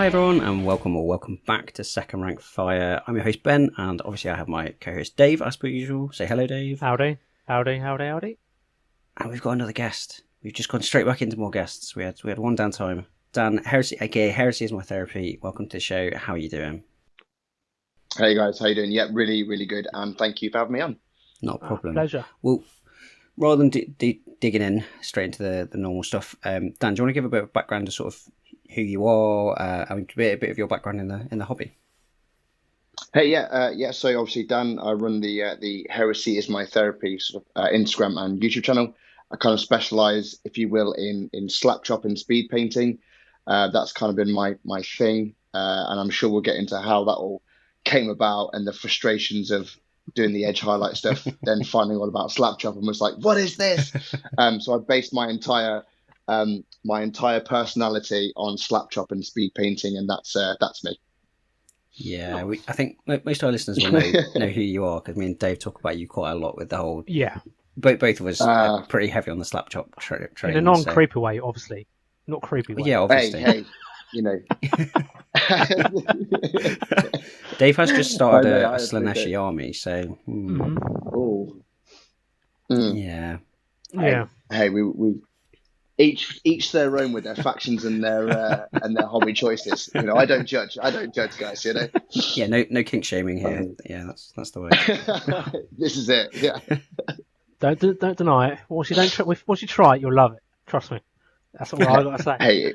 Hi everyone, and welcome back to Second Rank Fire. I'm your host Ben, and obviously I have my co-host Dave, as per usual. Say hello, Dave. Howdy. And we've got another guest. We've just gone straight back into more guests. We had one downtime. Dan, Heresy, aka Heresy is my therapy. Welcome to the show. How are you doing? Hey guys, how you doing? Yeah, really, really good, and thank you for having me on. Not a problem. Pleasure. Well, rather than digging in straight into the normal stuff, Dan, do you want to give a bit of background to sort of who you are, a bit of your background in the hobby? Hey, yeah. So obviously, Dan, I run the Heresy is my therapy sort of Instagram and YouTube channel. I kind of specialize, if you will, in slap chop and speed painting. That's kind of been my thing, and I'm sure we'll get into how that all came about and the frustrations of doing the edge highlight stuff, then finding all about slap chop and was like, what is this? So I based my entire personality on slap chop and speed painting, and that's me. Yeah, I think most of our listeners will know who you are, because me and Dave talk about you quite a lot with the whole. Yeah. Both of us are pretty heavy on the slap chop training. In a non-creepy way, obviously. Not creepy way. Yeah, obviously. Hey, you know. Dave has just started a Slaneshi army, so. Oh. Yeah. Yeah. Hey, we each their own with their factions and their hobby choices. You know, I don't judge, guys. You know. Yeah, no kink shaming here. Yeah, that's the way. This is it. Yeah. Don't deny it. Once you try it, you'll love it. Trust me. That's all I got to say. Hey,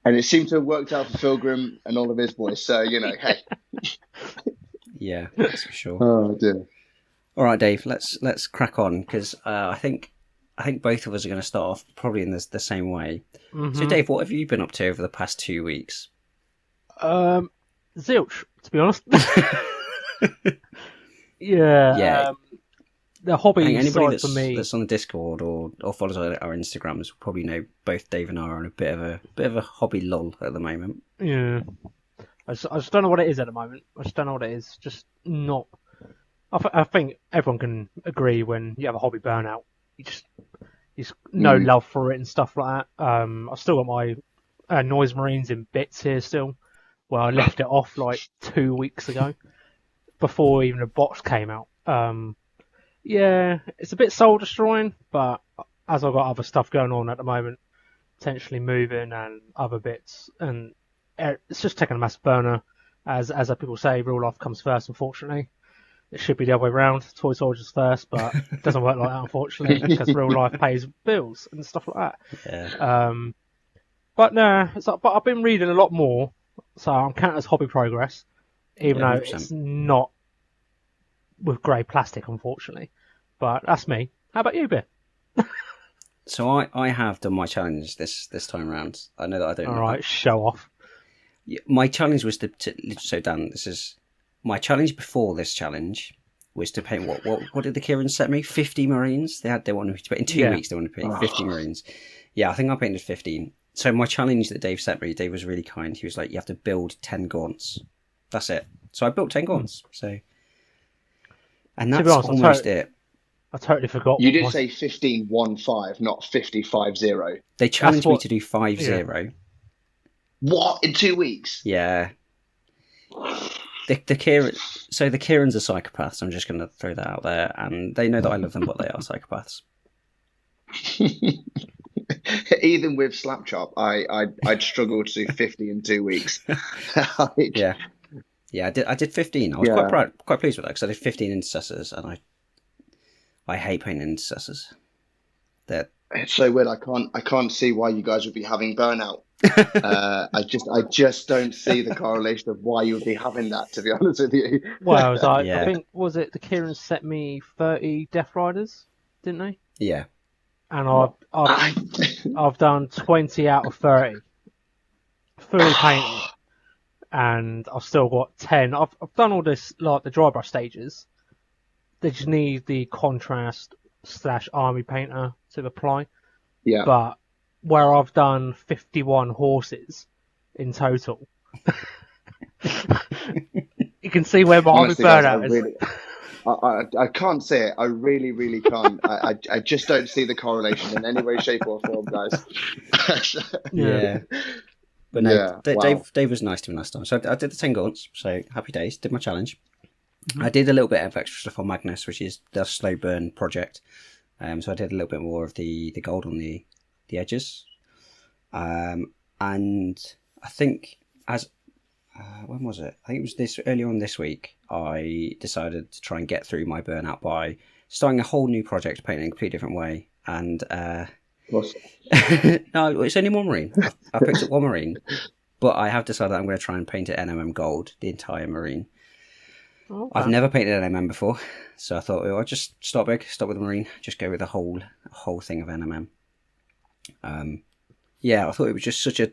and it seemed to have worked out for Pilgrim and all of his boys. So you know, hey. Yeah, that's for sure. Oh dear. All right, Dave. Let's crack on, because I think both of us are going to start off probably in the same way. Mm-hmm. So, Dave, what have you been up to over the past 2 weeks? Zilch, to be honest. Yeah. The hobby anybody side for me that's on the Discord or follows our Instagrams will probably know both Dave and I are on a bit of a hobby lull at the moment. Yeah, I just don't know what it is at the moment. I just don't know what it is. Just not. I think everyone can agree when you have a hobby burnout, you just no love for it and stuff like that. I've still got my Noise Marines in bits here still. Well, I left it off like 2 weeks ago before even the box came out. Yeah, it's a bit soul destroying, but as I've got other stuff going on at the moment, potentially moving and other bits, and it's just taking a massive burner. As people say, real life comes first, unfortunately. It should be the other way around, toy soldiers first, but it doesn't work like that, unfortunately, because real life pays bills and stuff like that. Yeah. But no, but I've been reading a lot more, so I'm counting as hobby progress, even though 100%. It's not with grey plastic, unfortunately. But that's me. How about you, Ben? So I have done my challenge this time around. I know that I don't. All right, show off. My challenge was so Dan, this is my challenge before this challenge was to paint what did the Kieran set me? 50 Marines. They wanted me to paint in 2 weeks. They wanted to paint 50 Marines. Yeah, I think I painted 15. So my challenge that Dave set me, Dave was really kind. He was like, you have to build 10 gaunts. That's it. So I built 10 gaunts. So, and that's almost it. I totally forgot. You did say 15-1-5, not 50-5-0. They challenged me to do 5-0. Yeah. What? In 2 weeks? Yeah. The Kieran, so the Kierans are psychopaths. I'm just going to throw that out there, and they know that I love them, but they are psychopaths. Even with slap chop, I'd struggle to do 50 in 2 weeks. Yeah, I did 15. I was quite pleased with that, because I did 15 intercessors, and I hate painting intercessors. It's so weird. I can't see why you guys would be having burnout. I just don't see the correlation of why you would be having that, to be honest with you. Well, I think, was it the Kieran set me 30 Death Riders, didn't they? Yeah. And I've done 20 out of 30 fully painted, and I've still got 10. I've done all this, like the dry brush stages. They just need the contrast / army painter to apply. Yeah. But where I've done 51 horses in total, you can see where my army burnout is. I can't say it. I really, really can't. I just don't see the correlation in any way, shape, or form, guys. Yeah. But no, Yeah, wow. Dave was nice to me last time. So I did the 10 gaunts, so happy days, did my challenge. I did a little bit of extra stuff on Magnus, which is the slow burn project. So I did a little bit more of the gold on the edges. And I think when was it? I think it was this earlier on this week. I decided to try and get through my burnout by starting a whole new project, painting in a completely different way. And no, it's only one marine. I picked up one marine, but I have decided I'm going to try and paint it NMM gold, the entire marine. Okay. I've never painted an NMM before, so I thought, I'll just start big, start with the marine, just go with the whole thing of NMM. Yeah, I thought it was just such a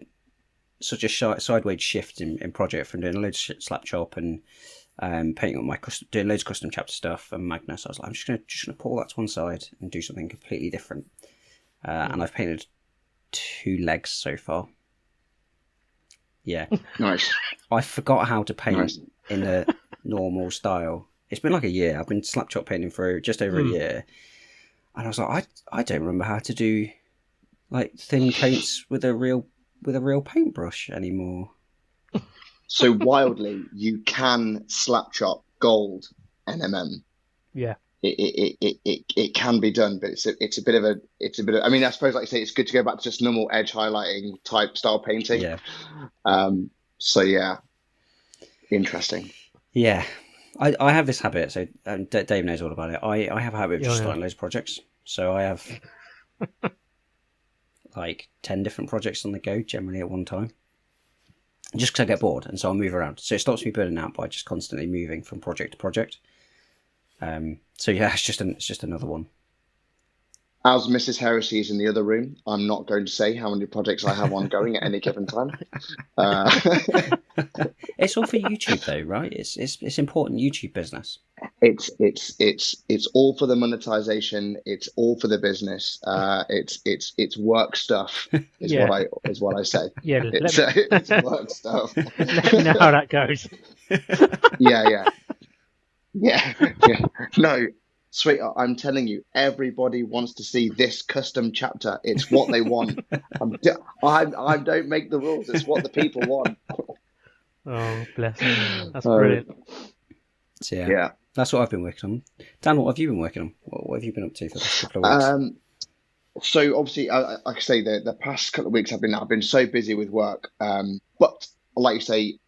sideways shift in project from doing loads of slap chop and painting on doing loads of custom chapter stuff and Magnus. I was like, I'm just gonna put all that to one side and do something completely different. And I've painted 2 legs so far. Yeah, Nice. I forgot how to paint Nice. in the normal style. It's been like a year. I've been slap chop painting for just over a year, and I was like, I don't remember how to do like thin paints with a real paintbrush anymore. So wildly, you can slap chop gold NMM. Yeah. It can be done, but it's a bit of I mean, I suppose, like you say, it's good to go back to just normal edge highlighting type style painting. Yeah. So yeah, interesting. Yeah, I have this habit. So Dave knows all about it. I have a habit of just starting loads of projects. So I have like 10 different projects on the go generally at one time. Just because I get bored, and so I'll move around. So it stops me burning out by just constantly moving from project to project. So yeah, it's just another one. As Mrs. Heresy is in the other room, I'm not going to say how many projects I have ongoing at any given time. It's all for YouTube though, right? It's important YouTube business. It's all for the monetization. It's all for the business. It's work stuff. Is what I say. Yeah, It's work stuff. Let me know how that goes. Yeah. No, sweetheart, I'm telling you, everybody wants to see this custom chapter. It's what they want. I don't make the rules. It's what the people want. Oh, bless you. That's brilliant. So yeah, that's what I've been working on. Dan, what have you been working on? What have you been up to for the last couple of weeks? So obviously, like I say, the past couple of weeks I've been so busy with work. But like you say,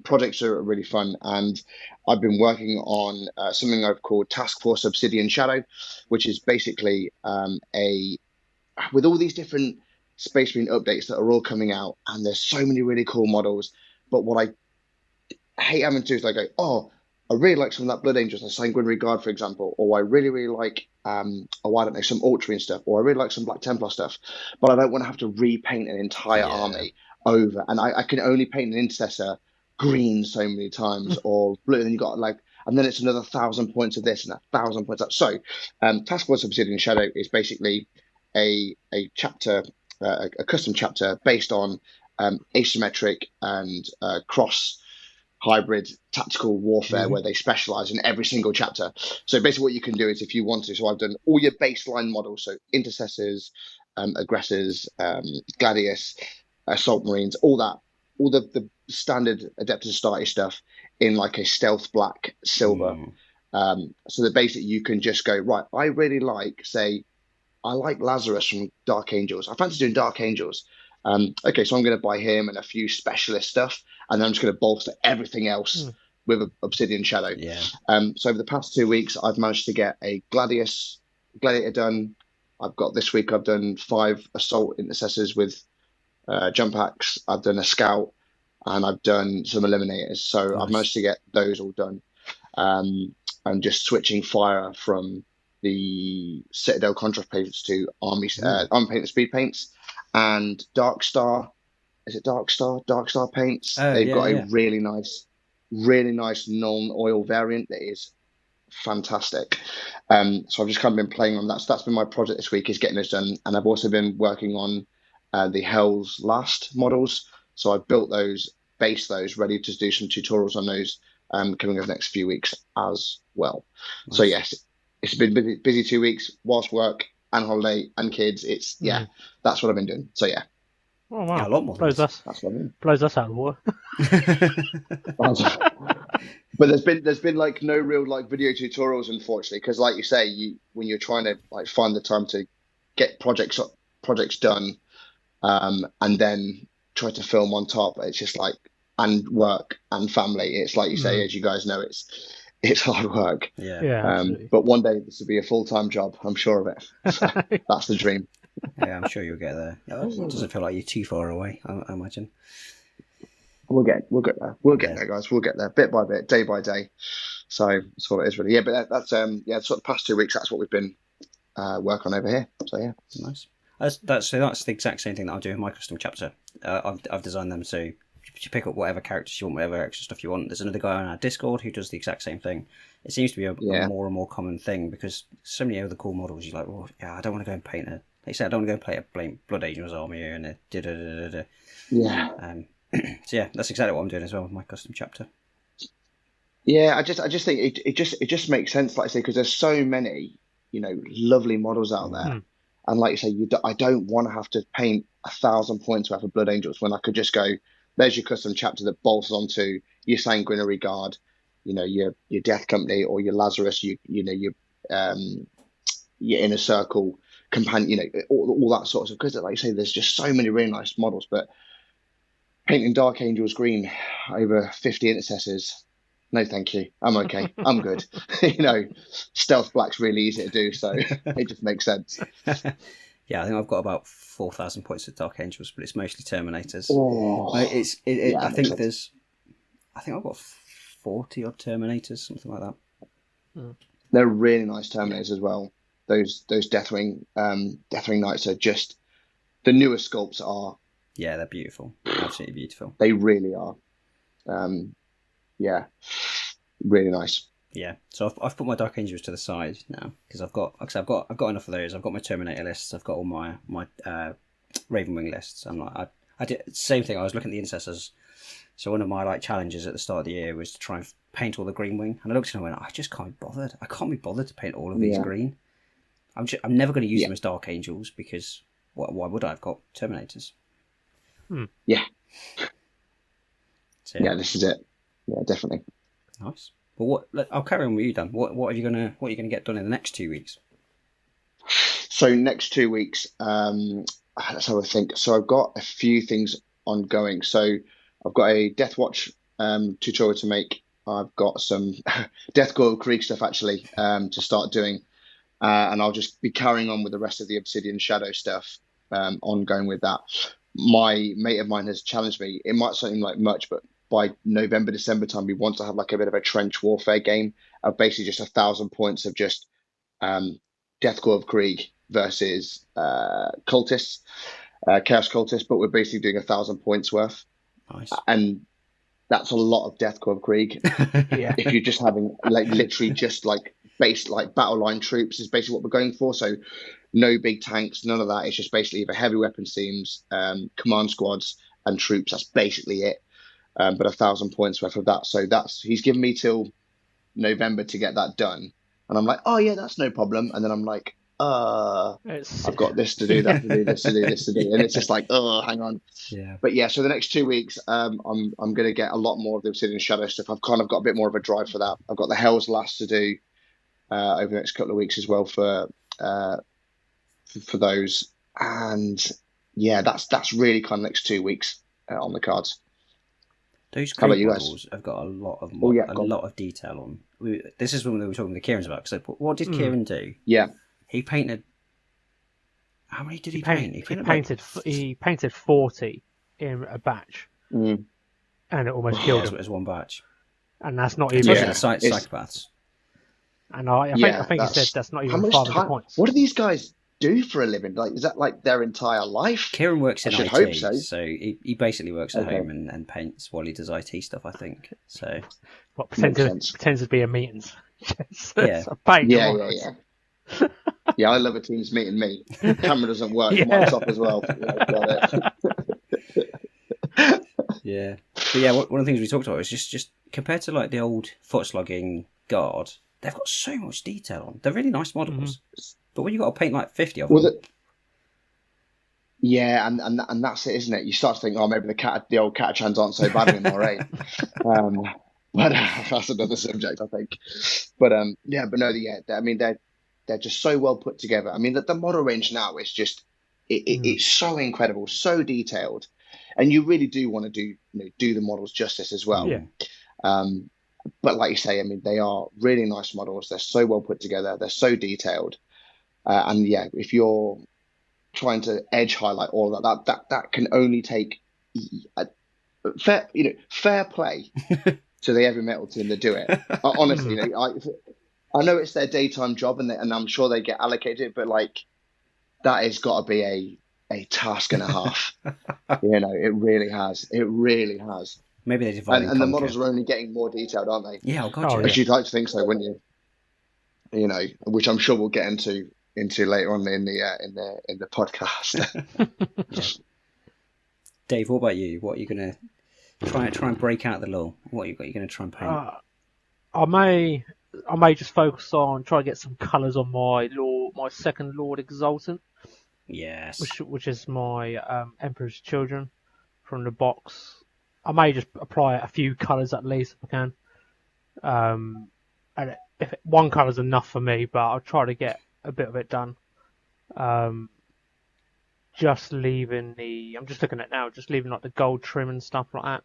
projects are really fun, and I've been working on something I've called Task Force Obsidian Shadow, which is basically with all these different Space Marine updates that are all coming out, and there's so many really cool models. But what I hate having to do is like go, oh, I really like some of that Blood Angels, like Sanguinary Guard, for example, or I really like I don't know, some Ultramarine stuff, or I really like some Black Templar stuff, but I don't want to have to repaint an entire army over, and I can only paint an intercessor green so many times, or blue, and you got like, and then it's another 1,000 points of this and 1,000 points of that. So Task Force Obsidian Shadow is basically a chapter, a custom chapter based on asymmetric and cross hybrid tactical warfare, where they specialize in every single chapter. So basically what you can do is, if you want to, so I've done all your baseline models, so intercessors, aggressors, gladius, assault marines, all the standard Adeptus Astartes stuff in like a stealth black silver. So that basically you can just go, right, I really like, say, I like Lazarus from Dark Angels. I fancy doing Dark Angels. Okay, so I'm going to buy him and a few specialist stuff, and then I'm just going to bolster everything else with Obsidian Shadow. Yeah. So over the past 2 weeks, I've managed to get a Gladiator done. This week I've done 5 Assault Intercessors with jump axe. I've done a Scout, and I've done some Eliminators. So nice. I've managed to get those all done. And just switching fire from the Citadel contrast paints to army paint speed paints. And Dark Star, is it Dark Star? Dark Star paints. They've got a really nice non-oil variant that is fantastic. So I've just kind of been playing on that. So that's been my project this week, is getting this done. And I've also been working on the Hell's Last models. So I've built those, based those, ready to do some tutorials on those coming over the next few weeks as well. Nice. So yes, it's been busy 2 weeks whilst work and holiday and kids. That's what I've been doing. So yeah. Oh wow, Yeah, a lot more. Blows us That's what I mean. out of the water. But there's been like no real like video tutorials, unfortunately, because like you say, when you're trying to like find the time to get projects done, and then try to film on top, it's just like, and work and family. It's like you say, as you guys know, it's hard work. Yeah. Absolutely. But one day this will be a full-time job. I'm sure of it. So that's the dream. Yeah, I'm sure you'll get there. It doesn't feel like you're too far away, I imagine. We'll get there. We'll get there, guys. We'll get there, bit by bit, day by day. So that's what it is, really. Yeah, but that's sort of the past 2 weeks. That's what we've been working on over here. So yeah, Nice. That's the exact same thing that I'll do with my custom chapter. I've designed them so you pick up whatever characters you want, whatever extra stuff you want. There's another guy on our Discord who does the exact same thing. It seems to be a more and more common thing because so many other cool models. You're like, well, yeah, I don't want to go and paint a. They say I don't want to go and play a Blood Angel's army and a da-da-da-da-da. yeah. So yeah, that's exactly what I'm doing as well with my custom chapter. Yeah, I just think it just makes sense, like I say, because there's so many, lovely models out there, and like you say, I don't want to have to paint 1,000 points worth of Blood Angels when I could just go, there's your custom chapter that bolts onto your Sanguinary Guard, your Death Company or your Lazarus, your Inner Circle companion, all that sort of stuff. Because like you say, there's just so many really nice models, but painting Dark Angels green over 50 intercessors, no thank you. I'm okay. I'm good. Stealth black's really easy to do, so it just makes sense. Yeah, I think I've got about 4,000 points of Dark Angels, but it's mostly Terminators. Oh, I think I've got 40 odd Terminators, something like that. They're really nice Terminators as well. Those Deathwing Knights are just, the newer sculpts are. Yeah, they're beautiful. Absolutely beautiful. They really are. Yeah, really nice. Yeah, so I've put my Dark Angels to the side now because I've got enough of those. I've got my Terminator lists. I've got all my Ravenwing lists. I'm like, I did the same thing. I was looking at the Intercessors. So one of my challenges at the start of the year was to try and paint all the Green Wing, and I looked at them and went, I just can't be bothered. I can't be bothered to paint all of these green. I'm never going to use them as Dark Angels because why would I? I've got Terminators. Yeah. So, yeah, this is it. Yeah, definitely. Nice. But I'll carry on with you, Dan. What are you gonna get done in the next 2 weeks? So next 2 weeks, let's have a think. So I've got a few things ongoing. So I've got a Death Watch tutorial to make. I've got some Death Coil Krieg stuff actually to start doing, and I'll just be carrying on with the rest of the Obsidian Shadow stuff, ongoing with that. My mate of mine has challenged me. It might seem like much, but by November, December time, we want to have like a bit of a trench warfare game of basically just 1,000 points of just Death Coil of Krieg versus cultists, Chaos cultists, but we're basically doing 1,000 points worth. Nice. And that's a lot of Death Coil of Krieg. Yeah. If you're just having like literally just like base like battle line troops is basically what we're going for. So no big tanks, none of that. It's just basically either heavy weapon teams, command squads, and troops. That's basically it. But 1,000 points worth of that. So he's given me till November to get that done. And I'm like, oh yeah, that's no problem. And then I'm like, I've got this to do, that to do, this to do, this to do. And it's just like, hang on. Yeah. But yeah, so the next 2 weeks, I'm going to get a lot more of the Obsidian Shadow stuff. I've kind of got a bit more of a drive for that. I've got the Hell's Last to do over the next couple of weeks as well for those. And yeah, that's really kind of next 2 weeks on the cards. Those How about Krieg you guys? models have got a lot of lot of detail on. This is when we were talking to Kieran's about. So what did Kieran do? Yeah, he painted. How many did he paint? He painted 40 in a batch, and it almost killed him. As one batch. And that's not Especially even the psychopaths. And I think he said that's not even 500 points. What do these guys do for a living? Like, is that like their entire life? Kieran works in I should IT, hope so. he basically works at home and paints while he does IT stuff, I think. So what pretends to be a meetings. Yeah. Yeah. Yeah, I love a Teams meeting me. Camera doesn't work, mic's off as well. Yeah. But yeah, one of the things we talked about is just compared to like the old foot slogging guard, they've got so much detail on. They're really nice models. But when you've got to paint like 50 of them. Yeah, and that's it, isn't it? You start to think, oh, maybe the old Catachans aren't so bad anymore, eh? Um, but that's another subject, I think. But yeah, but no, yeah, I mean, they're just so well put together. I mean, the model range now is just it's so incredible, so detailed, and you really do want to do the models justice as well. Yeah. Mm. Um, but like you say, I mean, they are really nice models. They're so well put together. They're so detailed, and yeah, if you're trying to edge highlight all of that can only take fair play to the heavy metal team that do it. Honestly, I know it's their daytime job, and I'm sure they get allocated, but like that has got to be a task and a half. It really has. It really has. Maybe they divide And the models are only getting more detailed, aren't they? Yeah, oh god, Oh, yeah. But you'd like to think so, wouldn't you? Which I'm sure we'll get into later on in the podcast. Yeah. Dave, what about you? What are you gonna try and break out the law? What are you gonna try and paint? I may just focus on try to get some colours on my second Lord Exultant, Yes. which is my Emperor's Children from the box. I may just apply a few colours at least if I can. And if one colour's enough for me, but I'll try to get a bit of it done. Just leaving I'm just looking at now, just leaving like the gold trim and stuff like that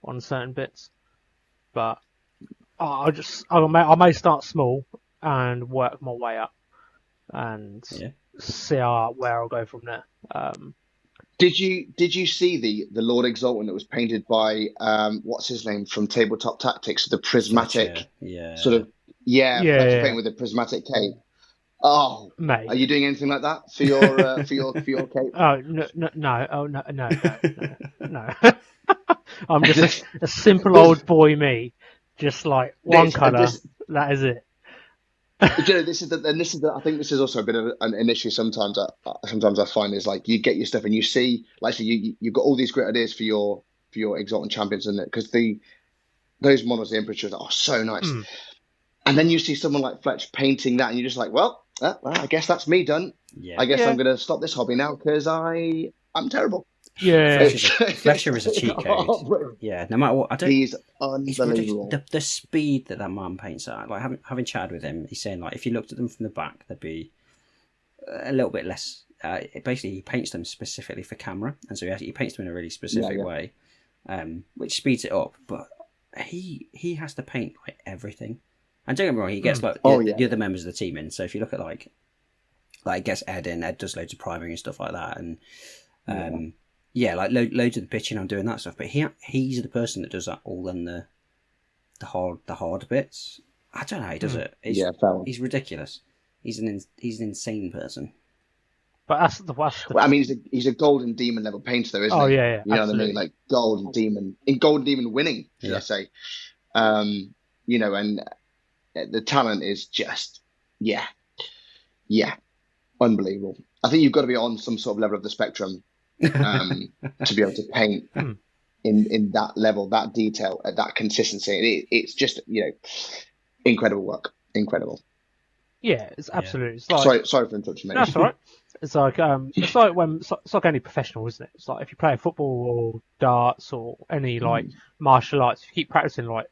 on certain bits. But I may start small and work my way up and see where I'll go from there. Did you see the Lord Exultant that was painted by what's his name from Tabletop Tactics, the prismatic sort of Fletcher paint with the prismatic cape? Oh, mate, are you doing anything like that for your cape? Oh no. I'm just a simple old boy, me. Just like one colour. That is it. This is I think this is also a bit of an issue sometimes. Sometimes I find is like you get your stuff and you see, like, so you've got all these great ideas for your Exalted Champions, and because those models, the Emperors, are so nice, and then you see someone like Fletch painting that, and you're just like, well, I guess that's me done. I guess I'm going to stop this hobby now because I'm terrible. Yeah, Fletcher is a cheat code. Yeah, no matter what, he's unbelievable. The speed that man paints at, like having chatted with him, he's saying like if you looked at them from the back, they'd be a little bit less. Basically, he paints them specifically for camera, and so he paints them in a really specific way, which speeds it up. But he has to paint like everything. And don't get me wrong, he gets like the other members of the team in. So if you look at like gets Ed in, Ed does loads of priming and stuff like that, and like loads of the pitching, I'm doing that stuff. But he's the person that does that all in the hard bits. I don't know how he does it. He's ridiculous. He's an insane person. But that's the Well, I mean, he's a Golden Demon level painter, though, isn't he? Yeah, you know what I mean? Like Golden Demon winning. Let's say, and the talent is just unbelievable. I think you've got to be on some sort of level of the spectrum to be able to paint in that level, that detail, that consistency. It's just incredible work, incredible. Yeah, it's absolutely. It's like, sorry for interrupting, mate. That's all right. It's like any professional, isn't it? It's like if you play football or darts or any like martial arts, if you keep practicing like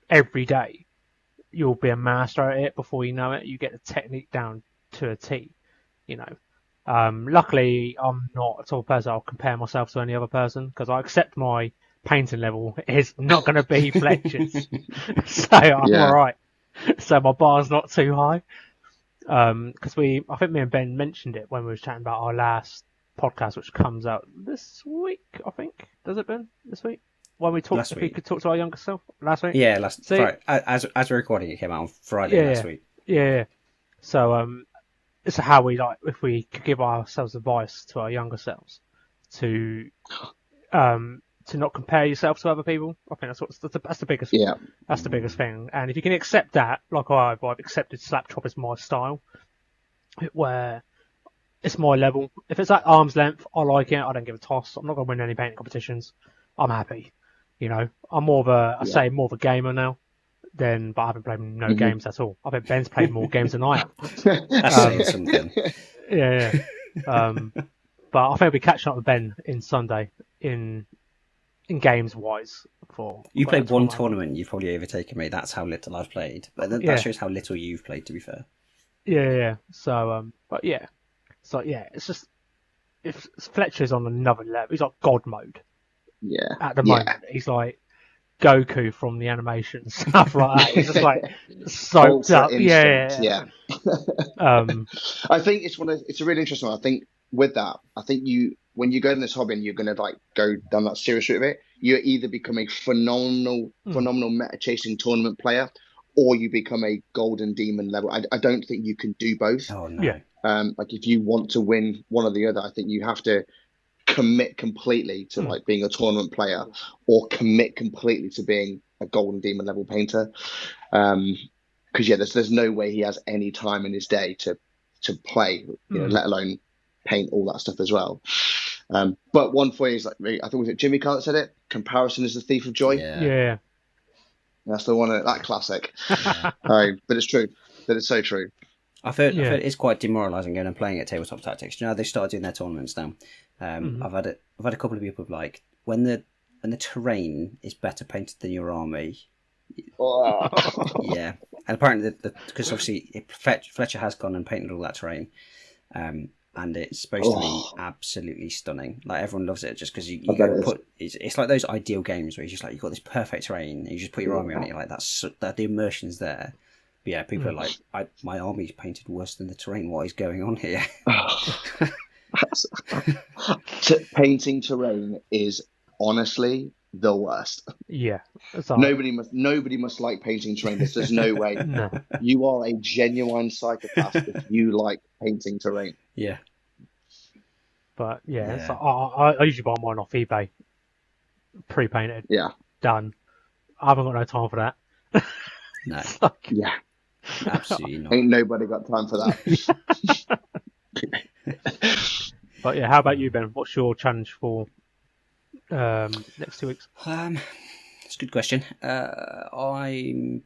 every day, you'll be a master at it before you know it. You get the technique down to a T. Luckily, I'm not a sort of person I'll compare myself to any other person because I accept my painting level is not going to be Fletcher's, so I'm all right. So my bar's not too high. Because I think me and Ben mentioned it when we were chatting about our last podcast, which comes out this week. I think does it, Ben? This week when we talked, if we could talk to our younger self last week. Yeah, Friday. As we're recording, it came out on Friday last week. Yeah. So it's how we like if we could give ourselves advice to our younger selves to not compare yourself to other people. I think that's the biggest. Yeah. That's the biggest thing. And if you can accept that, like I've accepted Slap Chop as my style, where it's my level. If it's at arm's length, I like it. I don't give a toss. I'm not going to win any painting competitions. I'm happy. I'm more of a gamer now. But I haven't played no games at all. I think Ben's played more games than I have. That's saying something. Yeah. But I think I'll be catching up with Ben in Sunday in games wise. You played one tournament, you've probably overtaken me. That's how little I've played. But that shows how little you've played, to be fair. Yeah. So, but yeah. So yeah, it's just if Fletcher's on another level, he's like God mode. Yeah. At the moment, he's like Goku from the animation stuff like that. He's just like soaked up. Yeah. I think it's a really interesting one. I think with that, when you go in this hobby and you're going to like go down that serious route of it, you either become a phenomenal meta chasing tournament player, or you become a golden demon level. I don't think you can do both. Oh no. Yeah. Like if you want to win one or the other, I think you have to commit completely to like being a tournament player, or commit completely to being a golden demon level painter. Because there's no way he has any time in his day to play, let alone paint all that stuff as well. But one for you is like, I think was it Jimmy Carr that said it? Comparison is the thief of joy. Yeah. That's the one, that classic. But it's true. That it's so true. I've heard it's quite demoralising going and playing at Tabletop Tactics. You know, they started doing their tournaments now. I've had a couple of people like when the terrain is better painted than your army. Yeah, and apparently because obviously Fletcher has gone and painted all that terrain, and it's supposed to be absolutely stunning. Like everyone loves it just because you go put it's like those ideal games where you just like you've got this perfect terrain and you just put your army on it. You're like that the immersion's there. But yeah, people are like, my army's painted worse than the terrain. What is going on here? Painting terrain is honestly the worst. Yeah. Nobody must like painting terrain. There's no way. No. You are a genuine psychopath if you like painting terrain. Yeah. But yeah. So I usually buy mine off eBay, pre-painted. Yeah. Done. I haven't got no time for that. No. Yeah. Absolutely not. Ain't nobody got time for that. But yeah, how about you, Ben? What's your challenge for next 2 weeks? It's a good question. I'm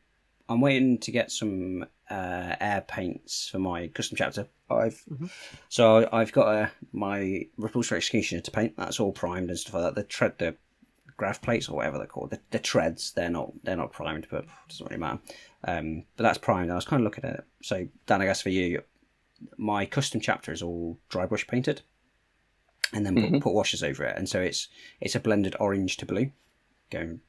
waiting to get some air paints for my custom chapter. I've got my Ripples for Executioner to paint. That's all primed and stuff like that. The graph plates or whatever they're called, the treads, they're not primed, but it doesn't really matter. But that's primed, and I was kind of looking at it. So Dan, I guess for you, my custom chapter is all dry brush painted, and then put washes over it, and so it's a blended orange to blue.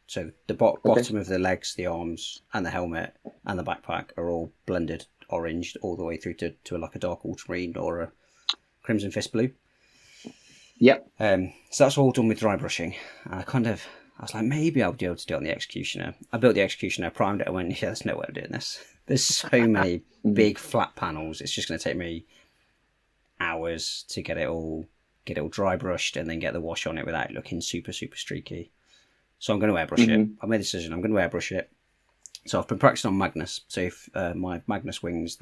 So the bottom of the legs, the arms, and the helmet and the backpack are all blended orange all the way through to like a dark ultramarine or a crimson fist blue. Yep. So that's all done with dry brushing. And I was like, maybe I'll be able to do it on the Executioner. I built the Executioner, primed it, and went, yeah, there's no way of doing this. There's so many big flat panels. It's just going to take me hours to get it all dry brushed and then get the wash on it without looking super, super streaky. So I'm going to airbrush it. I made the decision. I'm going to airbrush it. So I've been practicing on Magnus. So if my Magnus wings,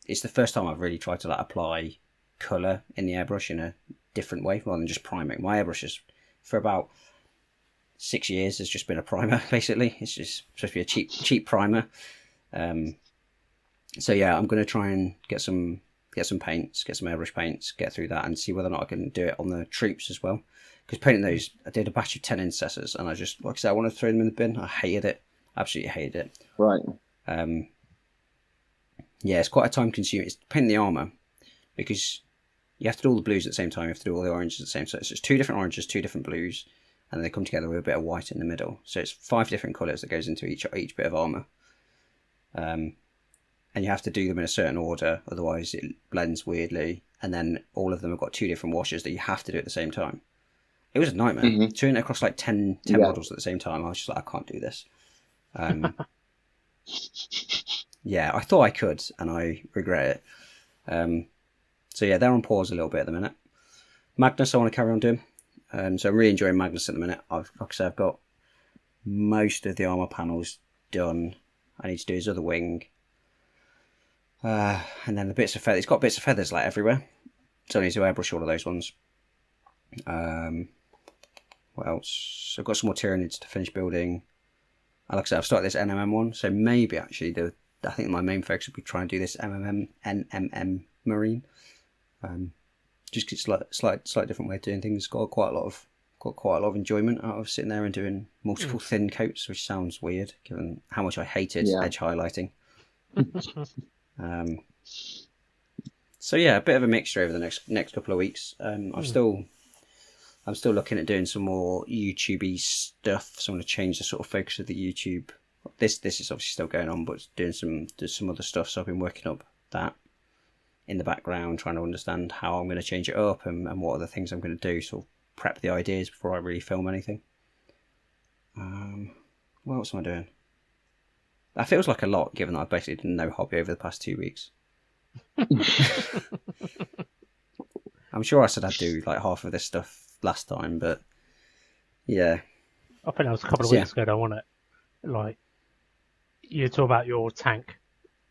it's the first time I've really tried to apply colour in the airbrush in a different way rather than just priming. My airbrush is for about 6 years has just been a primer basically. It's just supposed to be a cheap primer. So yeah, I'm going to try and get some paints, get some airbrush paints, get through that and see whether or not I can do it on the troops as well. Because painting those, I did a batch of 10 intercessors and I just, like I said, I want to throw them in the bin. I hated it, absolutely hated it. Right. Yeah, it's quite a time consuming. It's painting the armour because you have to do all the blues at the same time. You have to do all the oranges at the same time. So it's 2 different oranges, 2 different blues, and then they come together with a bit of white in the middle. So it's 5 different colours that goes into each bit of armour. And you have to do them in a certain order, otherwise it blends weirdly. And then all of them have got 2 different washes that you have to do at the same time. It was a nightmare. Doing it across like 10 models at the same time, I was just like, I can't do this. Yeah, I thought I could, and I regret it. So yeah, they're on pause a little bit at the minute. Magnus, I want to carry on doing. So I'm really enjoying Magnus at the minute. Like I said, I've got most of the armour panels done. I need to do his other wing. And then the bits of feathers. It's got bits of feathers like everywhere. So I need to airbrush all of those ones. What else? I've got some more Tyranids to finish building. And like I said, I've started this NMM one. So maybe actually, I think my main focus would be trying to do this NMM Marine. just it's like slight different way of doing things. Got quite a lot of enjoyment out of sitting there and doing multiple thin coats, which sounds weird given how much I hated edge highlighting. So yeah, a bit of a mixture over the next couple of weeks. I'm still looking at doing some more YouTube-y stuff. So I'm going to change the sort of focus of the YouTube. This is obviously still going on, but doing some other stuff. So I've been working up that in the background, trying to understand how I'm going to change it up and what other things I'm going to do. So prep the ideas before I really film anything. What else am I doing? That feels like a lot, given that I've basically done no hobby over the past 2 weeks. I'm sure I said I'd do like half of this stuff last time, but yeah. I think that was a couple of weeks ago, wasn't it? Like, you talk about your tank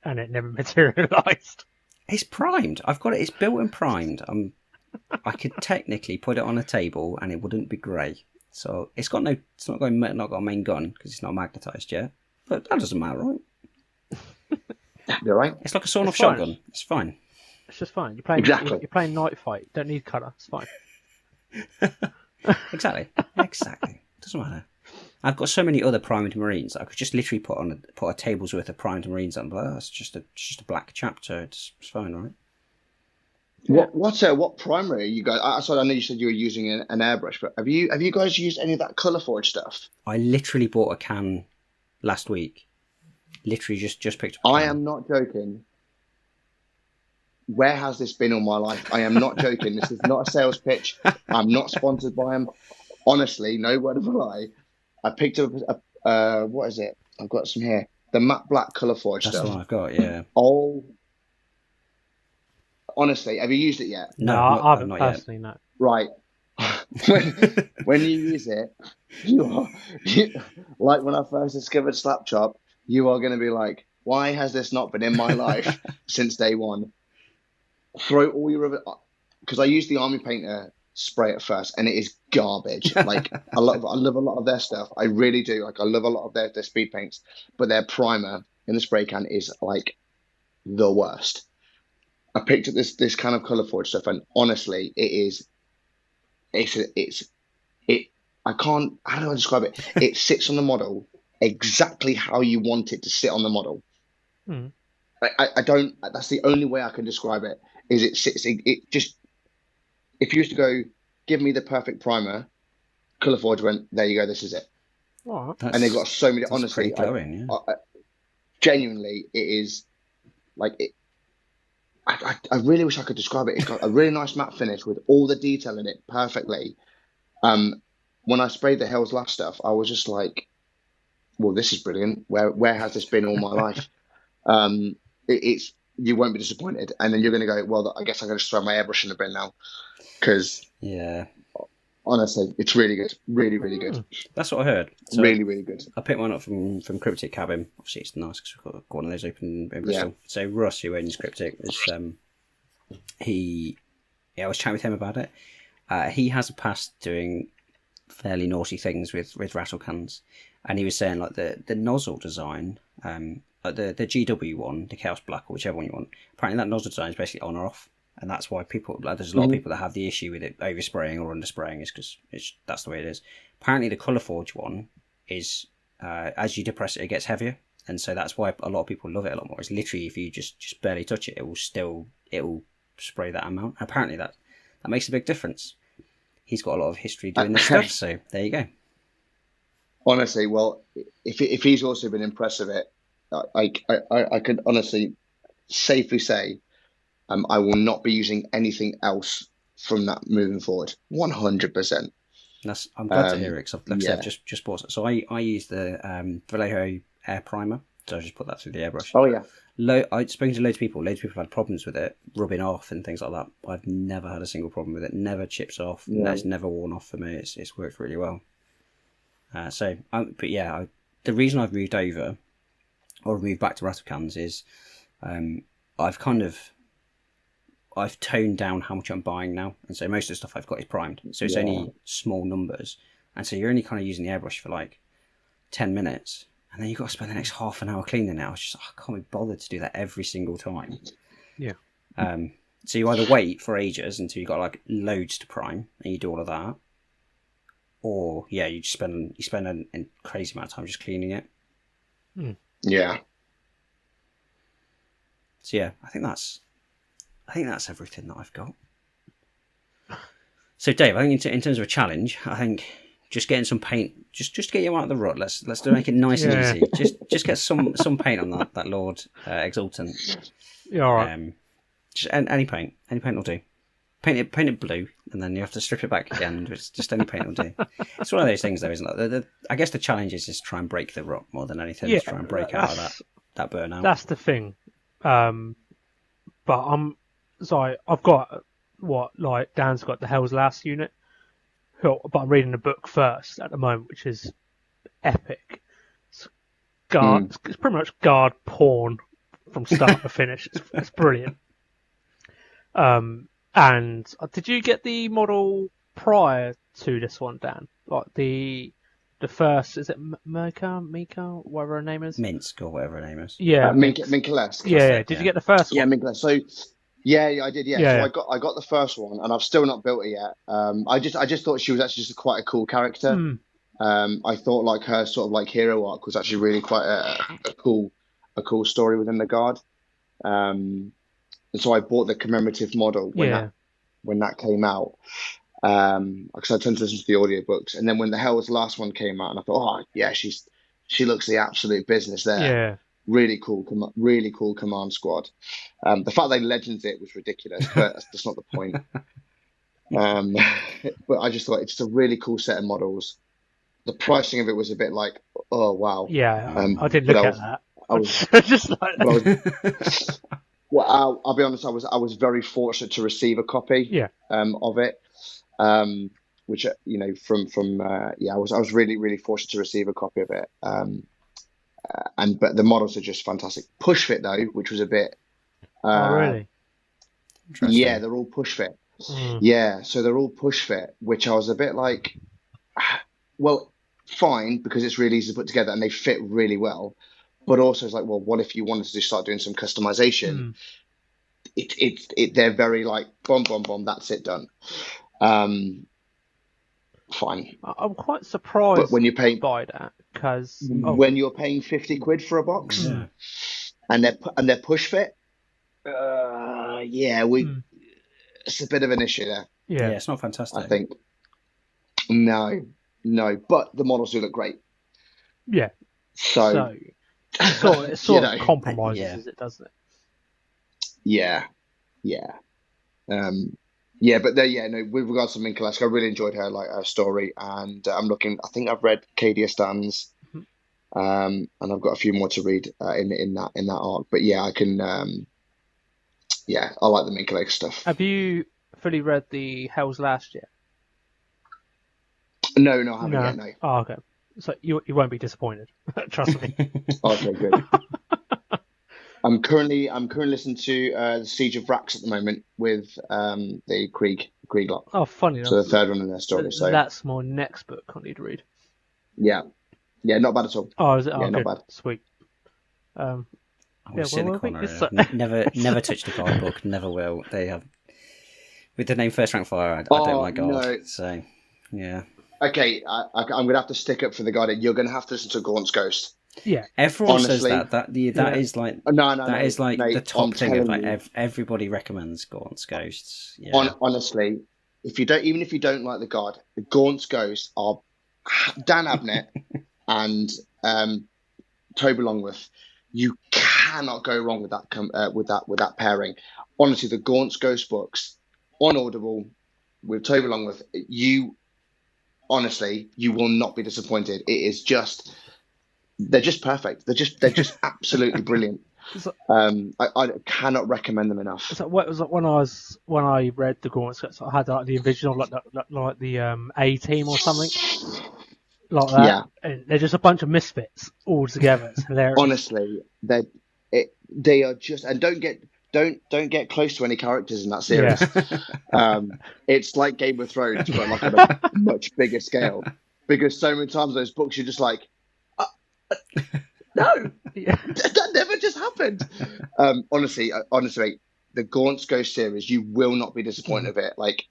and it never materialised. It's primed. I've got it. It's built and primed. I could technically put it on a table and it wouldn't be grey. So it's not got a main gun because it's not magnetised yet. But that doesn't matter, right? You're right. It's like a sawn-off shotgun. It's fine. It's just fine. You're playing night fight. Don't need colour. It's fine. Exactly. Doesn't matter. I've got so many other primed marines. I could just literally put a table's worth of primed marines on. But that's just a black chapter. It's fine, right? What primary are you guys? I know you said you were using an airbrush, but have you guys used any of that Colour Forge stuff? I literally bought a can last week. Literally just picked up. I am not joking. Where has this been all my life? I am not joking. This is not a sales pitch. I'm not sponsored by them. Honestly, no word of a lie. I picked up what is it? I've got some here. The matte black Colour Forge stuff. That's the one I've got, yeah. Oh, honestly, have you used it yet? No, I haven't personally. No. Right. when you use it, you like when I first discovered Slap Chop, you are going to be like, why has this not been in my life since day one? Throw all your other, because I used the Army Painter spray at first, and it is garbage. Like I love a lot of their stuff. I really do. Like I love a lot of their speed paints, but their primer in the spray can is like the worst. I picked up this kind of Colour Forge stuff, and honestly, I can't. How do I describe it? It sits on the model exactly how you want it to sit on the model. I don't. That's the only way I can describe it. Is it sits? It just. If you used to go, give me the perfect primer, Colour Forge went, there you go. This is it. Oh, and they've got so many. Honestly, glowing, yeah. Genuinely, it is like it. I really wish I could describe it. It's got a really nice matte finish with all the detail in it perfectly. When I sprayed the Hell's Laugh stuff, I was just like, well, this is brilliant. Where has this been all my life? It's you won't be disappointed. And then you're going to go, well, I guess I'm going to throw my airbrush in the bin now. Because, honestly, it's really good. Really, really good. That's what I heard. So really, really good. I picked one up from Cryptic Cabin. Obviously, it's nice because we've got one of those open in Bristol. Yeah. So Russ, who owns Cryptic, I was chatting with him about it. He has a past doing fairly naughty things with rattle cans. And he was saying, like, the nozzle design, like the GW one, the Chaos Black, or whichever one you want, apparently that nozzle design is basically on or off. And that's why there's a lot of people that have the issue with it overspraying or underspraying, is because that's the way it is. Apparently the Colour Forge one is, as you depress it, it gets heavier. And so that's why a lot of people love it a lot more. It's literally, if you just barely touch it, it will spray that amount. Apparently that makes a big difference. He's got a lot of history doing this stuff, so there you go. Honestly, well, if he's also been impressed with it, I could honestly safely say I will not be using anything else from that moving forward. 100%. I'm glad to hear it, because I've just bought it. So I use the Vallejo Air Primer, so I just put that through the airbrush. Oh, yeah. I've spoken to loads of people. Loads of people have had problems with it, rubbing off and things like that. I've never had a single problem with it. Never chips off. Yeah. It's never worn off for me. It's worked really well. The reason I've moved over, or moved back to rattle cans, is I've toned down how much I'm buying now, and so most of the stuff I've got is primed. So it's only small numbers, and so you're only kind of using the airbrush for like 10 minutes, and then you've got to spend the next half an hour cleaning it. I can't be bothered to do that every single time. Yeah. So you either wait for ages until you got like loads to prime and you do all of that, or you just spend a crazy amount of time just cleaning it. Yeah. So yeah, I think that's everything that I've got. So Dave, I think in terms of a challenge, I think just getting some paint, just to get you out of the rut. Let's make it nice and easy. Just get some paint on that Lord Exultant. Yeah, all right. Just any paint will do. Paint it blue, and then you have to strip it back again. Just any paint will do. It's one of those things, though, isn't it? I guess the challenge is just try and break the rut more than anything. Yeah, to try and break out of that burnout. That's the thing. But I've got Dan's got the Hell's Last unit, but I'm reading the book first at the moment, which is epic. It's pretty much guard porn from start to finish. It's brilliant. And did you get the model prior to this one, Dan? Like the first, is it Mika, whatever her name is? Minsk or whatever her name is. Yeah, Minkolesk. Yeah. Did you get the first one? Yeah, Minkolesk. So, I did. Yeah. So I got the first one, and I've still not built it yet. I just thought she was actually just quite a cool character. I thought like her sort of like hero arc was actually really quite a cool story within the Guard. And so I bought the commemorative model when that came out. Because I tend to listen to the audiobooks, and then when the Hell's Last one came out, and I thought, she looks the absolute business there. Yeah. Really cool command squad. The fact they legends it was ridiculous, but that's not the point. But I just thought it's just a really cool set of models. The pricing of it was a bit like, oh wow. Yeah, I did look at that. I was just like. Well, I'll be honest. I was very fortunate to receive a copy. Of it. Which I was really, really fortunate to receive a copy of it. But the models are just fantastic. Push fit though, which was a bit. Oh really? Yeah, they're all push fit. Yeah, so they're all push fit, which I was a bit like, well, fine, because it's really easy to put together and they fit really well. But also it's like, well, what if you wanted to just start doing some customization? They're very like boom, boom, boom. That's it, done. Fine. I'm quite surprised but when you're paying, by that because when you're paying £50 for a box and they're push fit, it's a bit of an issue there. Yeah, it's not fantastic. I think no, but the models do look great. Yeah. So it sort of compromises it, doesn't it? Yeah. But with regards to Minkolesk, I really enjoyed her story, and I think I've read Cadia Stan's, and I've got a few more to read in that arc. But yeah, I can, I like the Minkolesk stuff. Have you fully read the Hell's Last yet? No, I haven't yet. No. Oh, okay. So you won't be disappointed. Trust me. Okay, good. I'm currently listening to the Siege of Vrax at the moment with the Krieg lot. Oh, funny enough. So the third one in their story. So that's my next book I need to read. Yeah, not bad at all. Oh, is it? Oh, yeah, not good. bad. Sweet. I want to sit in the corner. Never touch the card book. Never will. They have with the name First Rank Fire. I don't like God. No. So yeah. Okay, I'm going to have to stick up for the Guardian. You're going to have to listen to Gaunt's Ghost. Yeah, everyone says that. That is like the top thing of like everybody recommends Gaunt's Ghosts. Yeah. Honestly, if you don't like the Guard, the Gaunt's Ghosts are Dan Abnett and Toby Longworth. You cannot go wrong with that pairing. Honestly, the Gaunt's Ghost books on Audible with Toby Longworth, you will not be disappointed. It is just. They're just perfect. They're just absolutely brilliant. I cannot recommend them enough. So what was when I read the Gaunt's Ghosts, I had like the original like the A Team or something like that. Yeah, and they're just a bunch of misfits all together. It's hilarious. Honestly, they are just, and don't get close to any characters in that series. Yeah. It's like Game of Thrones, but like on a much bigger scale. Because so many times those books you're just like. No, that never just happened. Honestly, the Gaunt's Ghost series, you will not be disappointed with it. Like,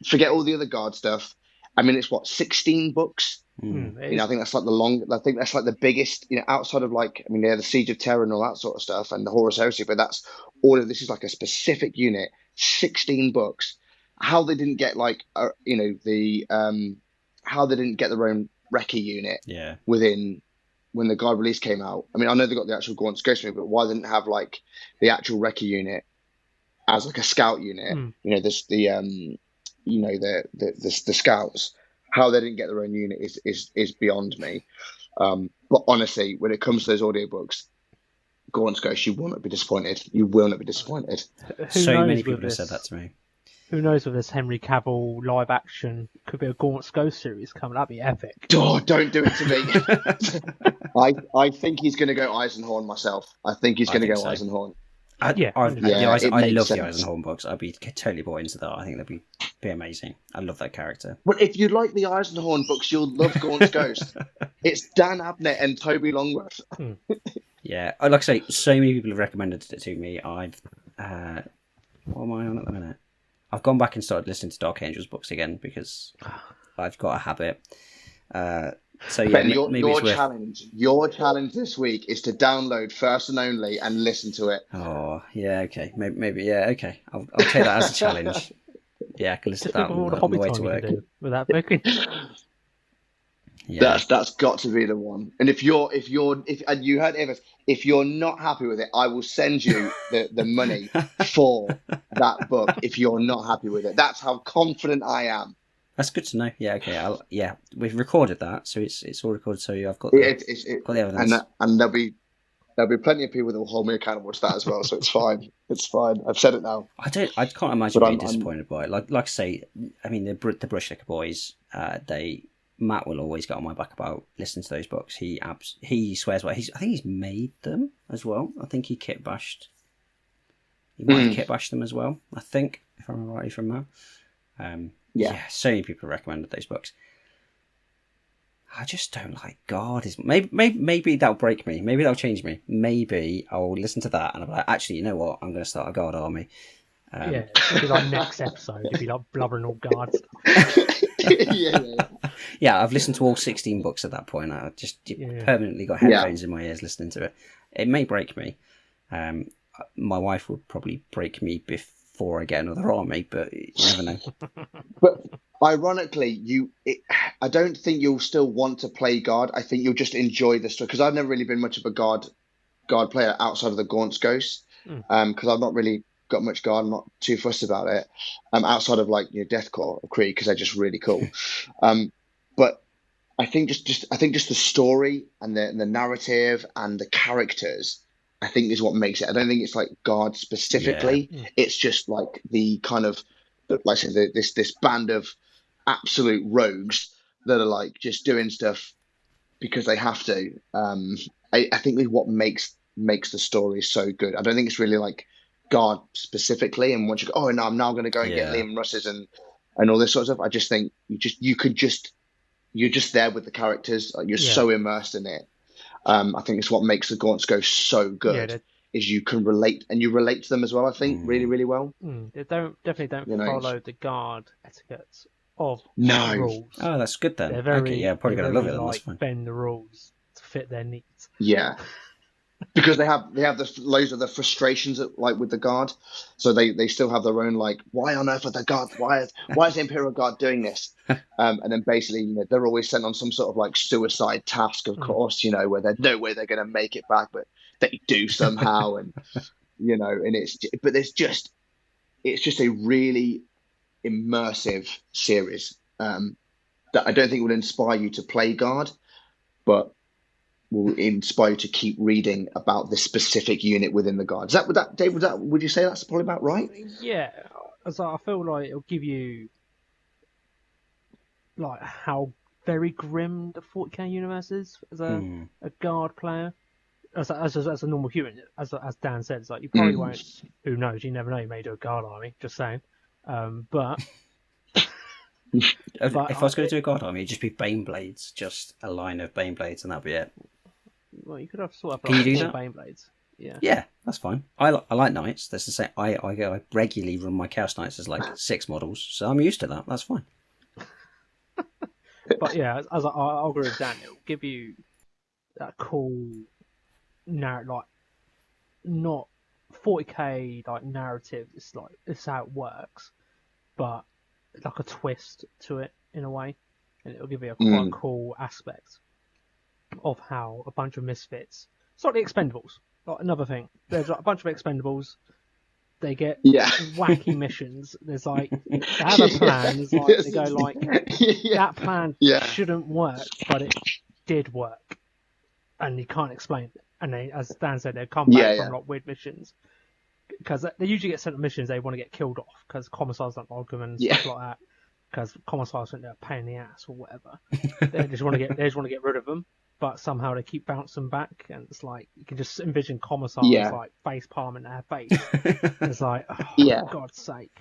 forget all the other guard stuff. I mean, it's what, 16 books? I think that's like the biggest, outside of like, I mean, the Siege of Terror and all that sort of stuff and the Horus Heresy, but that's all of this is like a specific unit, 16 books. How they didn't get like, how they didn't get their own Recce unit within when the guard release came out. I mean, I know they got the actual Gaunt's Ghost unit, but why didn't have like the actual Recce unit as like a scout unit? The scouts. How they didn't get their own unit is beyond me. But honestly, when it comes to those audiobooks, Gaunt's Ghost, you will not be disappointed. You will not be disappointed. So many people have said that to me. Who knows with this Henry Cavill live action, could be a Gaunt's Ghost series coming. That'd be epic. Oh, don't do it to me. I think he's going to go Eisenhorn myself. I think he's going to go so. Eisenhorn. I love the Eisenhorn books. I'd be totally bought into that. I think that'd be amazing. I love that character. But if you like the Eisenhorn books, you'll love Gaunt's Ghost. It's Dan Abnett and Toby Longworth. Yeah, like I say, so many people have recommended it to me. What am I on at the minute? I've gone back and started listening to Dark Angels books again because I've got a habit. So yeah, Ben, your challenge this week is to download First and Only and listen to it. Oh yeah, okay, maybe yeah, okay. I'll take that as a challenge. Yeah, I can listen to that on the way to work. With that book. Yeah. That's got to be the one. And if you heard Evans, if you're not happy with it, I will send you the money for that book. If you're not happy with it, that's how confident I am. That's good to know. Yeah, okay. We've recorded that, so it's all recorded. So I've got the evidence, and there'll be plenty of people that will hold me accountable to that as well. So it's fine. It's fine. I've said it now. I can't imagine being disappointed by it. Like I say, I mean the Brushlicker boys. Matt will always get on my back about listening to those books. He swears by. I think he's made them as well. I think he kit bashed. He might have kit bashed them as well. I think, if I'm right from that. Yeah, so many people recommended those books. I just don't like God. Maybe that'll break me. Maybe that'll change me. Maybe I'll listen to that and I'll be like, actually, you know what? I'm going to start a God army. It'll be like next episode. It'll be like blubbering all God stuff. Yeah, I've listened to all 16 books at that point. I just permanently got headphones in my ears listening to it. It may break me. My wife would probably break me before I get another army, but you never know. But ironically, I don't think you'll still want to play Guard. I think you'll just enjoy the story, because I've never really been much of a Guard player outside of the Gaunt's Ghost, because I've not really got much Guard. I'm not too fussed about it. Outside of like Deathcore or Krieg, because they're just really cool. But I think just the story and the narrative and the characters, I think, is what makes it. I don't think it's like Guard specifically. Yeah. It's just like the kind of, like I said, this band of absolute rogues that are like just doing stuff because they have to. I think is what makes the story so good. I don't think it's really like Guard specifically. And once you go, oh no, I'm now going to go and get Liam Russes and all this sort of stuff. I just think you're just there with the characters. You're so immersed in it. I think it's what makes the Gaunt's Ghost so good. Is you can relate, and you relate to them as well. I think really, really well. They definitely don't follow the Guard etiquettes of rules. Oh, that's good then. They're very, probably gonna love it. Then, like bend the rules to fit their needs. Yeah, because they have loads of the frustrations with the Guard, so they still have their own like, why on earth are the Guard? Why is the Imperial Guard doing this? And then basically, they're always sent on some sort of like suicide task, of course, where there's no way they're going to make it back, but they do somehow, and and it's just a really immersive series that I don't think will inspire you to play Guard, but will inspire you to keep reading about this specific unit within the Guard. Dave, would you say that's probably about right? Yeah, as I feel like it'll give you like how very grim the 40k universe is as a Guard player. As a normal human, as Dan said, it's like you probably won't. Who knows? You never know. You may do a Guard army. Just saying. But if I was going to do a Guard army, it'd just be Baneblades, just a line of Baneblades, and that'd be it. Well, you could have sort of Can you do that? Baneblades. Yeah, that's fine. I like knights. That's to say, I regularly run my Chaos Knights as like 6 models, so I'm used to that. That's fine. But yeah, as I'll agree with Daniel, give you that cool narrative, like not 40k like narrative. It's how it works, but like a twist to it in a way, and it'll give you a quite cool aspect of how a bunch of misfits. It's like the Expendables. Like another thing, there's like a bunch of Expendables. They get wacky missions. There's like they have a plan. There's like they go like that plan shouldn't work, but it did work, and you can't explain it. And they, as Dan said, they come back from like weird missions because they usually get sent on missions they want to get killed off because commissars don't like them and stuff like that. Because commissars think they're a pain in the ass or whatever. They just want to get rid of them. But somehow they keep bouncing back, and it's like you can just envision commissars like face palming their face. It's like, for God's sake.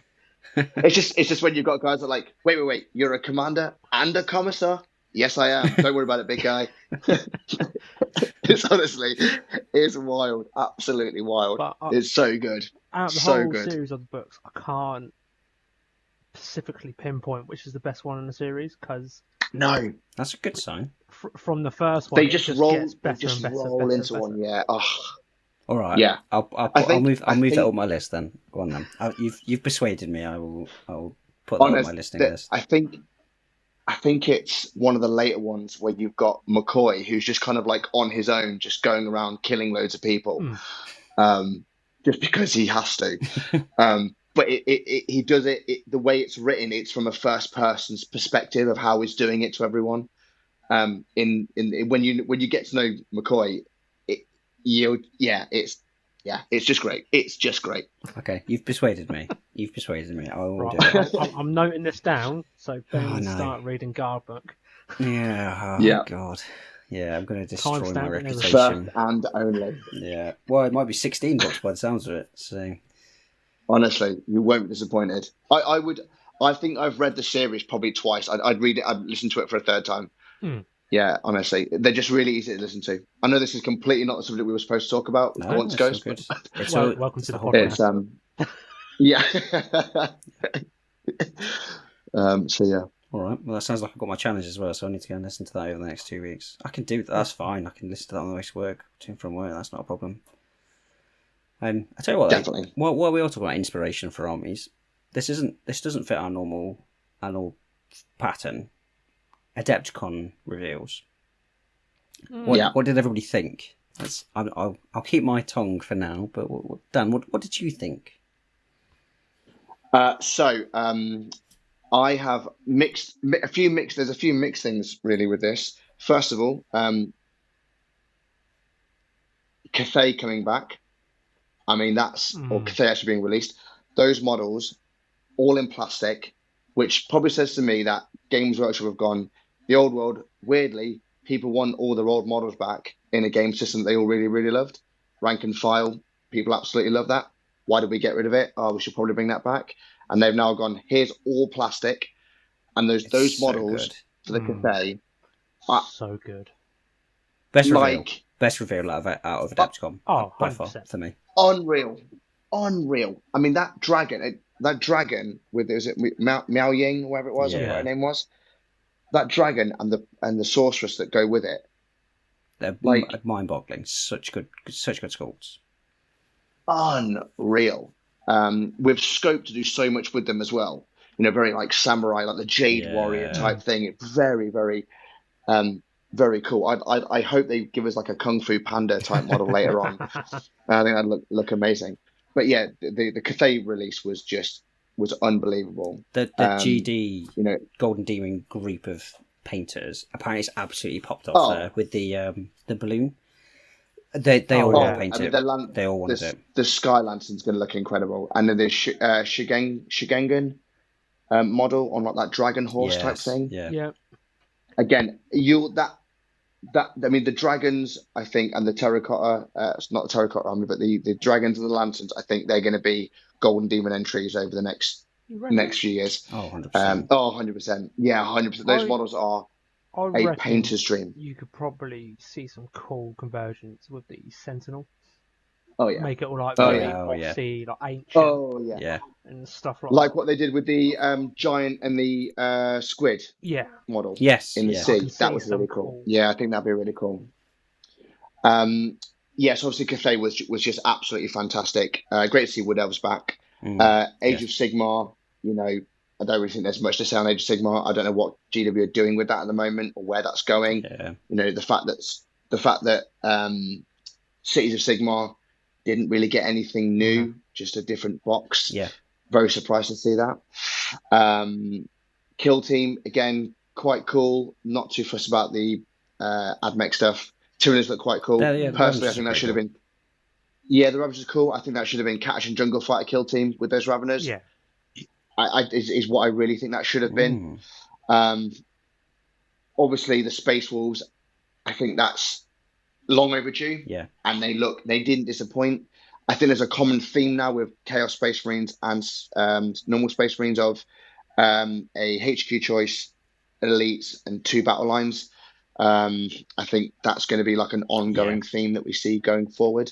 It's just when you've got guys that are like, wait, you're a commander and a commissar? Yes, I am. Don't worry about it, big guy. It's wild, absolutely wild. But, it's so good. Out of the whole series of the books, I can't specifically pinpoint which is the best one in the series because. No, that's a good sign. From the first one, they just roll into one. Yeah. Oh. All right. Yeah. I'll move that on my list then. Go on then. You've persuaded me. I'll put that on my listing list. I think it's one of the later ones where you've got McCoy, who's just kind of like on his own, just going around killing loads of people, just because he has to. But he does it the way it's written. It's from a first person's perspective of how he's doing it to everyone. When you get to know McCoy, it's just great. It's just great. Okay, you've persuaded me. I will do it. I'm noting this down so Ben start reading Guardbook. Yeah. God. Yeah, I'm going to destroy my reputation. First and only. Yeah. Well, it might be 16 books by the sounds of it. So. Honestly, you won't be disappointed. I think I've read the series probably twice. I'd read it. I'd listen to it for a third time. Yeah, honestly, they're just really easy to listen to. I know this is completely not the subject we were supposed to talk about. Once Ghost. Welcome to the podcast. Yeah. So yeah. All right. Well, that sounds like I've got my challenge as well. So I need to go and listen to that over the next 2 weeks. I can do that. That's fine. I can listen to that on the way to work, to and from work. That's not a problem. I tell you what, definitely. While we all talk about inspiration for armies, this doesn't fit our normal pattern. Adepticon reveals. What did everybody think? I'll keep my tongue for now. But Dan, what did you think? I have a few mixed things really with this. First of all, Cathay coming back. I mean, or Cathay actually being released. Those models, all in plastic, which probably says to me that Games Workshop have gone, the old world, weirdly, people want all their old models back in a game system that they all really, really loved. Rank and file, people absolutely love that. Why did we get rid of it? Oh, we should probably bring that back. And they've now gone, here's all plastic. And those models for the Cathay are so good. Best reveal out of Adepticon. By far, for me. Unreal. I mean, that dragon with, is it Miao Ying, or whatever it was, or what her name was? That dragon and the sorceress that go with it. They're mind-boggling. Such good sculpts. Unreal. With scope to do so much with them as well. Very like samurai, like the Jade Warrior type thing. It's very, very, very cool. I hope they give us like a Kung Fu Panda type model later on. I think that'd look amazing. But yeah, the Cathay release was unbelievable. The GD, Golden Demon group of painters, apparently it's absolutely popped off there with the balloon. They all want to paint it. They all wanted it. The Sky Lantern's going to look incredible, and then the Shigengan model on like that dragon horse type thing. Yeah. Again, the dragons, I think, and the terracotta, it's not the terracotta army, but the dragons and the lanterns, I think they're going to be Golden Demon entries over the next few years. 100%. 100%. Yeah, 100%. Those models are a painter's dream. You could probably see some cool conversions with the Sentinel. Oh yeah. make it all like Oh, really yeah. Oh, yeah. bossy, like ancient Oh yeah. Yeah. and stuff like Like that. what they did with the giant and the squid Yeah, model Yes. in the Yeah. I sea. can That see was some really cool. cool. Yeah, I think that'd be really cool. Yes, obviously Cathay was just absolutely fantastic. Great to see Wood Elves back. Age Yes. of Sigmar, you know, I don't really think there's much to say on Age of Sigmar. I don't know what GW are doing with that at the moment or where that's going. Yeah. You know, the fact that Cities of Sigmar didn't really get anything new, just a different box. Yeah. Very surprised to see that. Kill Team, again, quite cool. Not too fussed about the AdMech stuff. Tyrannus look quite cool. The Personally, I Ravagers think are that should have pretty been. Yeah, the Ravagers are cool. I think that should have been Catch and Jungle Fighter Kill Team with those Raveners. Yeah, Is what I really think that should have been. Obviously, the Space Wolves, I think that's long overdue. Yeah. And they didn't disappoint. I think there's a common theme now with Chaos Space Marines and normal Space Marines of a HQ choice, elites, and 2 battle lines. I think that's going to be like an ongoing theme that we see going forward.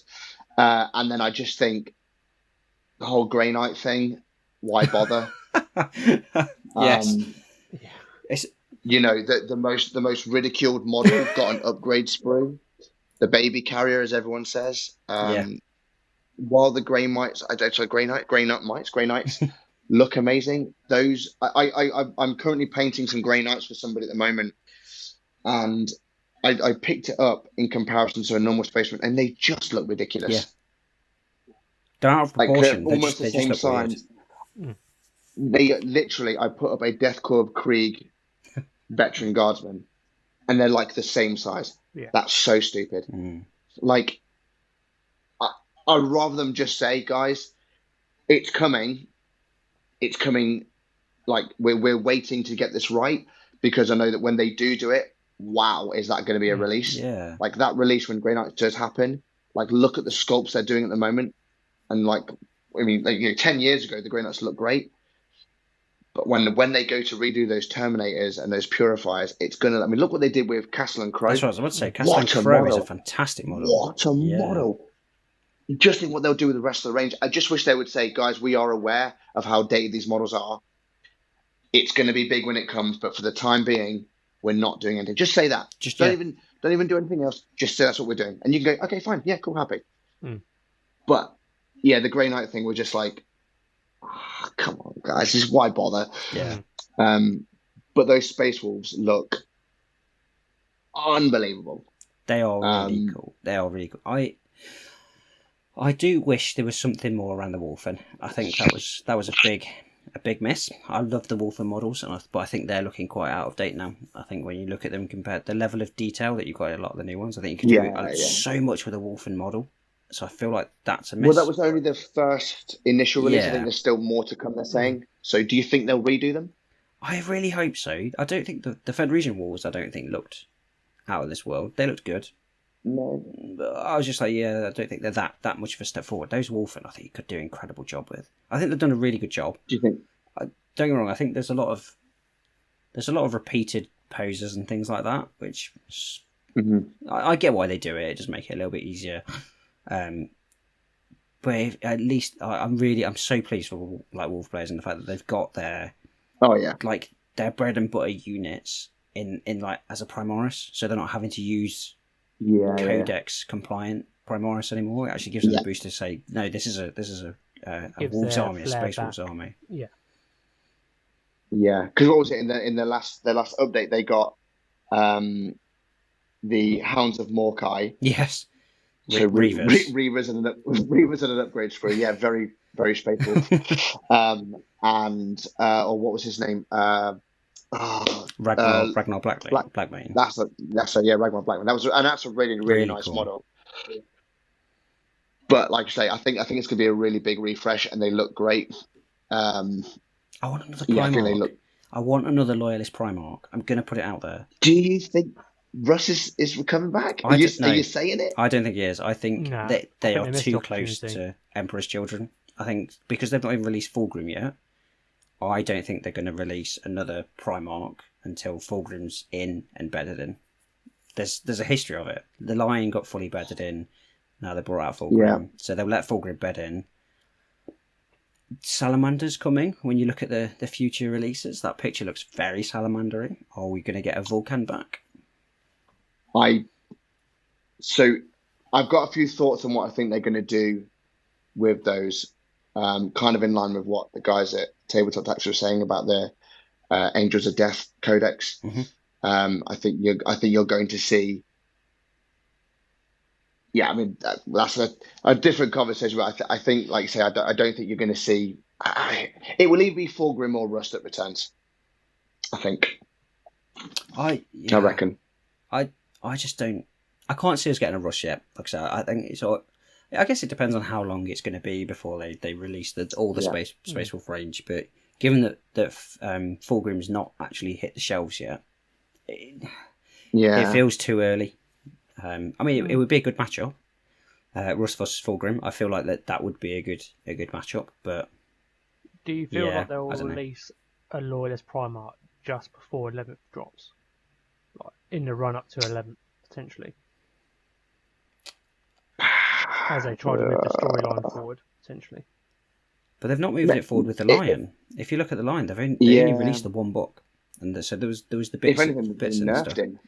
And then I just think the whole Grey Knight thing, why bother? Yes. You know, the most ridiculed model got an upgrade sprue. The baby carrier, as everyone says. While the Grey Knights look amazing. Those I'm currently painting some Grey Knights for somebody at the moment, and I picked it up in comparison to a normal Space Marine, and they just look ridiculous. Yeah. They're out of proportion. Like, almost the same size. They literally, I put up a Death Corps Krieg veteran guardsman, and they're like the same size. Yeah. That's so stupid. Like, I'd rather them just say, guys, it's coming. It's coming. Like, we're waiting to get this right, because I know that when they do it, wow, is that going to be a release? Yeah. Like that release when Grey Knight does happen. Like, look at the sculpts they're doing at the moment, and like, I mean, like, 10 years ago the Grey Knights looked great, but when they go to redo those Terminators and those Purifiers, it's gonna. I mean, look what they did with Castle and Crow. That's what I was about to say. Castle and Crow is a fantastic model. What a model! Just think what they'll do with the rest of the range. I just wish they would say, guys, we are aware of how dated these models are. It's going to be big when it comes, but for the time being, we're not doing anything. Just say that. Just don't even do anything else. Just say that's what we're doing, and you can go, okay, fine, yeah, cool, happy. But yeah, the Grey Knight thing, we're just like, oh, come on, guys, just why bother? Yeah. But those Space Wolves look unbelievable. They are really cool. They are really cool. I do wish there was something more around the Wolfen. I think that was a big miss. I love the Wolfen models, but I think they're looking quite out of date now. I think when you look at them compared to the level of detail that you've got in a lot of the new ones, I think you can do so much with a Wolfen model. So I feel like that's a miss. Well, that was only the first initial release. I think there's still more to come, they're saying. So do you think they'll redo them? I really hope so. I don't think the Federation Wars, I don't think, looked out of this world. They looked good. No. But I was just like, I don't think they're that much of a step forward. Those Wolfen, I think you could do an incredible job with. I think they've done a really good job. Do you think? Don't get me wrong. I think there's a lot of repeated poses and things like that, which I get why they do it. It just make it a little bit easier. But at least I'm so pleased for like Wolf players and the fact that they've got their like their bread and butter units in like as a Primaris, so they're not having to use Codex compliant Primaris anymore. It actually gives them the boost to say, no, this is a Wolves army, a Space Wolves army. Yeah, because what was it in their last update? They got the Hounds of Morkai. Yes. So Reavers and an upgrade sprue. Yeah, very very Space Wolves. And what was his name? Ragnar Blackbane. That's Ragnar Blackbane. That's a really nice cool model. But like I say, I think it's gonna be a really big refresh, and they look great. I want another Primarch. I want another Loyalist Primarch. I'm gonna put it out there. Do you think Russ is coming back? Are you saying it? I don't think he is. I think they are too close to Emperor's Children. I think because they've not even released Fulgrim yet, I don't think they're going to release another Primarch until Fulgrim's in and bedded in. There's a history of it. The Lion got fully bedded in now they brought out Fulgrim. So they'll let Fulgrim bed in. Salamander's coming. When you look at the future releases, that picture looks very Salamandery. Are we going to get a Vulcan back? So I've got a few thoughts on what I think they're going to do with those, kind of in line with what the guys at Tabletop Tactics were saying about the Angels of Death Codex. I think you're going to see. Yeah, I mean that's a different conversation, but I think, like you say, I don't think you're going to see. It will either be Fulgrim or Rust that returns. I think. I reckon. I just don't. I can't see us getting a Rust yet. Like I said, I think it's all. I guess it depends on how long it's going to be before they release all the Space Wolf range. But given that Fulgrim's not actually hit the shelves yet, it feels too early. I mean, it would be a good matchup. Rust versus Fulgrim. I feel like that would be a good matchup. But do you feel like they'll release a Loyalist Primarch just before 11th drops, like in the run up to 11th potentially, as they try to move the storyline forward potentially? But they've not moved it forward with the Lion. If you look at the Lion, they only released the one book, and so there was the bits. If anything, bits they and nerfed stuff. him.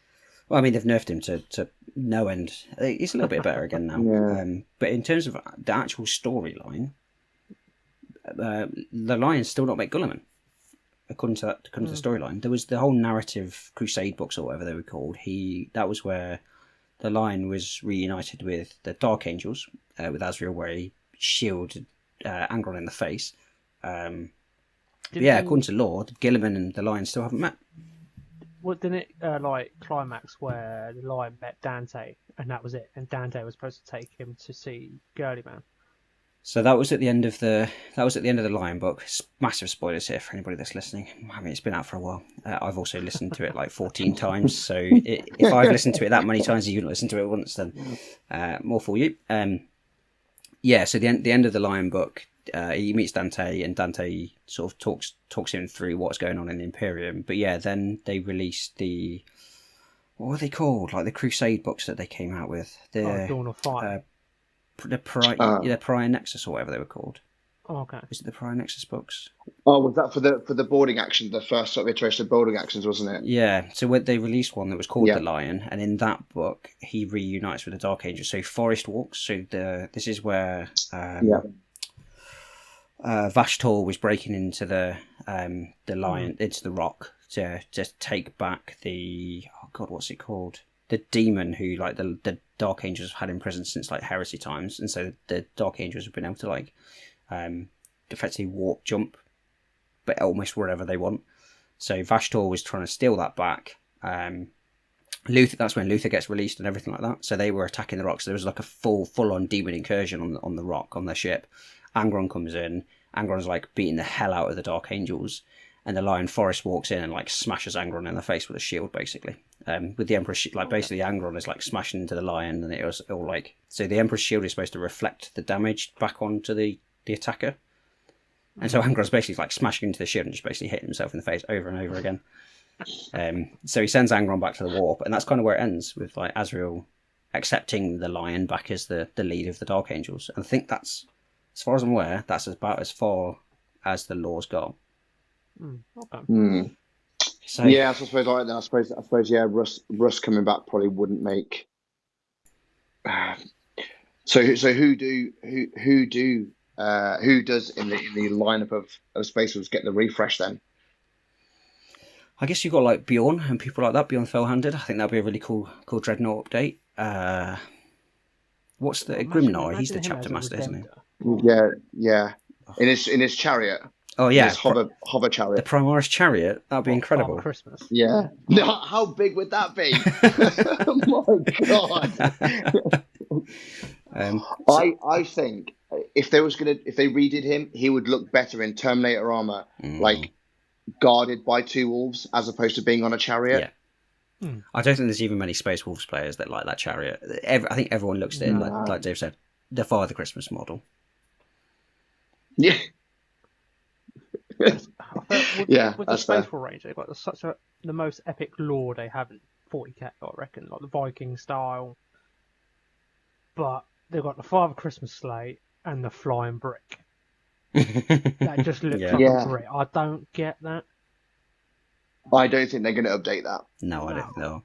Well, I mean, they've nerfed him to no end. He's a little bit better again now. But in terms of the actual storyline, the Lions still not make Gulliman. According to the storyline, there was the whole narrative Crusade books or whatever they were called. That was where the Lion was reunited with the Dark Angels, with Azrael, where he shielded Angron in the face. According to lore, Gilliman and the Lion still haven't met. Well, didn't it climax where the Lion met Dante, and that was it? And Dante was supposed to take him to see Girly Man. So that was at the end of the Lion book. Massive spoilers here for anybody that's listening. I mean, it's been out for a while. I've also listened to it like 14 times. So if I've listened to it that many times, and you've not listened to it once, then more for you. So the end of the Lion book, he meets Dante, and Dante sort of talks him through what's going on in the Imperium. But then they released what were they called? Like the Crusade books that they came out with. Dawn of Fire. The Pariah Nexus or whatever they were called. Oh, okay. Was it the Pariah Nexus books? Oh, was that for the boarding action, the first sort of iteration of boarding actions, wasn't it? Yeah. So when they released one that was called The Lion, and in that book he reunites with the Dark Angel. So Forest Walks. So this is where Vashtor was breaking into the Lion, into the Rock to just take back what's it called? The demon who the Dark Angels have had in prison since Heresy times, and so the Dark Angels have been able to effectively warp jump, but almost wherever they want. So Vashtor was trying to steal that back. Luther, that's when Luther gets released and everything like that. So they were attacking the Rock. So there was like a full on demon incursion on the Rock, on their ship. Angron comes in. Angron's beating the hell out of the Dark Angels, and the Lion Forest walks in and smashes Angron in the face with a shield, basically. With the Emperor's basically Angron is smashing into the Lion, and it was all so the Emperor's shield is supposed to reflect the damage back onto the attacker, and so Angron's basically smashing into the shield and just basically hitting himself in the face over and over again. So he sends Angron back to the warp, and that's kind of where it ends with Azrael accepting the Lion back as the leader of the Dark Angels. And I think that's, as far as I'm aware, that's about as far as the lore's got. Okay. So, I suppose Russ coming back probably wouldn't make. So who does in the lineup of Space Wolves get the refresh then? I guess you've got Bjorn and people like that, Bjorn Fellhanded. I think that'd be a really cool Dreadnought update. What's the Grimnar? He's the chapter master, isn't he? Yeah. In his chariot. Oh yeah, his hover chariot. The Primaris chariot. That'd be incredible. Christmas. Yeah. No, how big would that be? Oh my god. I think if they redid him, he would look better in Terminator armor, guarded by two wolves as opposed to being on a chariot. Yeah. I don't think there's even many Space Wolves players that like that chariot. I think everyone looks at it like Dave said, the Father Christmas model. Yeah. With the Space Wolf range, they've got the most epic lore they have in 40k, I reckon, the Viking style. But they've got the Father Christmas sleigh and the flying brick. That just looks like Yeah. a brick. I don't get that. I don't think they're going to update that. No, I don't No. know.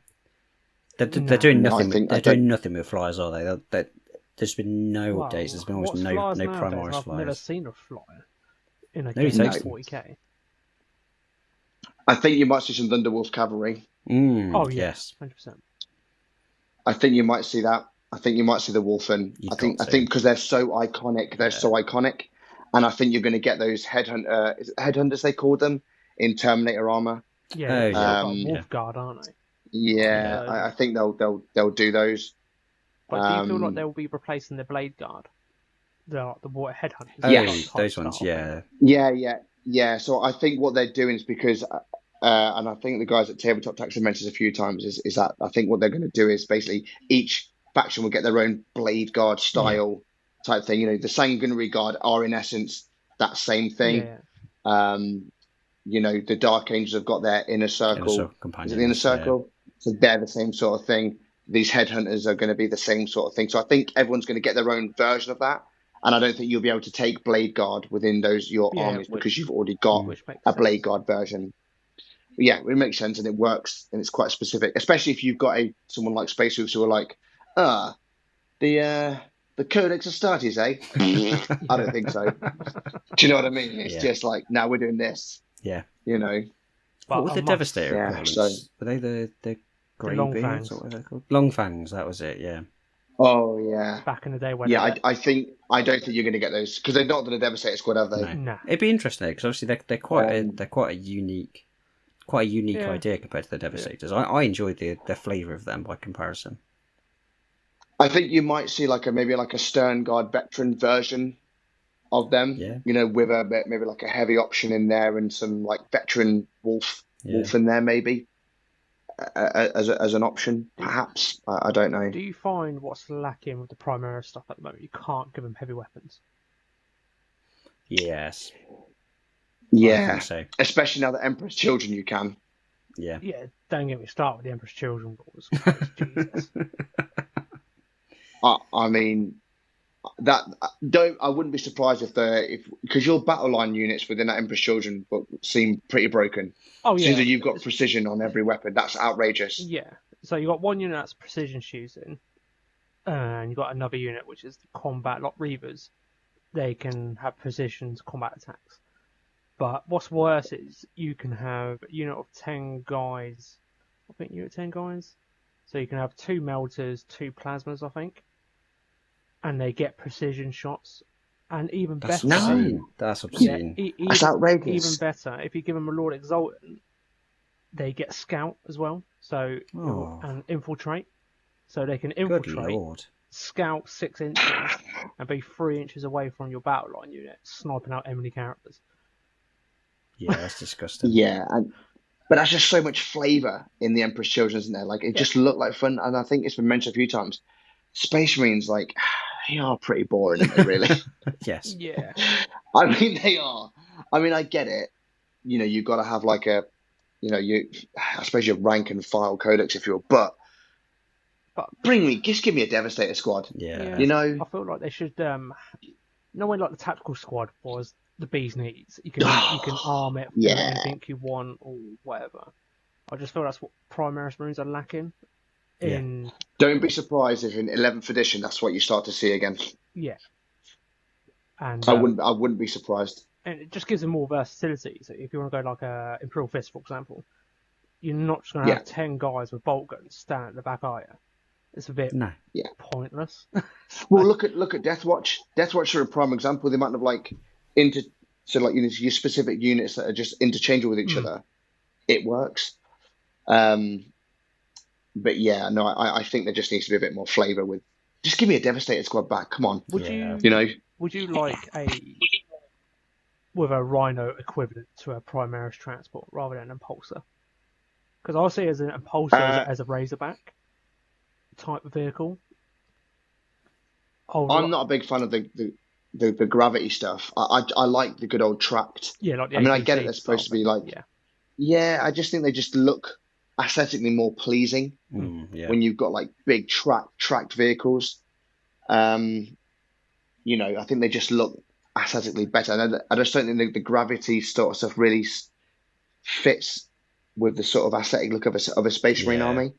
They're No. doing No, nothing. I think- They're I doing don't- nothing with flyers, are they? There's been no Well, updates. There's been almost what's no flyers nowadays? Primaris I've never flyers. seen a flyer in a Maybe game takes of them. 40k. I think you might see some Thunderwolf cavalry. Oh yeah, Yes. 100%. I think you might see that. I think you might see the Wolfen. You've I think got to. because they're so iconic. They're so iconic, and I think you're going to get those headhunters they call them in Terminator armor. Yeah, Oh, they're yeah. like Wolf Guard, aren't they? Yeah, Yeah. I think they'll do those. But do you feel like they'll be replacing the Blade Guard? The water headhunters? Oh, Yes. those ones. Yeah. Yeah. So I think what they're doing is because, and I think the guys at Tabletop Tax have mentioned this a few times, is that I think what they're going to do is basically each faction will get their own Blade Guard style type thing. You know, the Sanguinary Guard are in essence that same thing. Yeah. You know, the Dark Angels have got their inner circle. Companions, Is it the inner circle? So they're the same sort of thing. These headhunters are going to be the same sort of thing. So I think everyone's going to get their own version of that. And I don't think you'll be able to take Blade Guard within your armies because you've already got a Blade Guard version. But yeah, it makes sense and it works and it's quite specific, especially if you've got someone like Space Wolves who are like, the Codex Astartes, eh? I don't think so. Do you know what I mean? It's just like, now we're doing this. Yeah. You know. What were the Devastator Yeah, opponents? so- Were they the Grey Long Beards? Fangs. What were they called? Long Fangs, that was it, yeah. Oh yeah. Back in the day when Yeah, I don't think you're going to get those because they've not done a Devastator squad, have they? No. Nah. It'd be interesting because obviously they're quite a unique idea compared to the Devastators. I enjoyed the flavour of them by comparison. I think you might see maybe a Stern Guard veteran version of them. Yeah. You know, with maybe a heavy option in there and some veteran wolf in there maybe as an option perhaps. I don't know. Do you find what's lacking with the Primaris stuff at the moment? You can't give them heavy weapons. Yes. Yeah. I think so. Especially now that Emperor's Children you can. Yeah. Yeah, don't get me started with the Emperor's Children rules. Jesus. I mean, I wouldn't be surprised because your battle line units within that Emperor's Children seem pretty broken. Oh yeah. So you've got precision on every weapon. That's outrageous. Yeah. So you got one unit that's precision shooting, and you got another unit which is the combat like Reavers. They can have precision combat attacks. But what's worse is you can have a unit of 10 guys. I think you're at 10 guys. So you can have 2 melters, 2 plasmas, I think. And they get precision shots. And even That's better. obscene. That's obscene. That's outrageous. Even better, if you give them a Lord Exaltant, they get Scout as well. So and Infiltrate. So they can Good infiltrate, Lord. scout 6 inches, and be 3 inches away from your battle line unit, sniping out enemy characters. Yeah, that's disgusting. Yeah, but that's just so much flavour in the Emperor's Children, isn't there? It just looked like fun, and I think it's been mentioned a few times. Space Marines, they are pretty boring, aren't they, really? Yes. Yeah. I mean, they are. I mean, I get it. You know, you've got to have I suppose your rank and file codex, if you will, but just give me a Devastator squad. Yeah. You know? I feel like they should, no way like the tactical squad was the bee's knees. You can arm it with anything you want or whatever. I just feel that's what Primaris Marines are lacking. Don't be surprised if in 11th edition that's what you start to see again. Yeah. And I wouldn't be surprised. And it just gives them more versatility. So if you want to go like a Imperial Fist, for example, you're not just going to have 10 guys with bolt guns standing at the back, are you? It's a bit pointless. Well, look at Deathwatch. Deathwatch are a prime example. The amount of your specific units that are just interchangeable with each other. It works. But yeah, no, I think there just needs to be a bit more flavour with. Just give me a Devastator squad back. Come on. Would you like with a Rhino equivalent to a Primaris transport rather than an Impulsor? Because I see it as an Impulsor as a Razorback type of vehicle. I'm not a big fan of the gravity stuff. I like the good old tracked. Yeah, like the I get it. They're supposed to be I just think they just look aesthetically more pleasing when you've got big tracked vehicles. You know, I think they just look aesthetically better. And I just don't think the gravity sort of stuff really fits with the sort of aesthetic look of a Space Marine army.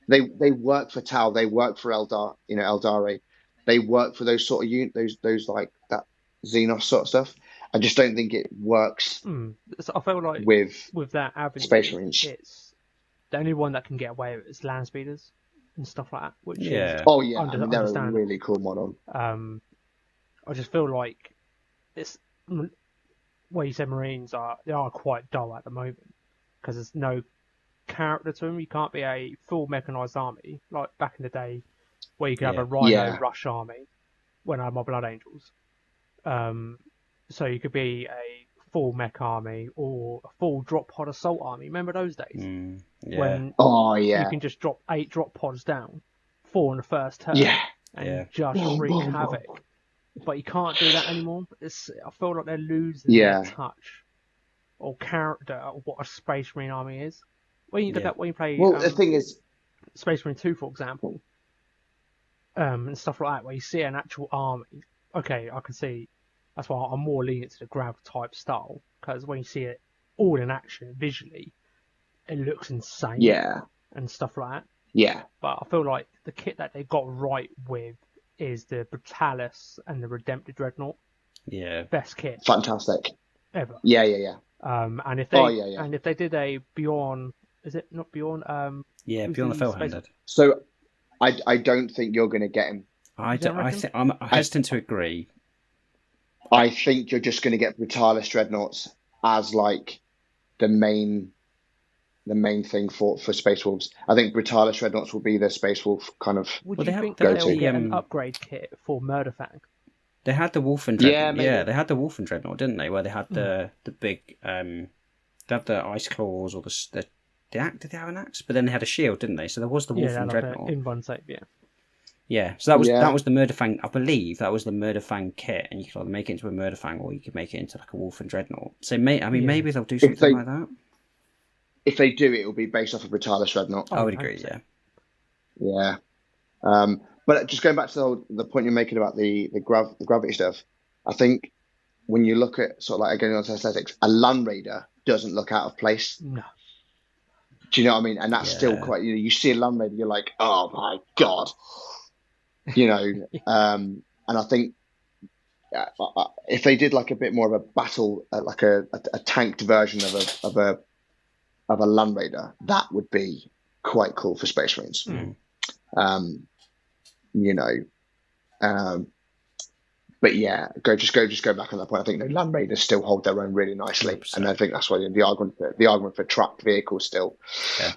They work for Tau, they work for Eldari, they work for those sort of those like that Xenos sort of stuff. I just don't think it works. So I feel like with that avenue, Space Marines, it's the only one that can get away with it is land speeders and stuff like that. Which is they're a really cool model. I just feel like it's where you said Marines they are quite dull at the moment because there's no character to them. You can't be a full mechanized army like back in the day where you could have a Rhino Rush army when I had my Blood Angels. So you could be a full mech army or a full drop pod assault army. Remember those days? When you can just drop 8 drop pods down, 4 in the first turn, and just wreak havoc. But you can't do that anymore. I feel like they're losing their touch or character of what a Space Marine army is. When you play, the thing is, Space Marine 2, for example, and stuff like that, where you see an actual army. Okay, I can see. That's why I'm more lenient to the grav type style, because when you see it all in action visually, it looks insane. And stuff like that. But I feel like the kit that they got right with is the Brutalis and the Redemptive Dreadnought. Best kit. Fantastic. Ever. And if they did a Beyond, is it not Beyond? Beyond the Fellhanded. So I don't think you're going to get him. I'm hesitant to agree. I think you're just going to get Brutalis Dreadnoughts as like the main thing for Space Wolves. I think Brutalis Dreadnoughts will be the Space Wolf kind of. Would you think that they'll get an upgrade kit for Murderfang? They had the Wolfen Dreadnought. They had the Wolfen Dreadnought, didn't they? Where they had the big they had the ice claws or did they have an axe? But then they had a shield, didn't they? So there was the Wolfen Dreadnought. In one save, Yeah, so that was the Murderfang. I believe that was the Murderfang kit, and you could either make it into a Murderfang or you could make it into like a Wolfen Dreadnought. So maybe they'll do something like that. If they do, it will be based off of Brutalis Dreadnought. I would agree. Yeah. But just going back to the point you're making about the gravity stuff, I think when you look at sort of like again on aesthetics, a Land Raider doesn't look out of place. No. Do you know what I mean? And that's still quite. You see a Land Raider, you're like, oh my god. You know, and I think if they did like a bit more of a battle, like a tanked version of a Land Raider, that would be quite cool for Space Marines. You know, but yeah, just go back on that point. I think Land Raiders still hold their own really nicely, 100%. And I think that's why the argument for tracked vehicles still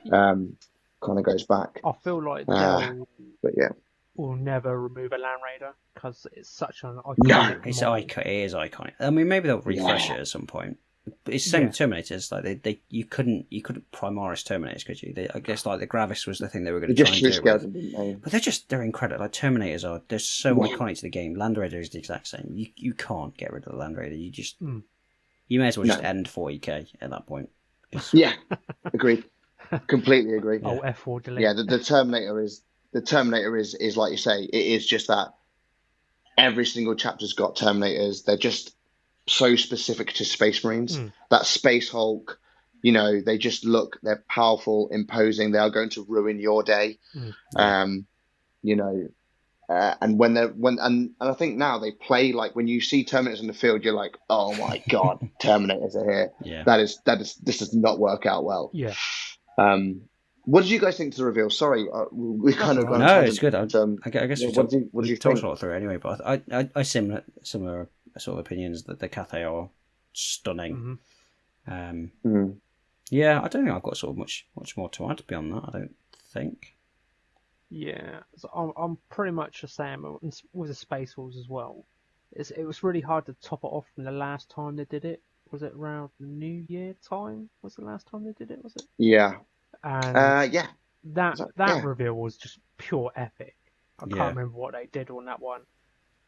kind of goes back. I feel like but yeah. will never remove a Land Raider because it's such an iconic. No, it is iconic. I mean, maybe they'll refresh it at some point. But it's the same with Terminators. Like you couldn't Primaris Terminators, could you? I guess like the Gravis was the thing they were going to try and do with. Them, didn't they? But they're incredible. Like Terminators they're so iconic to the game. Land Raider is the exact same. You can't get rid of the Land Raider. You just you may as well just end 40k at that point. Yeah, agreed. Completely agree. Oh, F4 delete. Yeah, the Terminator is like you say. It is just that every single chapter's got Terminators. They're just so specific to Space Marines. That Space Hulk, you know, they're powerful, imposing. They are going to ruin your day. You know, and I think now they play like when you see Terminators in the field, you're like, oh my god, Terminators are here. Yeah. This does not work out well. Yeah. What did you guys think to the reveal? Sorry, we kind of gone. No, it's good. I guess what did you talked a lot through anyway. But I similar sort of opinions that the Cathay are stunning. Yeah, I don't think I've got sort of much more to add beyond that. I don't think. Yeah, so I'm pretty much the same with the Space Wolves as well. It was really hard to top it off from the last time they did it. Was it around the New Year time? Was the last time they did it? Was it? Yeah. And yeah. That reveal was just pure epic. I can't remember what they did on that one,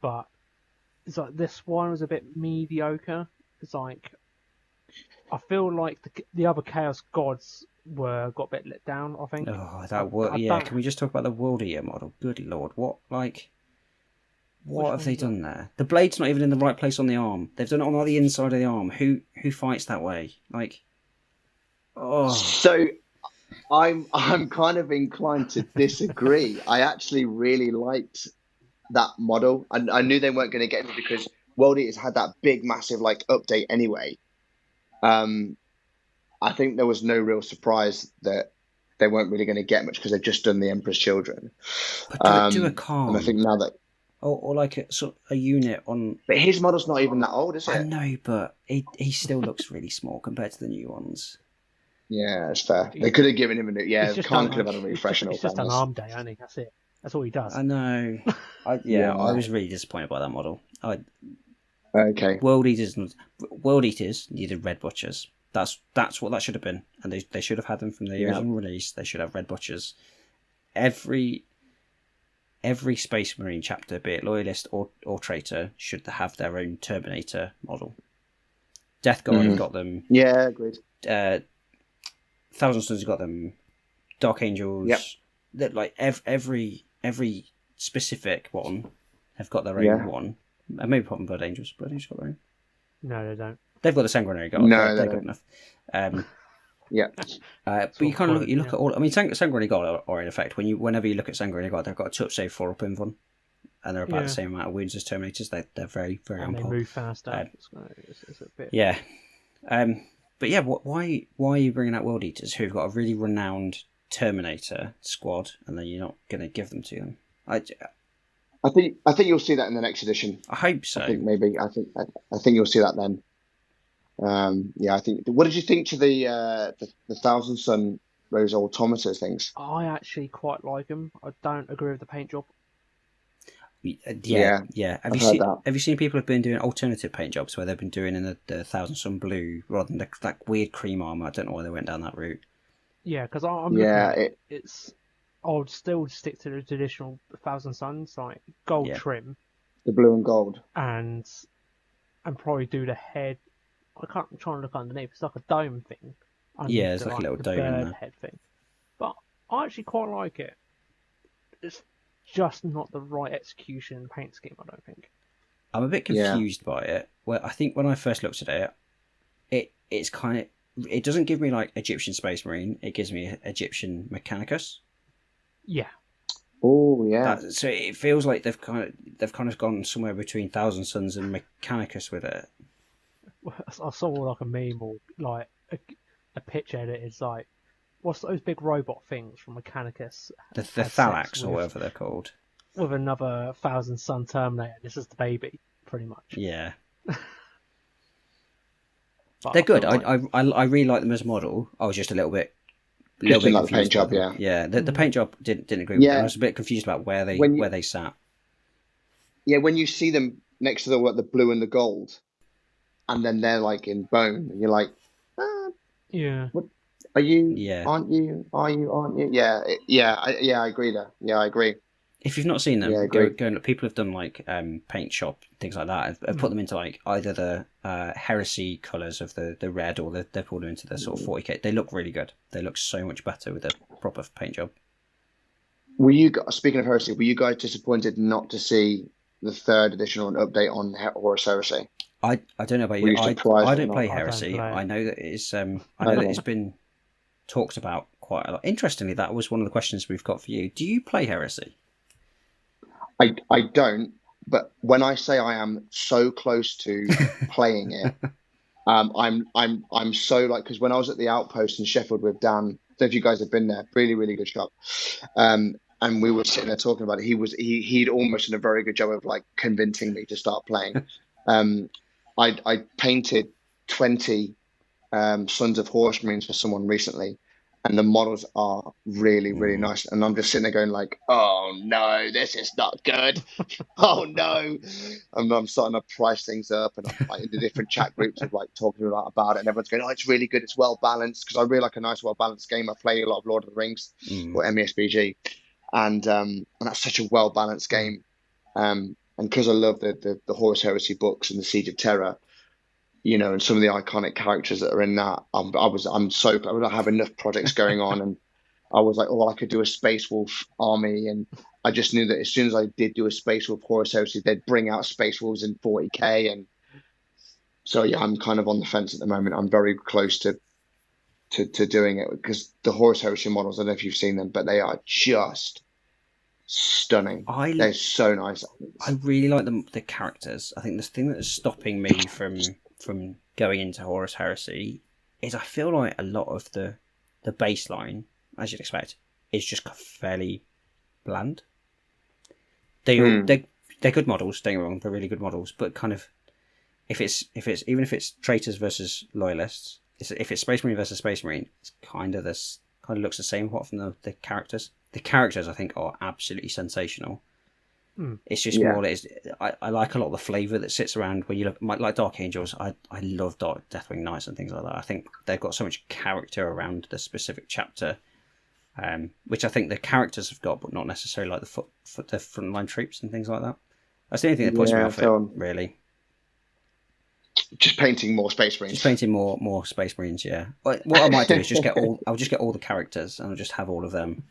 but it's like this one was a bit mediocre. It's like I feel like the other Chaos Gods got a bit let down. I think. Oh, that Can we just talk about the World Eater model? Good lord, what like? What have they done there? The blade's not even in the right place on the arm. They've done it on like, the inside of the arm. Who fights that way? Like, oh. So I'm kind of inclined to disagree. I actually really liked that model. I knew they weren't going to get me because World Eaters had that big, massive like update anyway. I think there was no real surprise that they weren't really going to get much because they've just done the Emperor's Children. But do a Khan. And I think now that. Or like a unit on. But his model's not even that old, is it? I know, but he still looks really small compared to the new ones. Yeah, that's fair. They could have given him a new. Yeah, Khan could have had a refresh. It's just an arm day, only. That's it. That's all he does. I know. I was really disappointed by that model. Okay. World Eaters needed red butchers. That's what that should have been, and they should have had them from the original release. They should have red butchers. Every Space Marine chapter, be it Loyalist or Traitor, should have their own Terminator model. Death Guard have got them. Yeah, agreed. Thousand Suns have got them. Dark Angels. Yep. That like every specific one have got their own one. And maybe Pop and Blood Angels. Blood Angels got their own. No, they don't. They've got the Sanguinary Guard. No, they've got enough. But you kind of look at all. I mean, Sanguinary Guard are in effect whenever you look at Sanguinary Guard, they've got a touch save 4 up in one, and they're about the same amount of wounds as Terminators. They're very very on par. They move faster. It's a bit. Yeah. But yeah, why are you bringing out World Eaters who've got a really renowned Terminator squad, and then you're not going to give them to them? I think you'll see that in the next edition. I hope so. I think you'll see that then. I think. What did you think to the Thousand Sun those automata things? I actually quite like them. I don't agree with the paint job. Yeah. Have you seen people have been doing alternative paint jobs where they've been doing in the Thousand Sun blue rather than that weird cream armor? I don't know why they went down that route. Yeah, because I'm looking at it's. I would still stick to the traditional Thousand Suns, like gold trim, the blue and gold, and probably do the head. I'm trying to look underneath. It's like a dome thing. Yeah, it's like a little dome in there. Head thing. But I actually quite like it. It's just not the right execution paint scheme, I don't think. I'm a bit confused by it. Well, I think when I first looked at it's kind of. It doesn't give me like Egyptian Space Marine. It gives me Egyptian Mechanicus. Yeah. Oh yeah. So it feels like they've kind of gone somewhere between Thousand Suns and Mechanicus with it. I saw like a meme or like a pitch edit. It's like, what's those big robot things from Mechanicus? The Thalax or whatever they're called. With another Thousand Sun Terminator. This is the baby, pretty much. Yeah. They're good. I really like them as a model. I was just a little bit like the paint job, yeah. The paint job didn't agree with it. I was a bit confused about where they sat. Yeah, when you see them next to the blue and the gold, and then they're like in bone, and you're like, what are you? Yeah, aren't you? Are you? Aren't you? I agree there. Yeah, I agree. If you've not seen them, go and look. People have done like paint shop things like that. I've put them into like either the Heresy colours of the red, or they've put them into the sort of 40k. They look really good. They look so much better with a proper paint job. Speaking of Heresy, were you guys disappointed not to see the 3rd edition or an update on Horus Heresy? I don't know about you. I don't play Heresy. I know that it's it's been talked about quite a lot. Interestingly, that was one of the questions we've got for you. Do you play Heresy? I don't, but when I say I am so close to playing it, I'm so like, because when I was at the Outpost in Sheffield with Dan, I don't know if you guys have been there, really, really good shop. And we were sitting there talking about it. He'd almost done a very good job of like convincing me to start playing. I painted 20 Sons of Horus Marines for someone recently, and the models are really, really nice. And I'm just sitting there going like, oh no, this is not good. Oh no. I'm starting to price things up, and I'm like in the different chat groups of like talking about it, and everyone's going, oh, it's really good, it's well balanced, because I really like a nice well balanced game. I play a lot of Lord of the Rings or MESBG, and that's such a well balanced game. And because I love the Horus Heresy books and the Siege of Terror, you know, and some of the iconic characters that are in that, I'm so glad I have enough projects going on, and I was like, oh, well, I could do a Space Wolf army, and I just knew that as soon as I did do a Space Wolf Horus Heresy, they'd bring out Space Wolves in 40k, and so yeah, I'm kind of on the fence at the moment. I'm very close to doing it because the Horus Heresy models, I don't know if you've seen them, but they are just stunning. They're so nice. I really like the characters. I think the thing that is stopping me from going into Horus Heresy is I feel like a lot of the baseline, as you'd expect, is just fairly bland. They're good models, don't get me wrong, they're really good models, but kind of if it's traitors versus loyalists, if it's Space Marine versus Space Marine, it's kind of looks the same apart from the characters. The characters I think are absolutely sensational. It's just more it is. I like a lot of the flavour that sits around when you look like Dark Angels. I love Deathwing Knights and things like that. I think they've got so much character around the specific chapter, which I think the characters have got, but not necessarily like the frontline troops and things like that. That's the only thing that puts me off it, really. Just painting more Space Marines. Just painting more Space Marines, yeah. What I might do is I'll just get all the characters and I'll just have all of them.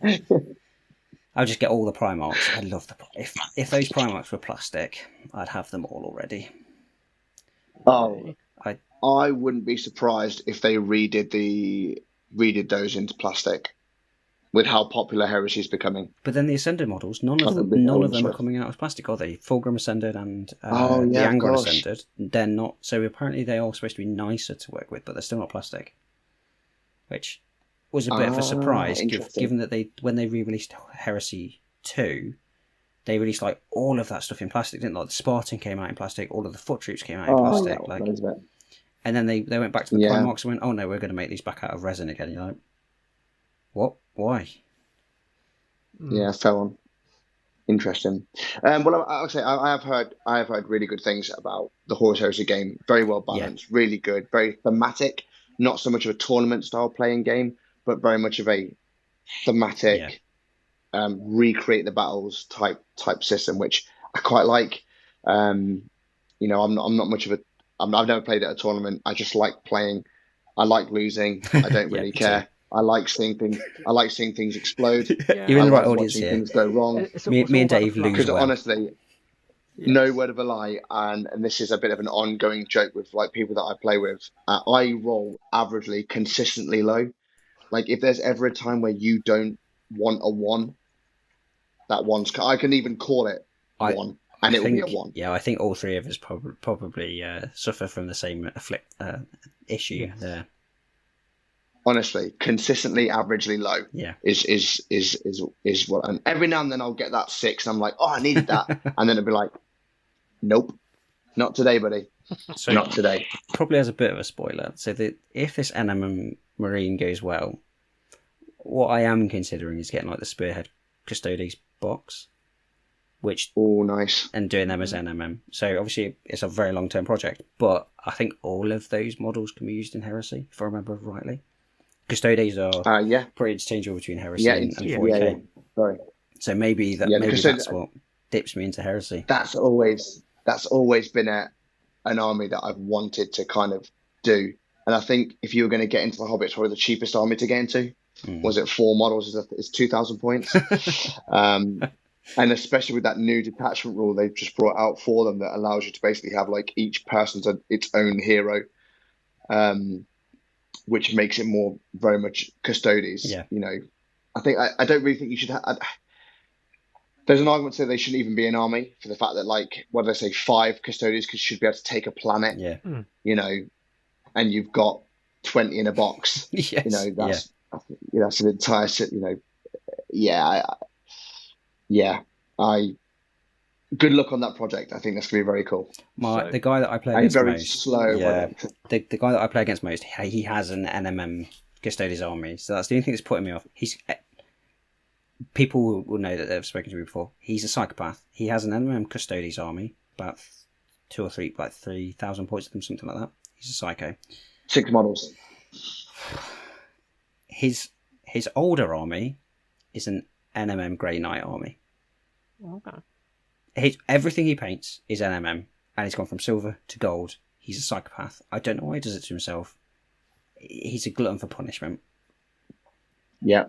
I'll just get all the Primarchs. I love if those Primarchs were plastic, I'd have them all already. Oh, I wouldn't be surprised if they redid those into plastic, with how popular Heresy is becoming. But then the Ascended models, none of them are coming out as plastic, are they? Fulgrim Ascended and the Angron Ascended, they're not. So apparently they are supposed to be nicer to work with, but they're still not plastic, which was a bit of a surprise, given that when they re-released Heresy 2, they released like all of that stuff in plastic, didn't they? Like the Spartan came out in plastic, all of the foot troops came out in plastic, and then they went back to the Primarchs and went, oh no, we're going to make these back out of resin again. You're like, what? Why? Yeah, fell on. Interesting. Well, I'll say I have heard really good things about the Horus Heresy game. Very well balanced, really good, very thematic. Not so much of a tournament style playing game, but very much of a thematic, recreate the battles type system, which I quite like. I'm not much of a. I've never played at a tournament. I just like playing. I like losing. I don't really care. I like seeing things. I like seeing things explode. You're in the right audience here. Things go wrong. Me and Dave lose because well. honestly, no word of a lie, and this is a bit of an ongoing joke with like people that I play with. I roll averagely, consistently low. Like if there's ever a time where you don't want a 1, that one's. I can even call it 1, and it will be a 1. Yeah, I think all three of us probably suffer from the same issue there. Honestly, consistently, averagely low. Yeah, is what. And every now and then I'll get that 6, and I'm like, oh, I needed that, and then it'll be like, nope, not today, buddy. So not today. Probably as a bit of a spoiler. So if this NMM Marine goes well, what I am considering is getting like the Spearhead Custodes box, nice, and doing them as NMM. So obviously it's a very long term project, but I think all of those models can be used in Heresy, if I remember rightly. Custodes are pretty interchangeable between Heresy and 40k. Yeah. Sorry. So maybe that's what dips me into Heresy. That's always been an army that I've wanted to kind of do. And I think if you were going to get into the Hobbit, it's probably the cheapest army to get into. Was it 4 models? It's 2,000 points. And especially with that new detachment rule they've just brought out for them that allows you to basically have like each person's its own hero. Which makes it more very much Custodes. Yeah. I think I don't really think you should have. There's an argument to say they shouldn't even be an army for the fact that, like, what did I say, 5 Custodes should be able to take a planet. Yeah. And you've got 20 in a box. Yes. That's an entire. Good luck on that project. I think that's going to be very cool. The guy that I play against very most, slow. The guy that I play against most, he has an NMM Custodes army, so that's the only thing that's putting me off. People will know that they've spoken to me before. He's a psychopath. He has an NMM Custodes army, about 2 or 3, like 3,000 points of them, something like that. He's a psycho. 6 models. His older army is an NMM Grey Knight army. Okay. Everything he paints is NMM, and he's gone from silver to gold. He's a psychopath. I don't know why he does it to himself. He's a glutton for punishment. Yeah.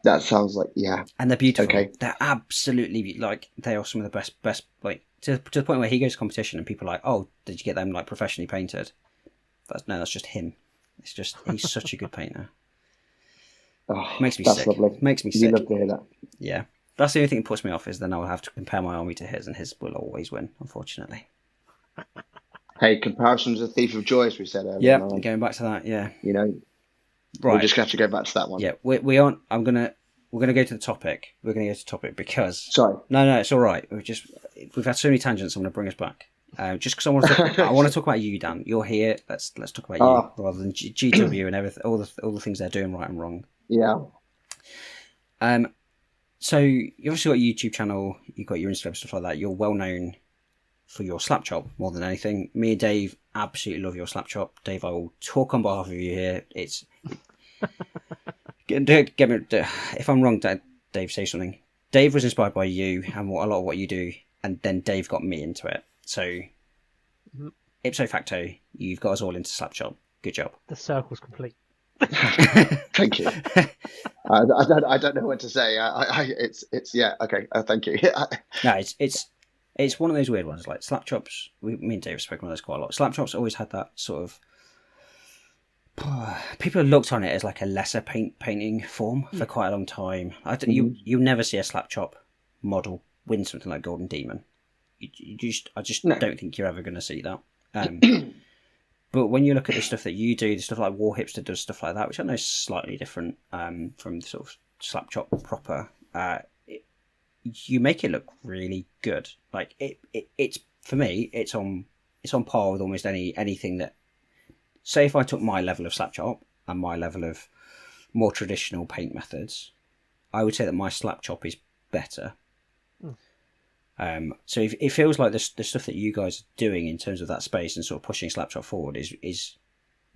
That sounds like, yeah. And they're beautiful. Okay. They're absolutely, like, they are some of the best, like, to the point where he goes to competition and people are like, oh, did you get them, like, professionally painted? That's just him. It's just, he's such a good painter. Oh, Makes me that's sick. lovely. Makes me You sick. love to hear that. Yeah. That's the only thing that puts me off, is then I'll have to compare my army to his, and his will always win, unfortunately. Hey, comparison's a thief of joy, as we said earlier. Yeah, going back to that, yeah. You know, right. We're just going to have to go back to that one. Yeah, we aren't. We're gonna go to the topic. We're gonna go to the topic because. Sorry. No, it's all right. We've had so many tangents. I'm gonna bring us back. Just because I want to talk about you, Dan. You're here. Let's talk about you rather than GW and everything. All the things they're doing right and wrong. Yeah. So you obviously got a YouTube channel. You've got your Instagram, stuff like that. You're well known for your slap chop more than anything. Me and Dave absolutely love your slap chop. Dave, I will talk on behalf of you here. It's get me if I'm wrong, Dave, say something. Dave was inspired by you and a lot of what you do, and then Dave got me into it. So ipso facto, you've got us all into slap chop. Good job. The circle's complete. Thank you. I don't know what to say. It's yeah. Okay. Thank you. No, it's one of those weird ones. Like slap chops, me and Dave have spoken about this quite a lot. Slap chops always had that sort of. People have looked on it as like a lesser painting form for quite a long time. You never see a slap chop model win something like Golden Demon. I just don't think you're ever going to see that. But when you look at the stuff that you do, the stuff like War Hipster does stuff like that, which I know is slightly different from the sort of slap chop proper, you make it look really good. Like it's for me, it's on par with almost anything that. Say if I took my level of slap chop and my level of more traditional paint methods, I would say that my slap chop is better. So it feels like the stuff that you guys are doing in terms of that space and sort of pushing slap chop forward is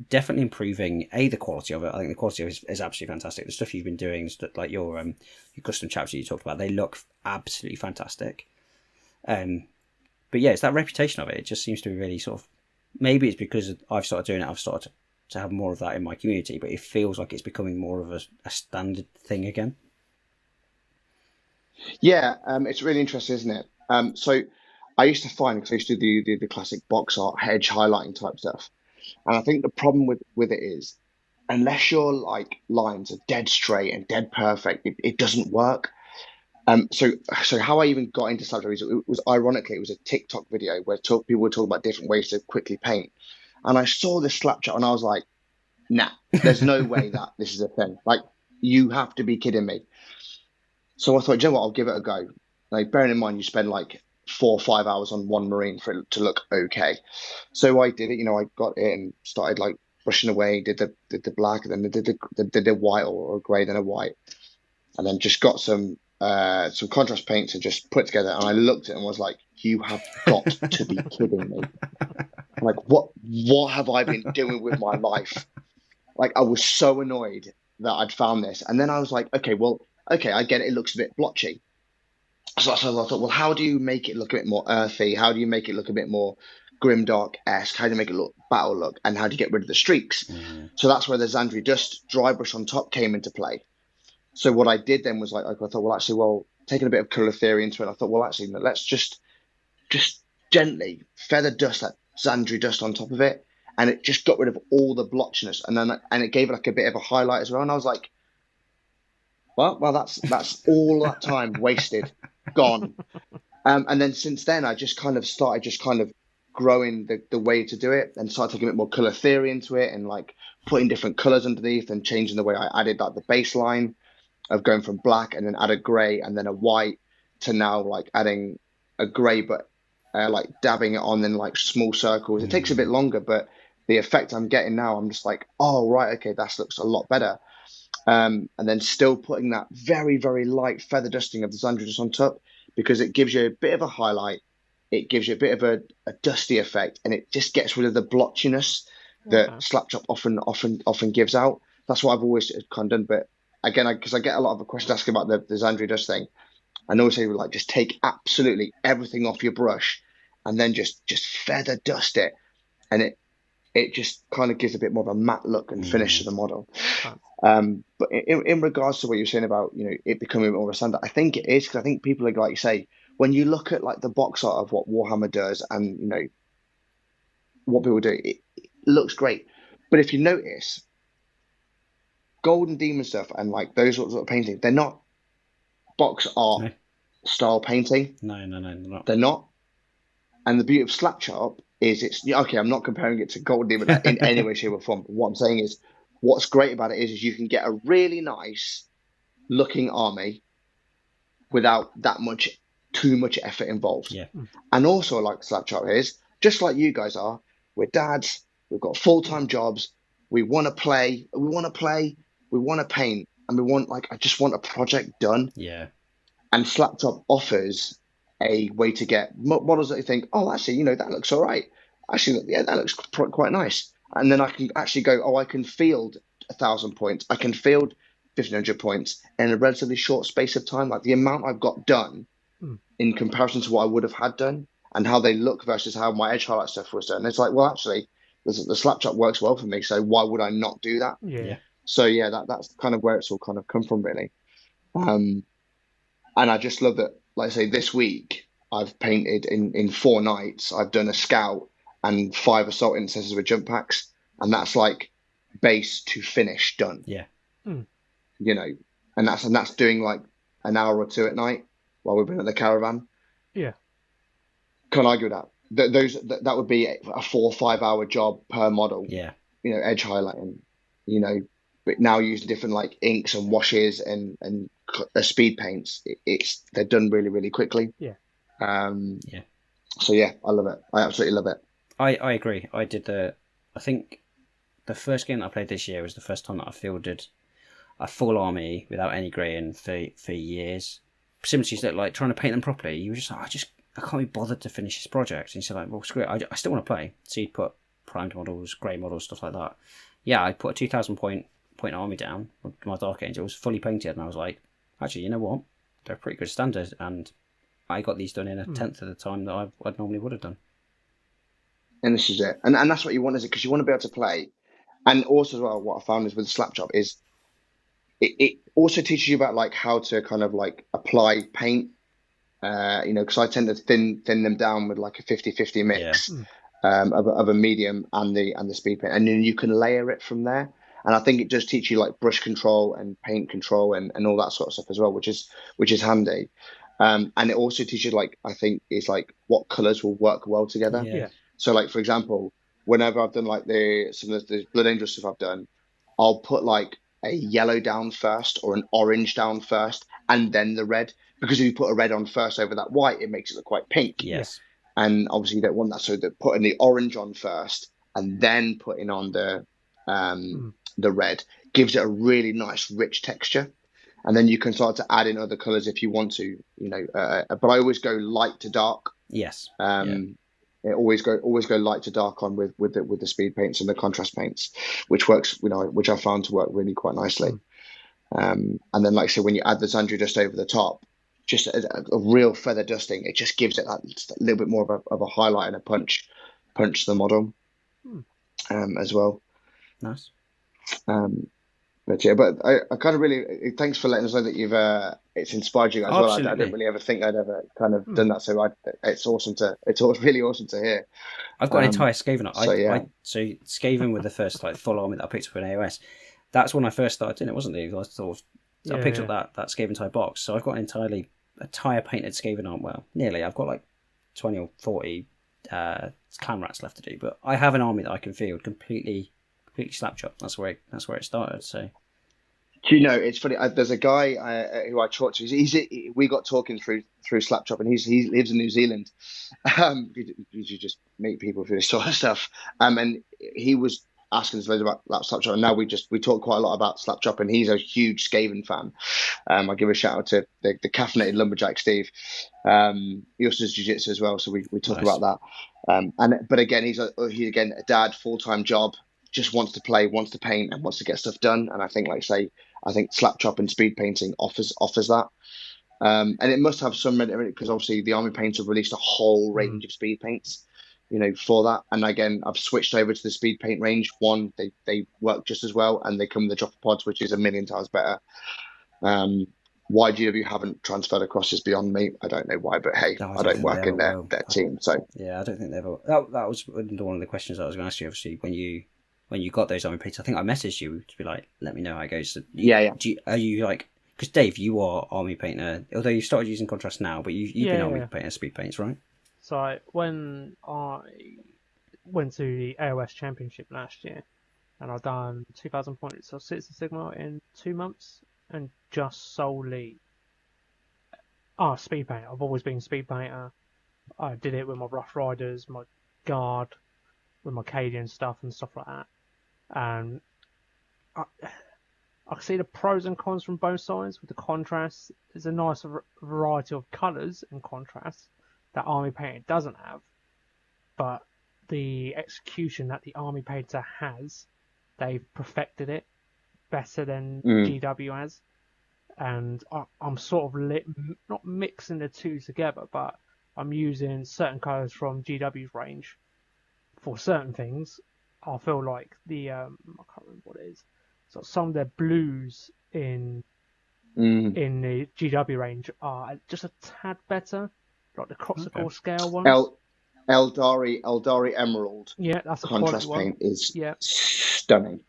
definitely improving the quality of it. I think the quality of it is absolutely fantastic. The stuff you've been doing, like your custom chaps that you talked about, they look absolutely fantastic. But yeah, it's that reputation of it. It just seems to be really sort of. Maybe it's because I've started doing it. I've started to have more of that in my community, but it feels like it's becoming more of a standard thing again. Yeah, it's really interesting, isn't it? So I used to find, because I used to do the classic box art, hedge highlighting type stuff, and I think the problem with it is, unless your like lines are dead straight and dead perfect, it doesn't work. So how I even got into slap chop was ironically, it was a TikTok video where people were talking about different ways to quickly paint, and I saw this slap chop and I was like, nah, there's no way that this is a thing. Like, you have to be kidding me. So I thought, you know what, I'll give it a go. Like, bearing in mind you spend like 4 or 5 hours on one marine for it to look okay. So I did it. I got it and started like brushing away. Did the black, and then did the white or a grey, then a white, and then just got some contrast paints and just put together. And I looked at it and was like, you have got to be kidding me. I'm like, what have I been doing with my life? Like, I was so annoyed that I'd found this. And then I was like, okay, I get it. It looks a bit blotchy. So I thought, well, how do you make it look a bit more earthy? How do you make it look a bit more grimdark-esque? How do you make it look battle look? And how do you get rid of the streaks? Mm-hmm. So that's where the Xandri Dust dry brush on top came into play. So what I did then was like, I thought, well, actually, taking a bit of colour theory into it, I thought, well, actually, let's just gently feather dust that Xandri Dust on top of it, and it just got rid of all the blotchiness, and it gave it like a bit of a highlight as well. And I was like, well, that's all that time wasted, gone. And then since then, I just kind of started growing the way to do it, and started taking a bit more colour theory into it, and like putting different colours underneath and changing the way I added like the baseline of going from black and then add a grey and then a white to now like adding a grey but like dabbing it on in like small circles. It takes a bit longer, but the effect I'm getting now, I'm just like, oh right, okay, that looks a lot better. And then still putting that very, very light feather dusting of the Xandri Dust on top, because it gives you a bit of a highlight, it gives you a bit of a dusty effect, and it just gets rid of the blotchiness that slap chop often gives out. That's what I've always kind of done. But again, because I get a lot of questions asking about the Xandri Dust thing, and always say like, just take absolutely everything off your brush and then just feather dust it, and it just kind of gives a bit more of a matte look and finish to the model. But in regards to what you're saying about, it becoming more of a standard, I think it is, because I think people are, like you say, when you look at like the box art of what Warhammer does and what people do, it looks great. But if you notice, Golden Demon stuff and like those sorts of paintings, they're not box art No. style painting. No, they're not. They're not. And the beauty of Slap Chop is okay. I'm not comparing it to Golden Demon in any way, shape, or form. But what I'm saying is, what's great about it is you can get a really nice looking army without too much effort involved. Yeah. And also, like Slap Chop is, just like you guys are, we're dads, we've got full-time jobs, we want to play, we want to paint, and I just want a project done. Yeah. And Slap Chop offers a way to get models that you think, oh, actually, that looks all right. Actually, yeah, that looks quite nice. And then I can actually go, oh, I can field 1,000 points. I can field 1,500 points in a relatively short space of time. Like the amount I've got done in comparison to what I would have had done and how they look versus how my edge highlight stuff was done. It's like, well, actually, the Slap Chop works well for me. So why would I not do that? Yeah. So yeah, that's kind of where it's all kind of come from, really. And I just love that, like I say, this week I've painted in 4 nights. I've done a scout and 5 assault instances with jump packs. And that's like base to finish done. Yeah. And that's doing like an hour or 2 at night while we've been at the caravan. Yeah. Can't argue with that. That would be a 4 or 5 hour job per model. Yeah. Edge highlighting, but now using different like inks and washes and speed paints, they're done really, really quickly. Yeah. So yeah, I love it. I absolutely love it. I agree. I think the first game that I played this year was the first time that I fielded a full army without any greying for years. Similar to you, like trying to paint them properly, you were just like, I can't be bothered to finish this project. And you said like, well, screw it, I still want to play. So you'd put primed models, grey models, stuff like that. Yeah, I put a 2,000 point army down with my Dark Angels, fully painted, and I was like, actually, you know what? They're pretty good standard, and I got these done in a tenth of the time that I normally would have done. And this is it. And that's what you want, is it? Because you want to be able to play. And also as well, what I found is with Slap Chop is it also teaches you about like how to kind of like apply paint. Because I tend to thin them down with like a 50-50 mix of a medium and the speed paint, and then you can layer it from there. And I think it does teach you like brush control and paint control and all that sort of stuff as well, which is handy. And it also teaches I think is like what colors will work well together. Yeah. So like, for example, whenever I've done like some of the Blood Angel stuff I've done, I'll put like a yellow down first or an orange down first and then the red, because if you put a red on first over that white, it makes it look quite pink. Yes. And obviously you don't want that, so they're putting the orange on first and then putting on the red gives it a really nice rich texture. And then you can start to add in other colors if you want to, but I always go light to dark. Yes. It always go light to dark on with the speed paints and the contrast paints, which works, which I found to work really quite nicely. And then, like I said, when you add the Xandri dust over the top, just a real feather dusting, it just gives it that a little bit more of a highlight and a punch to the model, as well. Nice. But I kind of really, thanks for letting us know that you've it's inspired you as well. I don't really ever think I'd ever kind of done that, so it's really awesome to hear. I've got an entire Skaven up. So Skaven were the first full army that I picked up in AOS. That's when I first started doing it, wasn't it? I picked up that Skaven type box, so I've got an entire painted Skaven arm. Well, nearly. I've got 20 or 40 clan rats left to do, but I have an army that I can field completely Slap Chop. That's where it started. So, do you know, it's funny. There's a guy who I talked to. We got talking through Slap Chop, and he lives in New Zealand. You just meet people through this sort of stuff. And he was asking us loads about Slap Chop, and now we talk quite a lot about Slap Chop, and he's a huge Skaven fan. I give a shout out to the caffeinated lumberjack Steve. He also does jiu-jitsu as well, so we talk about that. But again, he's again a dad, full-time job. Just wants to play, wants to paint, and wants to get stuff done. And I think, I think Slap Chop and speed painting offers that. And it must have some, because obviously the Army Paints have released a whole range of speed paints. for that. And again, I've switched over to the speed paint range. One, they work just as well, and they come with the dropper pods, which is a million times better. Why GW haven't transferred across is beyond me. I don't know why, but hey, No, I don't work in their team, so yeah, I don't think they ever. That was one of the questions I was going to ask you. Obviously, when you got those army paints, I think I messaged you to be like, let me know how it goes. So yeah. Are you like? Because Dave, you are army painter, although you started using contrast now, but you've been army painter speed paints, right? So when I went to the AOS Championship last year, and I've done 2,000 points of Citizen Sigma in 2 months, and just solely speed paint. I've always been speed painter. I did it with my Rough Riders, my Guard, with my Cadian stuff and stuff like that. And I see the pros and cons from both sides. With the contrast, there's a nice variety of colours and contrast that army painter doesn't have. But the execution that the army painter has, they've perfected it better than GW has. And I'm sort of not mixing the two together, but I'm using certain colours from GW's range for certain things. I feel like I can't remember what it is. So some of their blues in the GW range are just a tad better, like the Croxical scale ones. Eldari Emerald. Yeah, that's a contrast paint is yeah. stunning.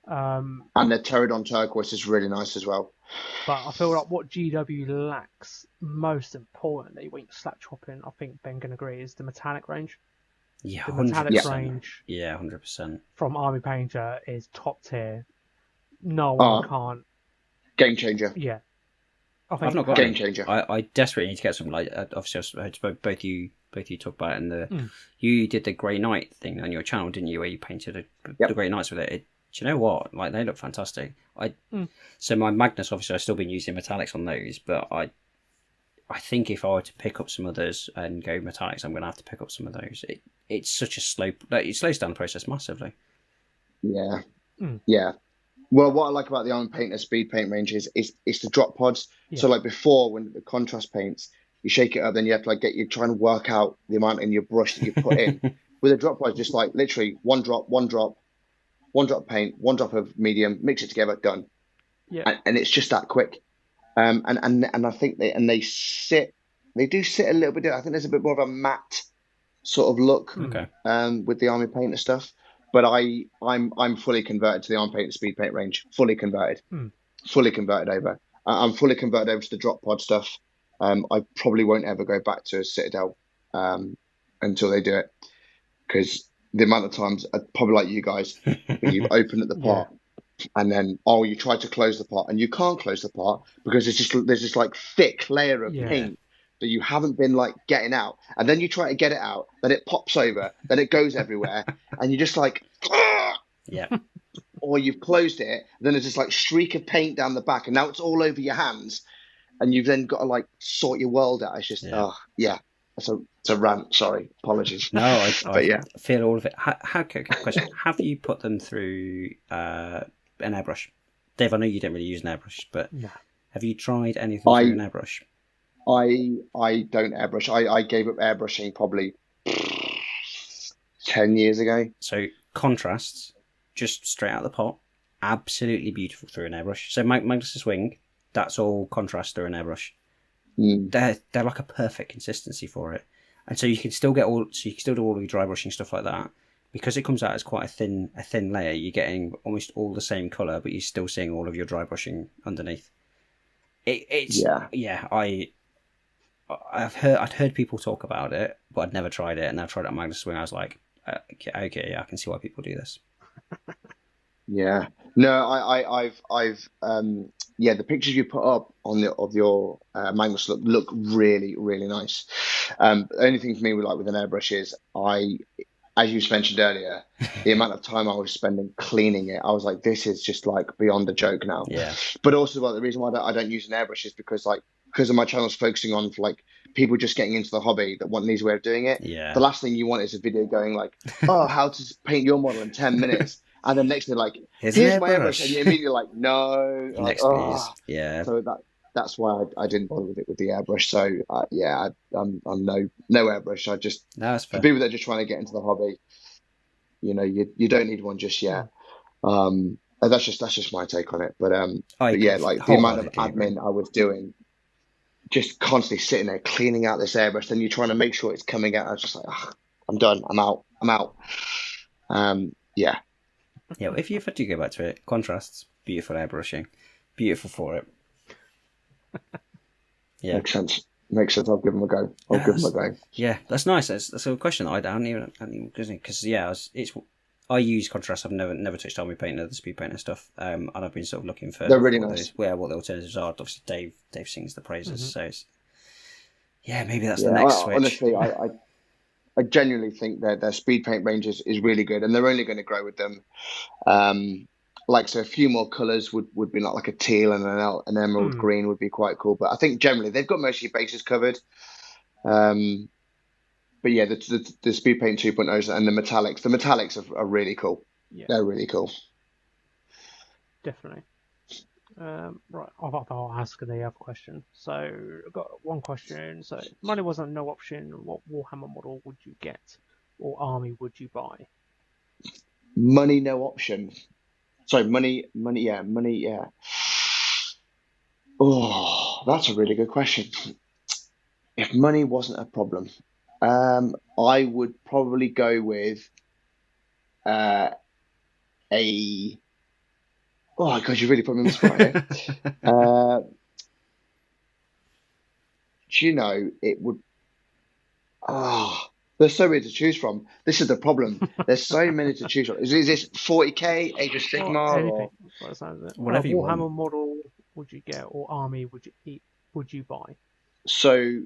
And the Pterodon Turquoise is really nice as well. But I feel like what GW lacks, most importantly, when you're slap chopping, I think Ben can agree, is the metallic range. Yeah, the metallic 100%. range. Yeah, 100%. From Army Painter is top tier. No one can't. Game changer. Yeah. I've not got game changer. I desperately need to get some. Like, obviously, I heard both you talk about it, and you did the Grey Knight thing on your channel, didn't you? Where you painted the Grey Knights with it. Do you know what? Like, they look fantastic. So my Magnus, obviously, I've still been using metallics on those, but I think if I were to pick up some others and go metallics, I'm going to have to pick up some of those. It's such a slow. It slows down the process massively. Yeah. Yeah. Well, what I like about the Army Painter speed paint range is it's the drop pods. Yeah. So like before, when the contrast paints, you shake it up, then you have to you try and work out the amount in your brush that you put in. With a drop pod, just like literally one drop paint, one drop of medium, mix it together, done. Yeah. And it's just that quick. And I think they do sit a little bit. I think there's a bit more of a matte sort of look with the Army Painter stuff. But I'm fully converted to the Army Painter speed paint range. Fully converted. Fully converted over. I'm fully converted over to the drop pod stuff. I probably won't ever go back to a Citadel until they do it, because the amount of times, probably like you guys, when you've opened at the pot and then you try to close the pot and you can't close the pot because there's this like thick layer of paint that you haven't been like getting out, and then you try to get it out, then it pops over, then it goes everywhere, and you're just like, or you've closed it, then there's this like streak of paint down the back, and now it's all over your hands, and you've then got to like sort your world out. It's just it's a rant. Sorry, apologies. No, I feel all of it. Question: have you put them through an airbrush, Dave? I know you don't really use an airbrush, but have you tried anything through an airbrush? I don't airbrush. I gave up airbrushing probably 10 years ago. So contrasts, just straight out of the pot, absolutely beautiful through an airbrush. So Magnus's Wing, that's all contrast through an airbrush. They're like a perfect consistency for it, and so you can still do all of your dry brushing stuff like that, because it comes out as quite a thin layer. You're getting almost all the same color, but you're still seeing all of your dry brushing underneath. I'd heard people talk about it, but I'd never tried it, and I've tried it on Magnus Wing. I was like, okay, I can see why people do this. Yeah, no, I've the pictures you put up of your Magnus look really, really nice. The only thing for me with an airbrush is as you mentioned earlier, the amount of time I was spending cleaning it, I was like, this is just like beyond a joke now. Yeah. But also, the reason why I don't use an airbrush is because of my channel's focusing on people just getting into the hobby that want an easy way of doing it. Yeah. The last thing you want is a video going how to paint your model in 10 minutes. And then next thing, here's my airbrush. And you're immediately like, no. Next, please. Yeah. So that's why I didn't bother with it with the airbrush. So I'm no airbrush. I just No, that's for fair. people that are just trying to get into the hobby, you don't need one just yet. And that's just my take on it. But yeah, like the amount of admin I was doing, just constantly sitting there cleaning out this airbrush, then you're trying to make sure it's coming out. I was just like, I'm done. I'm out. Yeah. Yeah, if you do go back to it, contrasts, beautiful airbrushing, beautiful for it. Yeah, makes sense. I'll give them a go. Yeah, that's nice. That's a question I don't even because I use contrast. I've never touched army paint or the speed paint and stuff. And I've been sort of looking for they're really nice. What the alternatives are. Obviously, Dave sings the praises, so maybe that's the Yeah, next switch. honestly, I genuinely think that their speed paint range is really good, and they're only going to grow with them. So a few more colours would be like a teal and an emerald green would be quite cool. But I think generally they've got most of your bases covered. But yeah, the speed paint 2.0s and the metallics are really cool. Yeah. They're really cool. Definitely. Right, I'll ask the other question. So I've got one question. So if money wasn't no option, what Warhammer model would you get, or army would you buy? Money no option. Sorry, money. Yeah. Oh, that's a really good question. If money wasn't a problem, I would probably go with a. Oh God, you really put me on the spot here. It would. There's so many to choose from. This is the problem. There's so many to choose from. Is this 40k, Age of Sigmar, or whatever you want? Warhammer model would you get, or army would you buy? So,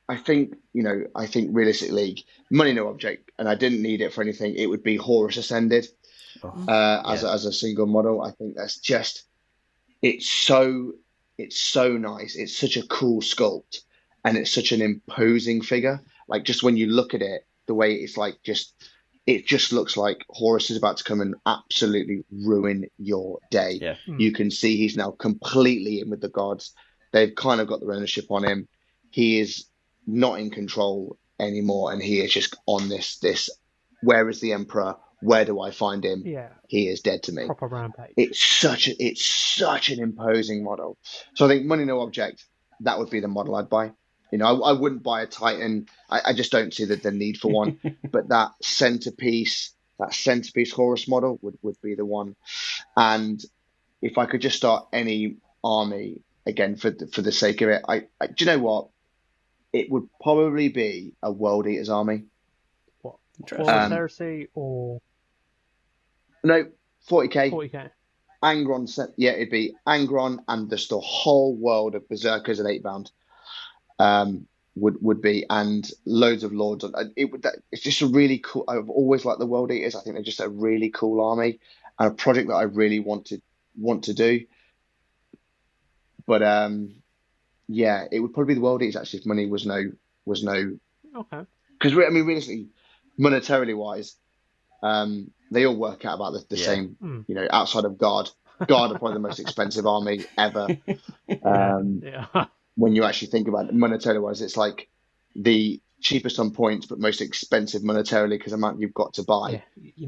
I think realistically, money no object, and I didn't need it for anything. It would be Horus Ascended as a single model. I think that's just it's so nice. It's such a cool sculpt, and it's such an imposing figure. Like just when you look at it, the way it's like it just looks like Horus is about to come and absolutely ruin your day. Yeah. You can see he's now completely in with the gods. They've kind of got their ownership on him. He is not in control anymore, and he is just on this. Where is the Emperor? Where do I find him? Yeah. He is dead to me. Proper rampage. It's such an imposing model. So I think money no object, that would be the model I'd buy. I wouldn't buy a Titan. I just don't see the need for one. But that centerpiece Horus model would be the one. And if I could just start any army again for the sake of it, I do you know what? It would probably be a World Eaters army. What? Heresy or no 40k. 40k. Angron, it'd be Angron and just the whole world of Berserkers and 8-bound would be, and loads of lords. It's just a really cool. I've always liked the World Eaters. I think they're just a really cool army and a project that I really want to do. But it would probably be the World Eaters actually if money was no. Okay. Because realistically, monetarily wise, they all work out about the same. Outside of Guard are probably the most expensive army ever. When you actually think about it monetarily wise, it's like the cheapest on points but most expensive monetarily because the amount you've got to buy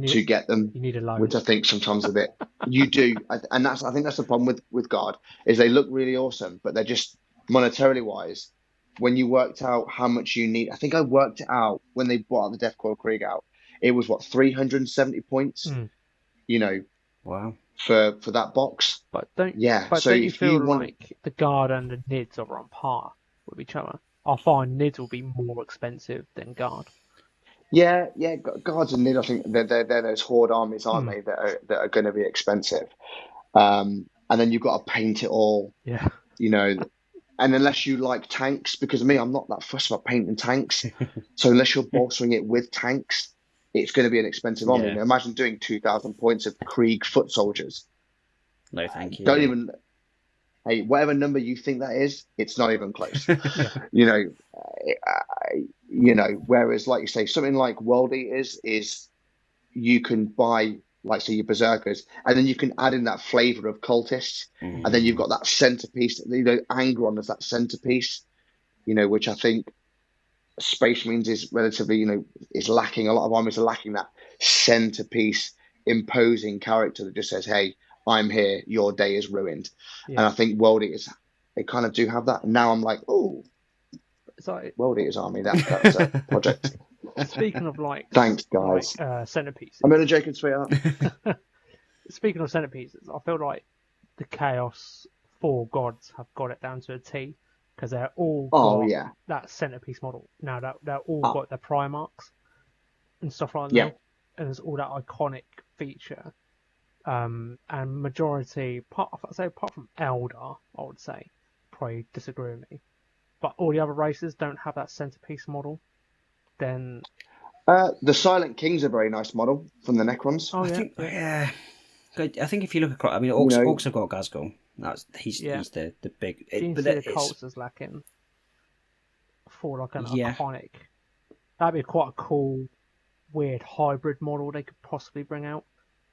to get them. You need a loan, which I think sometimes a bit you do, and I think that's the problem with Guard is they look really awesome, but they're just monetarily wise. When you worked out how much you need, I think I worked it out when they brought the Death Coil Krieg out. It was 370 points. Wow. For that box. But don't you feel like the Guard and the Nids are on par with each other? I find Nids will be more expensive than Guard. Yeah, Guards and Nid, I think they're those horde armies, aren't they? That are going to be expensive. And then you've got to paint it all. Yeah. And unless you like tanks, because me, I'm not that fussed about painting tanks. So unless you're bolstering it with tanks, it's going to be an expensive army. Yeah. Imagine doing 2,000 points of Krieg foot soldiers. No, thank you. Don't even. Hey, whatever number you think that is, it's not even close. Whereas, like you say, something like World Eaters is you can buy like so your berserkers, and then you can add in that flavor of cultists, and then you've got that centerpiece. Angron as that centerpiece, which I think Space Marines is relatively, is lacking. A lot of armies are lacking that centerpiece, imposing character that just says, "Hey, I'm here. Your day is ruined." Yeah. And I think World Eaters, they kind of do have that. And now I'm like, oh, World Eaters army. That's a project. Speaking of thanks guys. Centerpieces. I'm only joking, sweetheart. Speaking of centerpieces, I feel like the Chaos 4 gods have got it down to a T, because they're all got that centerpiece model. Now that they're all got their Primarchs and stuff like that, and there's all that iconic feature. And majority, apart from Eldar, I would say, probably disagree with me, but all the other races don't have that centerpiece model. Then the Silent King's a very nice model from the Necrons. Oh, I think if you look across, I mean, Orcs have got Ghazghkull. He's the big. The cults is lacking for like an iconic. That'd be quite a cool, weird hybrid model they could possibly bring out,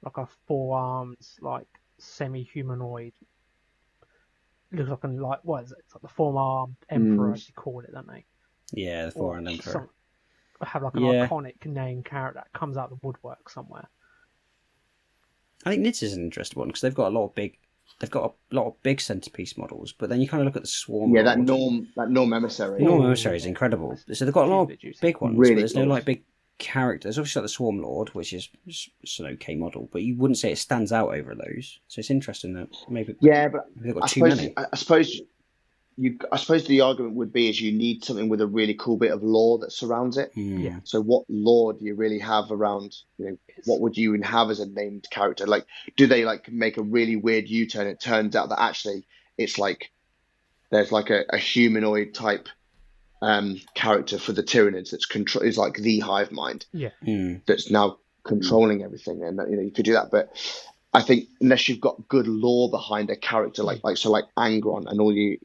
like a 4-armed, like semi-humanoid. Looks like what is it? It's like the 4-armed Emperor, as you call it, don't they? Yeah, the 4-armed Emperor. Have like an iconic name character that comes out of the woodwork somewhere. I think Nids is an interesting one because they've got a lot of big centerpiece models, but then you kind of look at the swarm. Yeah, that Norm Emissary. Norm Emissary is incredible. So they've got a lot of big ones, really, but there's no like big characters. Obviously, like the Swarm Lord, which is an okay model, but you wouldn't say it stands out over those. So it's interesting that maybe but they've got too many. I suppose the argument would be is you need something with a really cool bit of lore that surrounds it. Yeah. So what lore do you really have around? What would you even have as a named character? Like, do they like make a really weird U-turn? It turns out that actually it's like there's like a humanoid type character for the Tyranids that's is like the hive mind. Yeah. That's now controlling everything, and you could do that, but I think unless you've got good lore behind a character like Angron and all your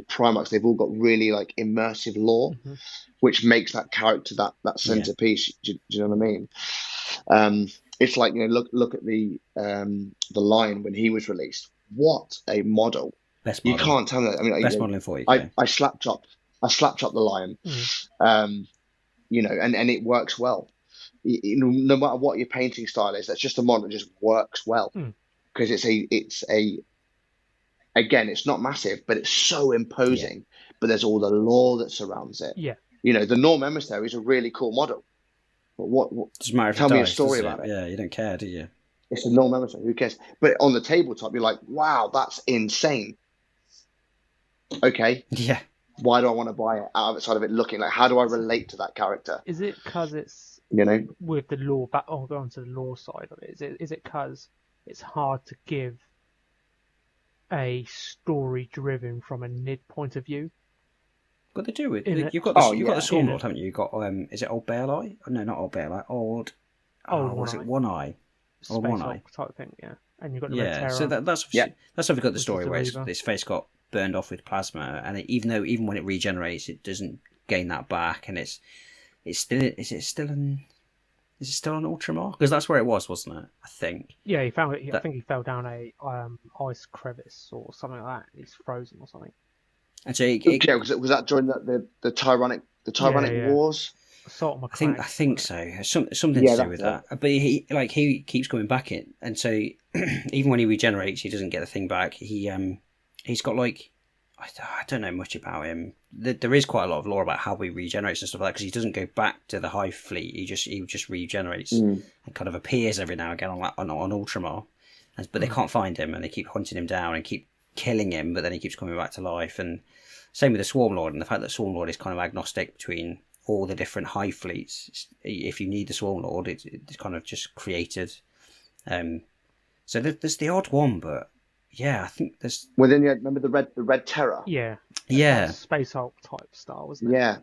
Primarchs, they've all got really like immersive lore, which makes that character that centerpiece. Do you know what I mean? It's like look at the Lion when he was released. What a model! Best model. You can't tell me that. I mean, best model in 40. I slap chopped the Lion, and it works well. No matter what your painting style is, that's just a model that just works well because it's not massive, but it's so imposing. But there's all the lore that surrounds it. Yeah, the Norm Emissary is a really cool model, but what doesn't matter if tell me a story about it. Yeah, you don't care, do you? It's a Norm Emissary. Who cares? But on the tabletop, you're like, wow, that's insane. Okay. Yeah. Why do I want to buy it outside of it looking like? How do I relate to that character? Is it because it's with the lore back? I'll go on to the lore side of it. Is it because it's hard to give a story driven from a Nid point of view? But they do it. You've got the Swarm Lord, haven't you? You've got is it Old Bale Eye? No, not Old Bale Eye. Old was it One Eye? Old One Eye type thing, yeah. And you've got the Red Terror. So that's how we got the story where its face got burned off with plasma, and even when it regenerates, it doesn't gain that back, and it's still is it still an Ultramar? Because that's where it was, wasn't it? I think. Yeah, he found it. I think he fell down a ice crevice or something like that. He's frozen or something. And so was that during the Tyrannic Wars? Assault I think so. Something to do with that. But he keeps coming back in, and so even when he regenerates, he doesn't get the thing back. He's got I don't know much about him. There is quite a lot of lore about how he regenerates and stuff like that because he doesn't go back to the Hive Fleet. He just regenerates and kind of appears every now and again on Ultramar, but they can't find him and they keep hunting him down and keep killing him. But then he keeps coming back to life. And same with the Swarm Lord and the fact that Swarm Lord is kind of agnostic between all the different Hive Fleets. If you need the Swarm Lord, it's kind of just created. So there's the odd one, but. Yeah, I think there's. Well, then you remember the Red Terror. Yeah. Space Hulk type style, wasn't it?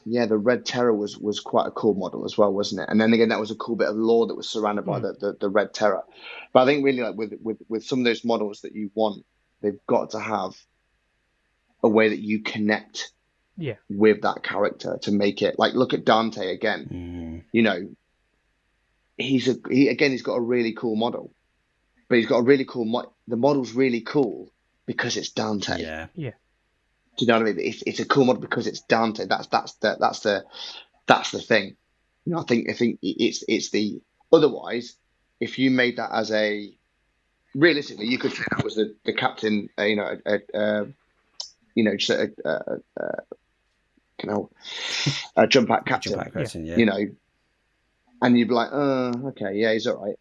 Yeah. The Red Terror was quite a cool model as well, wasn't it? And then again, that was a cool bit of lore that was surrounded by the Red Terror. But I think really, like with some of those models that you want, they've got to have a way that you connect. With that character to make it like look at Dante again. he's got a really cool model, but he's got a really cool the model's really cool because it's Dante. Yeah. Yeah. Do you know what I mean? It's a cool model because it's Dante. That's the thing. You know, I think it's the otherwise, if you made that as a realistically, you could say that was the captain. Just a jump back captain. Jump back person, yeah. You know, and you'd be like, okay, yeah, he's all right.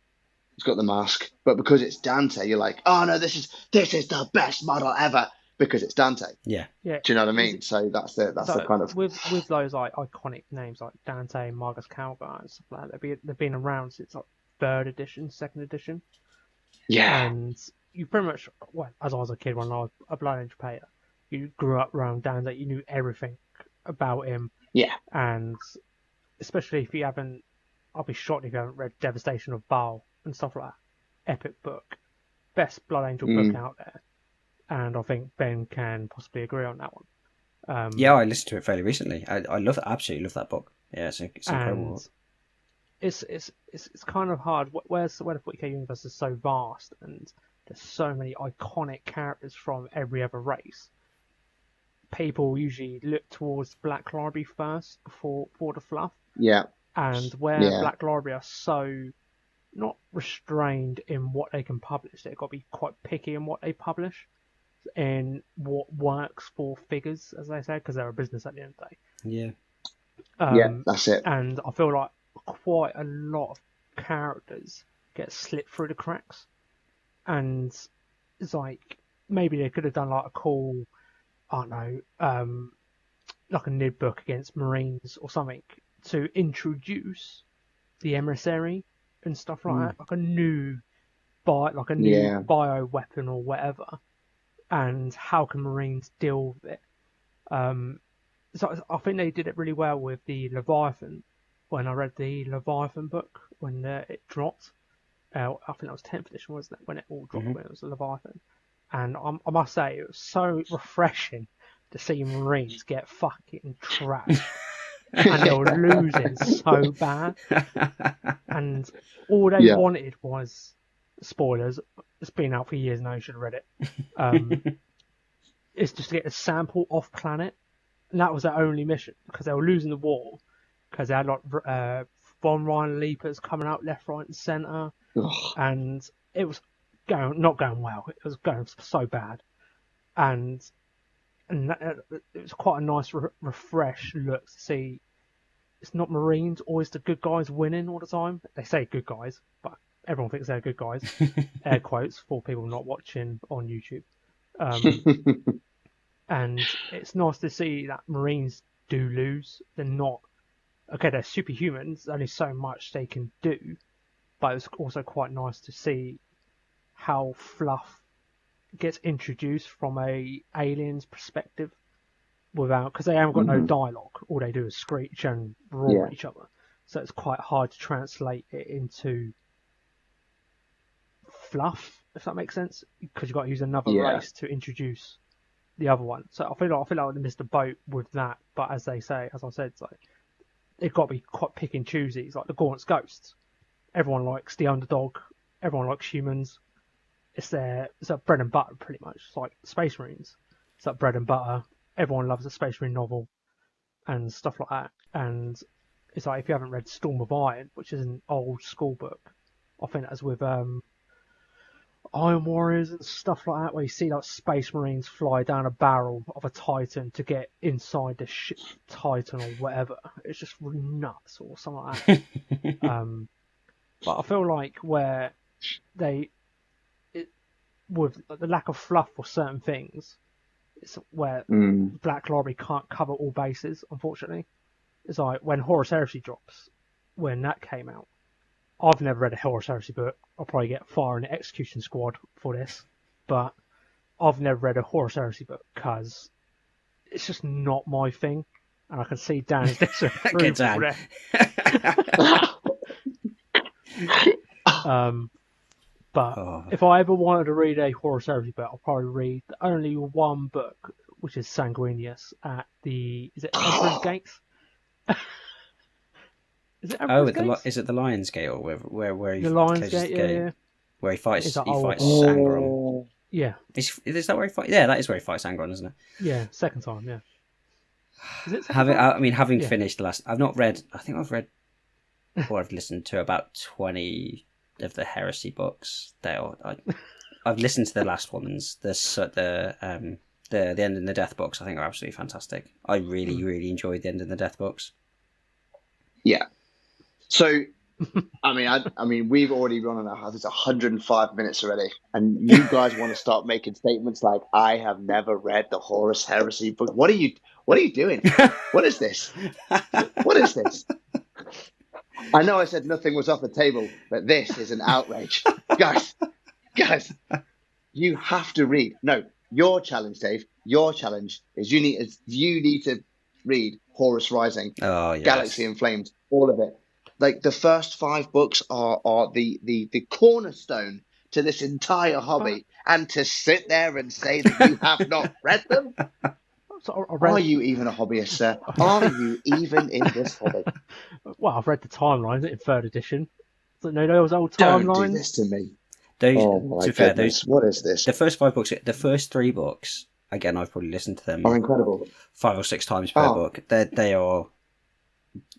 He's got the mask, but because it's Dante, you're like, oh no, this is the best model ever because it's Dante. Yeah. Yeah. Do you know what I mean? So that's the kind of with those like iconic names like Dante, Marcus Calgar, and stuff like that. They've been around since like 3rd edition, 2nd edition. Yeah. And you pretty much, as I was a kid when I was a Blood Angel player, you grew up around Dante. You knew everything about him. Yeah. And especially if you haven't, I'll be shocked if you haven't read Devastation of Baal and stuff like that. Epic book, best Blood Angel book out there. And I think Ben can possibly agree on that one. Yeah, I listened to it fairly recently. I absolutely love that book. Yeah, it's incredible. It's kind of hard. Where the 40k universe is so vast, and there's so many iconic characters from every other race. People usually look towards Black Library first before the fluff. Yeah. And where Black Library are so not restrained in what they can publish, they've got to be quite picky in what they publish. In what works for figures, as they say, because they're a business at the end of the day. Yeah. That's it. And I feel like quite a lot of characters get slipped through the cracks, and it's like maybe they could have done like a cool, I don't know, like a Nid book against Marines or something to introduce the emissary and stuff like that, like a new bio weapon or whatever. And how can Marines deal with it? So I think they did it really well with the Leviathan. When I read the Leviathan book, when it dropped, I think that was 10th edition, wasn't it? When it all dropped, when it was the Leviathan. And I must say, it was so refreshing to see Marines get fucking trashed. And they were losing so bad. And all they wanted was, spoilers, it's been out for years now, you should have read it. It's just to get a sample off planet, and that was their only mission because they were losing the war because they had like von Ryan Leapers coming out left, right, and centre, and it was not going well. It was going so bad, and it was quite a nice refresh look to see. It's not Marines always the good guys winning all the time. They say good guys, but everyone thinks they're good guys. Air quotes for people not watching on YouTube. And it's nice to see that Marines do lose. They're not... Okay, they're superhumans. There's only so much they can do. But it's also quite nice to see how fluff gets introduced from a alien's perspective without... Because they haven't got no dialogue. All they do is screech and roar at each other. So it's quite hard to translate it into fluff, if that makes sense, because you've got to use another race to introduce the other one. So I feel like they missed a boat with that. But as they say, as I said, it's like they've got to be quite pick and choosy. It's like the Gaunt's Ghosts. Everyone likes the underdog. Everyone likes humans. It's like bread and butter, pretty much. It's like Space Marines. It's like bread and butter. Everyone loves a Space Marine novel and stuff like that. And it's like if you haven't read Storm of Iron, which is an old school book, I think that's with Iron Warriors and stuff like that, where you see like Space Marines fly down a barrel of a Titan to get inside the ship Titan or whatever. It's just really nuts or something like that. But I feel like where with the lack of fluff for certain things, it's where Black Library can't cover all bases, unfortunately. It's like when Horus Heresy drops, when that came out. I've never read a Horus Heresy book. I'll probably get far in the Execution Squad for this, but I've never read a Horus Heresy book because it's just not my thing, and I can see Dan's disapproval there. But if I ever wanted to read a Horus Heresy book, I'll probably read only one book, which is Sanguinius at is it Emperor's Gates? Is it Emperor's Gate? Is it the Lion's Gate or where he The Lion's closes Gate, the gate? yeah. Where he fights It's like old- Angron. Yeah, Is that where he fights? Yeah, that is where he fights Angron, isn't it? yeah, second time, yeah. Is it second time? Having Yeah. finished the last, I've not read. I think I've read, or I've listened to about 20 of the Heresy books. I've listened to the last ones. The End and the Death books. I think are absolutely fantastic. I really enjoyed the End and the Death books. Yeah. So, I mean, we've already run on it's 105 minutes already, and you guys want to start making statements like, "I have never read the Horus Heresy book." What are you doing? What is this? What is this? I know I said nothing was off the table, but this is an outrage, guys. You have to read. No, your challenge, Dave. Your challenge is you need to read Horus Rising, Oh yes. Galaxy in Flames, all of it. Like the first 5 books are the cornerstone to this entire hobby, and to sit there and say that you have not read them. So Are you even a hobbyist, sir? Are you even in this hobby? Well, I've read the timelines in 3rd edition. So, no, those old Don't timelines. do this to me. Oh my goodness, what is this? The first 5 books, the first 3 books. Again, I've probably listened to them are incredible. 5 or 6 times per book. They are,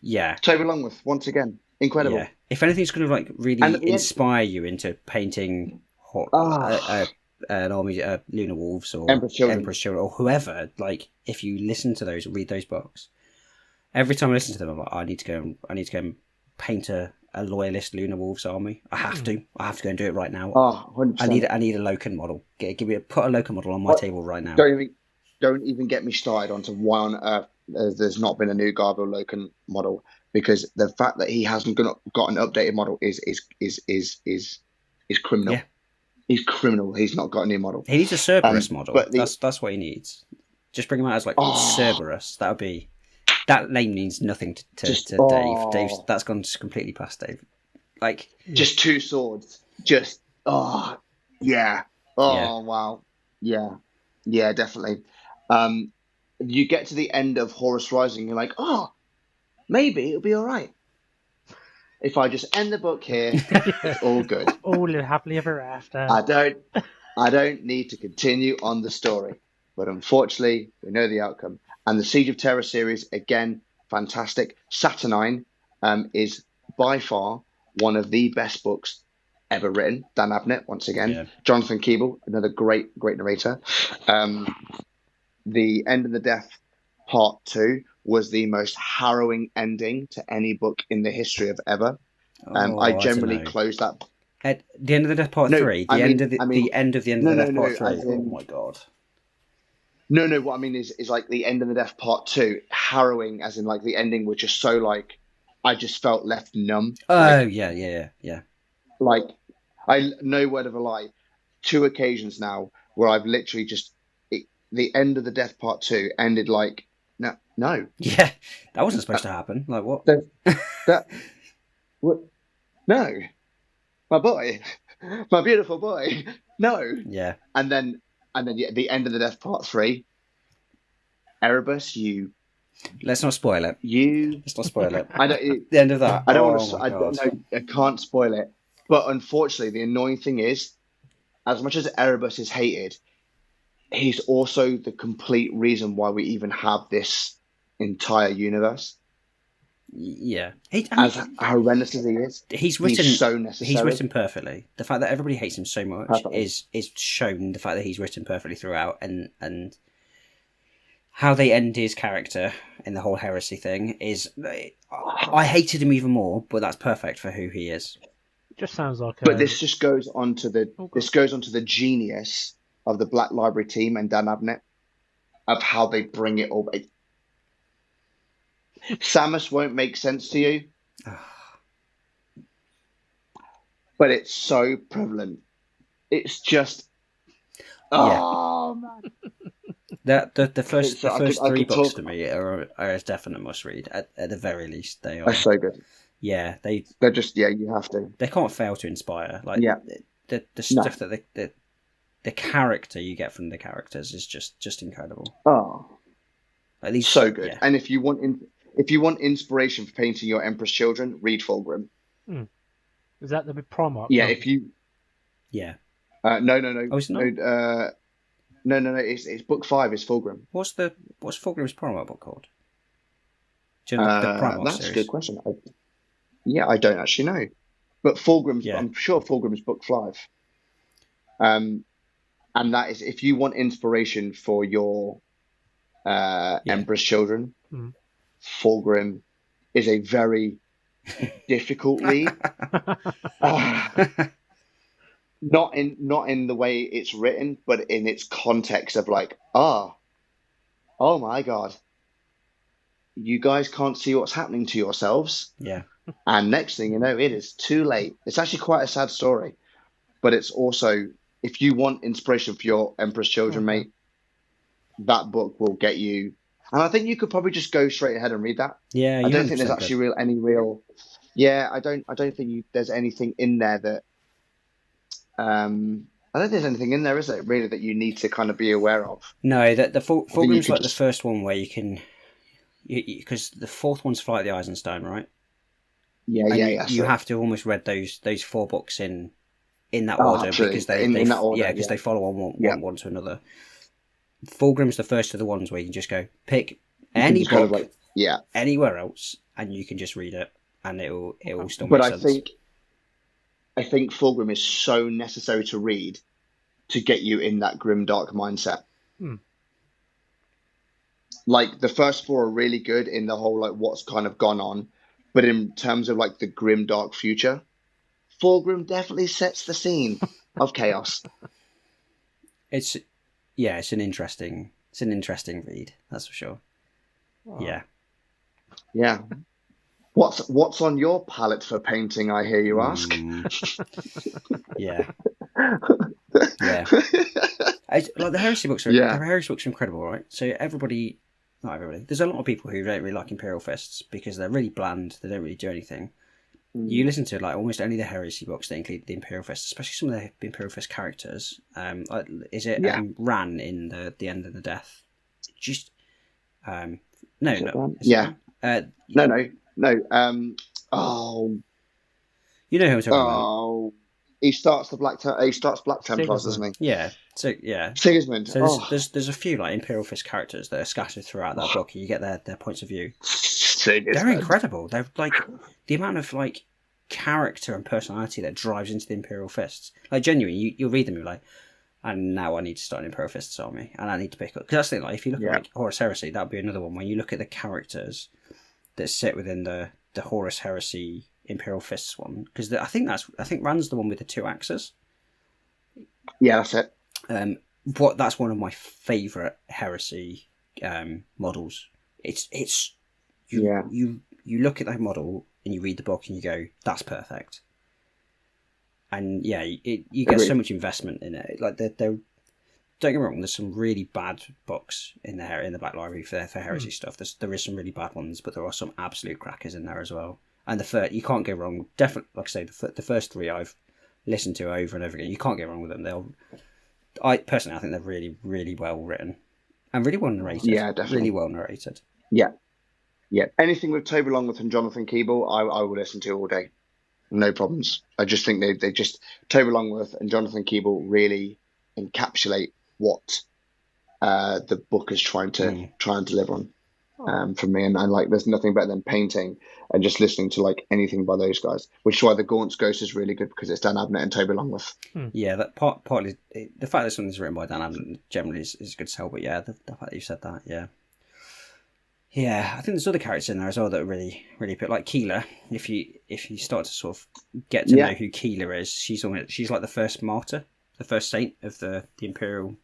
yeah. Toby Longworth, once again, incredible. Yeah. If anything's going to like really inspire you into painting an army, Lunar Wolves or Emperor's Children or whoever, like if you listen to those, read those books. Every time I listen to them, I'm like, I need to go and paint a loyalist Lunar Wolves army. I have to go and do it right now. 100%. I need a Loken model. Put a Loken model on my table right now. Don't even get me started onto why on earth there's not been a new Garville Loken model, because the fact that he hasn't got an updated model is criminal. Yeah. He's criminal. He's not got a new model. He needs a Cerberus model. That's what he needs. Just bring him out as like Cerberus. That name means nothing to Dave. Dave, that's gone just completely past Dave. Like just 2 swords. Just wow. Yeah, definitely. You get to the end of Horus Rising, you're like, maybe it'll be all right. If I just end the book here, it's all good. All happily ever after. I don't need to continue on the story. But unfortunately, we know the outcome. And the Siege of Terror series, again, fantastic. Saturnine is by far one of the best books ever written. Dan Abnett, once again. Yeah. Jonathan Keeble, another great narrator. The End of the Death Part 2 was the most harrowing ending to any book in the history of ever. I generally closed that. At the End of the Death Part 3? The end of the End of the Death Part 3? Oh my God. No, what I mean is like the End of the Death Part 2, harrowing, as in like the ending was just so like, I just felt left numb. Oh, yeah. Like, no word of a lie, 2 occasions now where I've literally the End of the Death Part 2 ended like, no. Yeah, that wasn't supposed to happen. Like, what? What? No. My boy. My beautiful boy. No. Yeah. And then the End of the Death Part 3. Erebus, you. Let's not spoil it. Let's not spoil it. The end of that. I don't want to. I can't spoil it. But unfortunately, the annoying thing is, as much as Erebus is hated, he's also the complete reason why we even have this entire universe. Yeah. As horrendous as he is, he's so necessary. He's written perfectly. The fact that everybody hates him so much is shown. The fact that he's written perfectly throughout, and how they end his character in the whole Heresy thing is, I hated him even more, but that's perfect for who he is. It just sounds like. But this just goes on to the genius of the Black Library team and Dan Abnett, of how they bring it all. Samus won't make sense to you, but it's so prevalent. It's just, man. The first 3 books to me are a definite must read. At the very least, they are. They're so good. Yeah, they're just you have to. They can't fail to inspire. Like the stuff that the character you get from the characters is just incredible. At least so good. Yeah. And if you want if you want inspiration for painting your Emperor's Children, read Fulgrim. Is that the big Primarch? Yeah, No. if you Yeah. no. Oh, is it not? No. It's book 5 is Fulgrim. What's Fulgrim's Primarch book called? Do you know the Primarch That's series? a good question. I don't actually know, but Fulgrim's. Yeah. I'm sure Fulgrim's book 5. And that is if you want inspiration for your Emperor's Children. Fulgrim is a very difficult read. Not in the way it's written, but in its context of like, oh my God, you guys can't see what's happening to yourselves. Yeah. And next thing you know, it is too late. It's actually quite a sad story, but it's also, if you want inspiration for your Emperor's Children, mate, that book will get you. And I think you could probably just go straight ahead and read that. Yeah, I don't think there's actually any real. Yeah, I don't think there's anything in there that. I don't think there's anything in there, is there, really, that you need to kind of be aware of? No, the Fulgrim's like the first one where you can, because the fourth one's Flight of the Eisenstone, right? Yeah. You have to almost read those 4 books in that order because they follow on one to another. Fulgrim's the first of the ones where you can just go pick any book, kind of like, anywhere else, and you can just read it, and it will still make sense. But I think Fulgrim is so necessary to read to get you in that grim dark mindset. Like the first 4 are really good in the whole like what's kind of gone on, but in terms of like the grim dark future, Fulgrim definitely sets the scene of chaos. It's an interesting read, that's for sure. Wow. Yeah. What's on your palette for painting, I hear you ask? Yeah. Like the Heresy books the Heresy books are incredible, right? So not everybody, there's a lot of people who don't really like Imperial Fists because they're really bland, they don't really do anything. You listen to like almost any of the Heresy books that include the Imperial Fist, especially some of the Imperial Fist characters. Is it Ran in the End of the Death? Just no. You know who I'm talking about. He starts Black Templars, doesn't he? Yeah. So Sigismund. So there's a few like Imperial Fist characters that are scattered throughout that book, and you get their points of view. They're incredible. They're like the amount of like character and personality that drives into the Imperial Fists. Like genuinely, you'll read them, you're like, and now I need to start an Imperial Fists army, and I need to pick up because that's the thing. Like if you look at like Horus Heresy, that would be another one. When you look at the characters that sit within the Horus Heresy Imperial Fists one, because I think Rand's the one with the 2 axes. Yeah, that's it. That's one of my favourite Heresy models. You look at that model and you read the book and you go, that's perfect. And you get so much investment in it. Like don't get me wrong, there's some really bad books in the back library for Heresy stuff. There is some really bad ones, but there are some absolute crackers in there as well. And you can't go wrong. Definitely, like I say, the first 3 I've listened to over and over again. You can't go wrong with them. I personally think they're really, really well written and really well narrated. Yeah, definitely. Really well narrated. Yeah. Anything with Toby Longworth and Jonathan Keeble, I will listen to all day. No problems. I just think they just Toby Longworth and Jonathan Keeble really encapsulate what the book is trying to deliver on. For me, and like there's nothing better than painting and just listening to like anything by those guys, which is why the Gaunt's Ghost is really good because it's Dan Abnett and Toby Longworth. Yeah, that partly the fact that something's written by Dan Abnett generally is good to tell, but the fact that you said that, I think there's other characters in there as well that are really, really put like Keeler. If you start to sort of get to know who Keeler is, she's like the first martyr, the first saint of the Imperial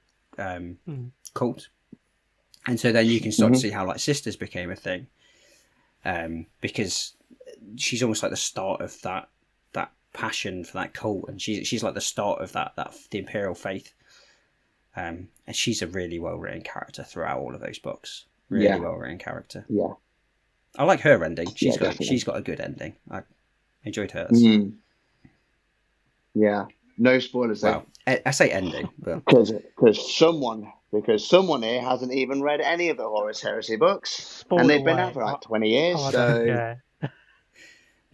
cult. And so then you can start to see how like sisters became a thing, because she's almost like the start of that passion for that cult, and she's like the start of that the Imperial faith, and she's a really well written character throughout all of those books. Really well written character. Yeah, I like her ending. She's got a good ending. I enjoyed hers. Yeah, no spoilers. Well, I say ending, but because someone because someone here hasn't even read any of the Horus Heresy books, Spoiled and they've been away. out for like 20 years. Oh, I so don't care.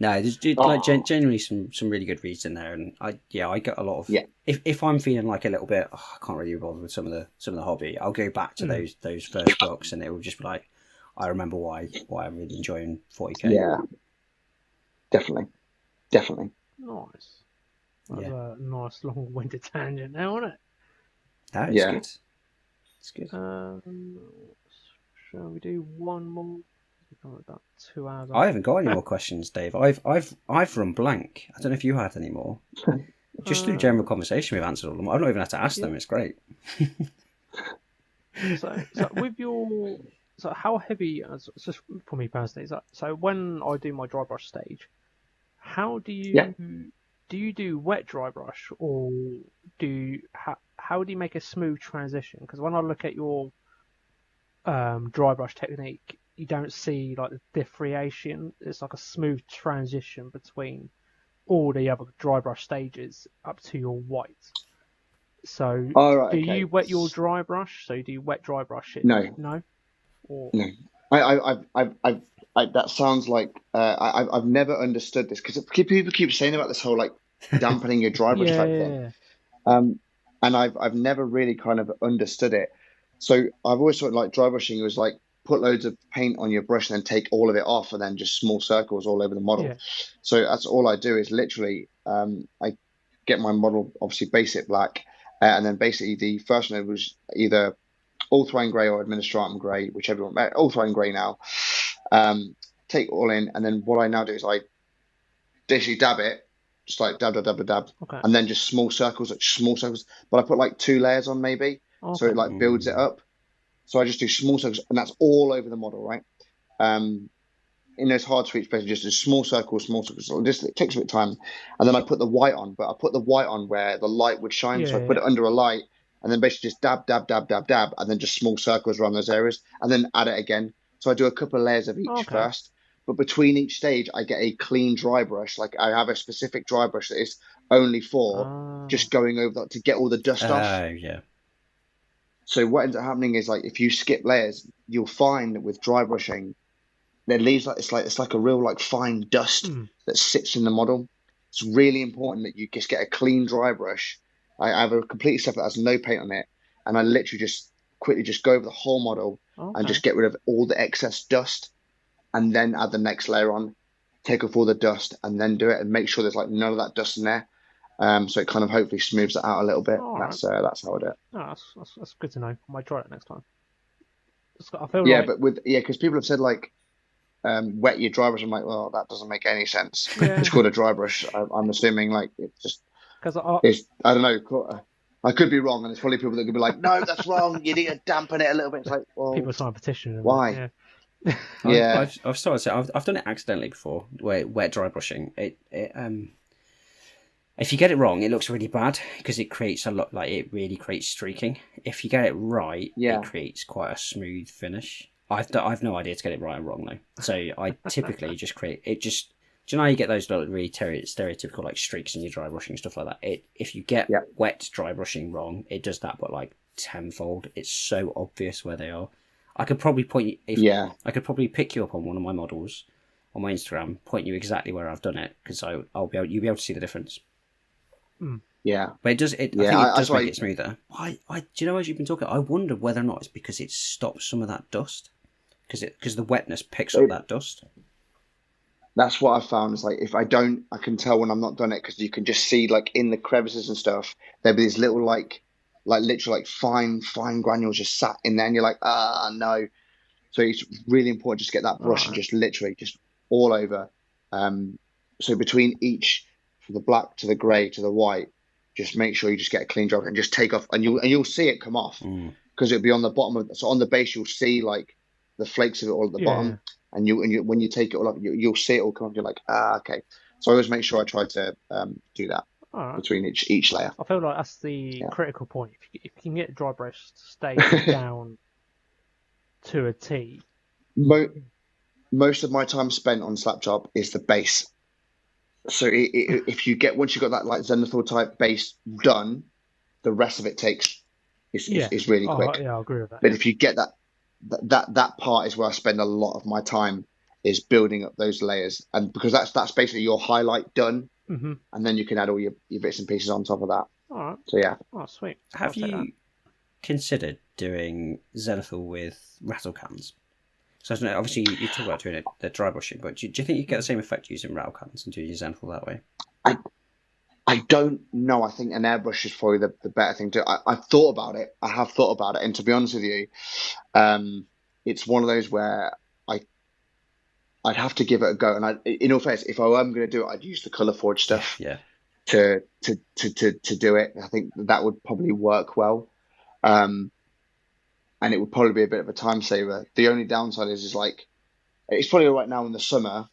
No, there's like genuinely some really good reads in there, and I get a lot of. Yeah. If I'm feeling like a little bit, I can't really be bothered with some of the hobby, I'll go back to those first books, and it will just be like, I remember why I'm really enjoying 40k. Yeah, definitely. Nice. That was a nice long-winded tangent now, wasn't it? No, it's good. It's good. Shall we do one more? We've got about 2 hours. I haven't got any more questions, Dave. I've run blank. I don't know if you had any more. Just through general conversation, we've answered all of them. I've not even had to ask them. It's great. So with your, how heavy? Just for me personally, so when I do my dry brush stage, how do you do wet dry brush, or how do you make a smooth transition? Because when I look at your dry brush technique, you don't see like the differentiation. It's like a smooth transition between all the other dry brush stages up to your white. So you wet your dry brush? So do you wet dry brush it? No. Or... No. That sounds like I've never understood this, because people keep saying about this whole like dampening your dry brush type thing. And I've never really kind of understood it. So I've always thought like dry brushing was like put loads of paint on your brush and then take all of it off, and then just small circles all over the model. Yeah. So that's all I do is literally I get my model, obviously basic black, and then basically the first one was either Ulthrine grey or Administratum grey, whichever one. Ulthrine grey now. Take it all in, and then what I now do is I basically dab it, just like dab, okay. And then just small circles. But I put like 2 layers on maybe, so it like builds it up. So I just do small circles, and that's all over the model, right? In those hard sweep spaces, just do small circles. Just it takes a bit of time, and then I put the white on. But I put the white on where the light would shine, so I put it under a light, and then basically just dab, and then just small circles around those areas, and then add it again. So I do a couple of layers of each first. But between each stage, I get a clean dry brush. Like I have a specific dry brush that is only for just going over that to get all the dust off. Yeah. So what ends up happening is like if you skip layers, you'll find that with dry brushing, there leaves it's like a real like fine dust that sits in the model. It's really important that you just get a clean dry brush. I have a completely separate that has no paint on it, and I literally just quickly just go over the whole model and just get rid of all the excess dust. And then add the next layer on, take off all the dust, and then do it, and make sure there's like none of that dust in there. So it kind of hopefully smooths it out a little bit. That's how I do it. Oh, that's good to know. I might try it next time. I feel because people have said like wet your dry brush. I'm like, well, that doesn't make any sense. Yeah. It's called a dry brush. I'm assuming like it's just I don't know. I could be wrong, and there's probably people that could be like, no, that's wrong. You need to dampen it a little bit. It's like, well, people sign a petition. Why? Yeah. I've started to say I've done it accidentally before, where wet dry brushing it if you get it wrong, it looks really bad because it creates a lot, like it really creates streaking. If you get it right, it creates quite a smooth finish. I've no idea to get it right and wrong though, so I typically just create it. Just do you know how you get those like really stereotypical like streaks in your dry brushing and stuff like that? If you get wet dry brushing wrong, it does that, but like tenfold. It's so obvious where they are. I could probably I could probably pick you up on one of my models on my Instagram, point you exactly where I've done it, because you'll be able to see the difference. Yeah, but it does. I think it does make it smoother. Do you know, as you've been talking, I wonder whether or not it's because it stops some of that dust, because the wetness picks up that dust. That's what I found. Is like if I don't, I can tell when I'm not done it, because you can just see like in the crevices and stuff, there'll be these little like literally like fine granules just sat in there, and you're like, no. So it's really important just to get that brush and just literally just all over. So between each, from the black to the grey to the white, just make sure you just get a clean job and just take off, and you'll see it come off, because it'll be on the bottom so on the base you'll see like the flakes of it all at the bottom, and you when you take it all off, you'll see it all come off. You're like, okay. So I always make sure I try to do that. Between each layer. I feel like that's the critical point. If you can get dry brush stage down to a T. Most of my time spent on Slap Chop is the base. So if you get, once you've got that like Zenithal type base done, the rest of it takes is really quick. Yeah, I agree with that. But if you get that part is where I spend a lot of my time, is building up those layers, and because that's basically your highlight done, Mm-hmm. and then you can add all your bits and pieces on top of that. All right. So yeah. Oh, sweet. Have you considered doing Zenithal with rattle cans? So I don't know, obviously you talk about doing the dry brushing, but do you think you get the same effect using rattle cans and doing your Zenithal that way? I don't know. I think an airbrush is probably the better thing to. I've thought about it. I have thought about it, and to be honest with you, it's one of those where I'd have to give it a go. And in all fairness, if I were going to do it, I'd use the Colour Forge stuff. Yeah. To do it, I think that would probably work well. And it would probably be a bit of a time saver. The only downside is like it's probably all right now in the summer,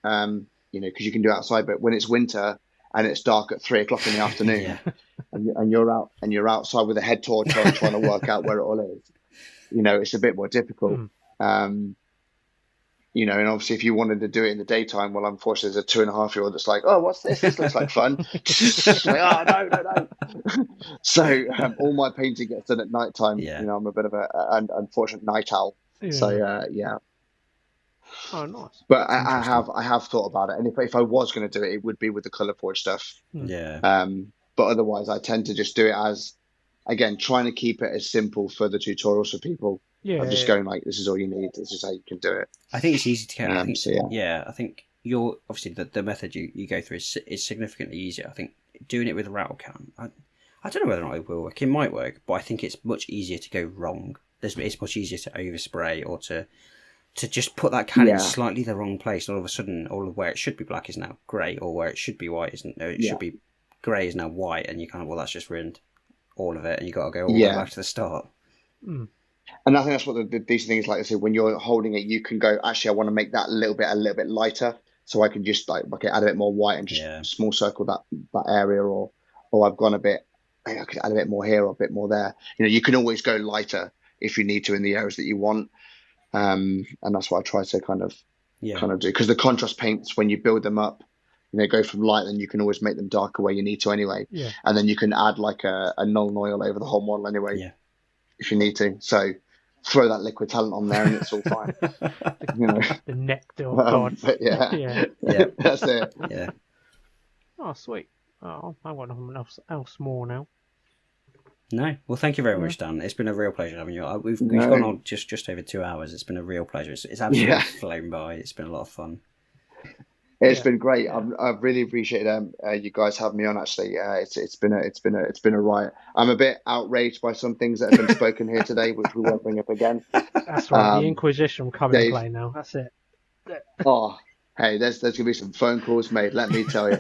because you can do it outside. But when it's winter and it's dark at 3 o'clock in the afternoon, Yeah. and you're outside with a head torch on trying to work out where it all is, it's a bit more difficult. And obviously if you wanted to do it in the daytime, well, unfortunately there's a 2.5-year-old that's like, oh, what's this? This looks like fun. Like, oh, no. So all my painting gets done at night time. Yeah. I'm a bit of an unfortunate night owl. Yeah. So yeah. Oh, nice. But I have thought about it, and if I was going to do it, it would be with the Colour Forge stuff. Yeah. But otherwise, I tend to just do it as, again, trying to keep it as simple for the tutorials for people. Yeah. I'm just going like, this is all you need. This is how you can do it. I think it's easy to get. I think, so, yeah. I think you're obviously the method you go through is significantly easier. I think doing it with a rattle can, I don't know whether or not it will work. It might work, but I think it's much easier to go wrong. It's much easier to overspray or to just put that can in slightly the wrong place. And all of a sudden, all of where it should be black is now grey, or where it should be white isn't. No, it should be grey is now white, and you kind of, well, that's just ruined all of it, and you got to go all the way back to the start. And I think that's what the decent thing is. Like I said, when you're holding it, you can go, actually, I want to make that a little bit lighter, so I can just add a bit more white and just small circle that area, or I've gone a bit, I could add a bit more here or a bit more there. You can always go lighter if you need to in the areas that you want. And that's what I try to kind of do, because the contrast paints, when you build them up, go from light, then you can always make them darker where you need to anyway. Yeah. And then you can add like a null oil over the whole model anyway, if you need to. So throw that liquid talent on there and it's all fine. The nectar of God. Yeah, that's it. Yeah. Oh, sweet. Oh, I want nothing else more now. No, well, thank you very much, Dan. It's been a real pleasure having you. We've gone on just over 2 hours. It's been a real pleasure. It's absolutely flown by. It's been a lot of fun. It's been great. I've really appreciated you guys having me on. Actually, it's been a riot. I'm a bit outraged by some things that have been spoken here today, which we won't bring up again. That's right. The Inquisition will come into play now. That's it. Oh, hey, there's gonna be some phone calls made. Let me tell you.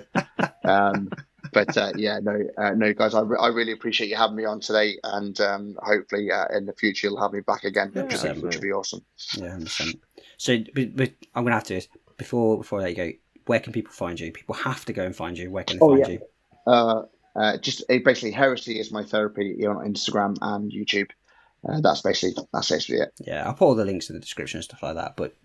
But no, guys, I really appreciate you having me on today, and hopefully in the future you'll have me back again, which would be awesome. Yeah, 100%. So, but I'm gonna have to before I let you go. Where can people find you? People have to go and find you. Where can they find you? Just basically, Heresy is my therapy on Instagram and YouTube. That's basically it. Yeah, I'll put all the links in the description and stuff like that. But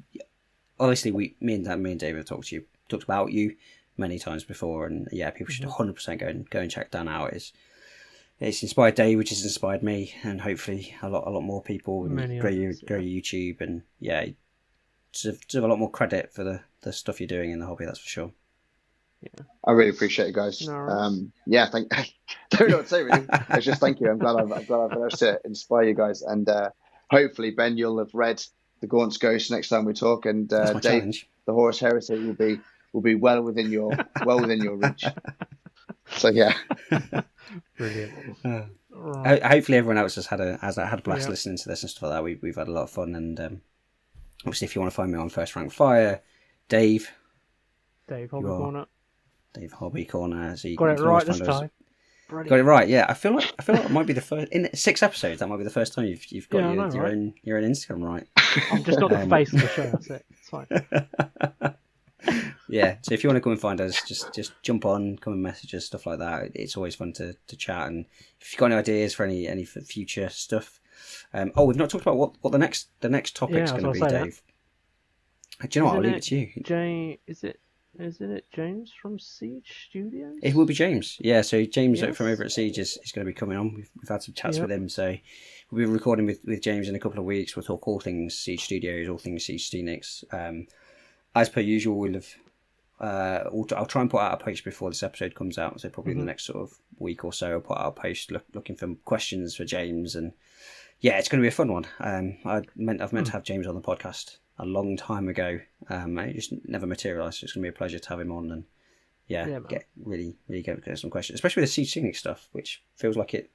obviously, me and David have talked about you many times before, and people should 100% go and check Dan out. It's inspired Dave, which has inspired me, and hopefully a lot more people. And grow your YouTube, and deserve a lot more credit for the stuff you're doing in the hobby. That's for sure. Yeah, I really appreciate it, guys. Don't know what to say really. It's just thank you. I'm glad I've been able to inspire you guys, and hopefully Ben, you'll have read the Gaunt's Ghost next time we talk, and Dave, challenge. The Horus Heresy will be well within your reach. So yeah, brilliant. Hopefully everyone else has had a blast listening to this and stuff like that. We've had a lot of fun, and obviously if you want to find me on First Rank Fire, Dave Hobby Corner. Dave Hobby Corner. So you got it right this time. Brilliant. Got it right. Yeah, I feel like it might be the first in 6 episodes. That might be the first time you've got your own Instagram right. I'm just not the face of the show. That's it. It's fine. Yeah, so if you want to come and find us, just jump on, come and message us, stuff like that. It's always fun to chat, and if you've got any ideas for any future stuff. We've not talked about what the next topic's going to be, Dave. Do you know what? I'll leave it to you. Jay, is it Isn't it James from Siege Studios? It will be James. Yeah, so James Yes. from over at Siege is going to be coming on. We've had some chats Yep. with him, so we'll be recording with James in a couple of weeks. We'll talk all things Siege Studios, all things Siege Phoenix. As per usual, we'll have. I'll try and put out a post before this episode comes out, so probably in the next sort of week or so, I'll put out a post looking for questions for James, and yeah, it's going to be a fun one. I've meant to have James on the podcast a long time ago. It just never materialised. So it's going to be a pleasure to have him on, and get get some questions, especially with the Siege Phoenix stuff, which feels like it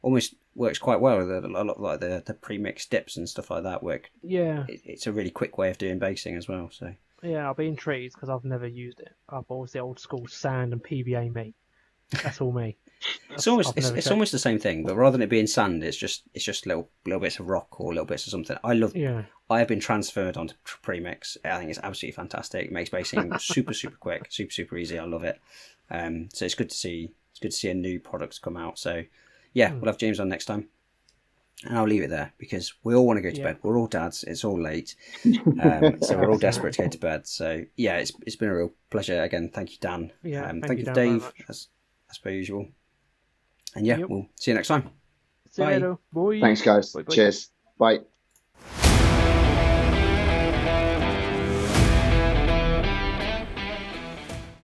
almost works quite well. A lot like the pre-mixed dips and stuff like that work. Yeah. It's a really quick way of doing basing as well. So. Yeah, I'll be intrigued because I've never used it. I've always the old school sand and PBA meat. That's all me. It's almost the same thing, but rather than it being sand, it's just little bits of rock or little bits of something. I have been transferred onto premix. I think it's absolutely fantastic. It makes basing super quick, super easy. I love it. So it's good to see a new product come out. So yeah, we'll have James on next time. And I'll leave it there because we all want to go to bed. We're all dads. It's all late. So we're all desperate to go to bed. So yeah, it's been a real pleasure. Again, thank you, Dan. Yeah, thank you, Dan, Dave, as per usual. And we'll see you next time. See you Bye. later. Bye. Thanks, guys. Bye. Cheers. Bye.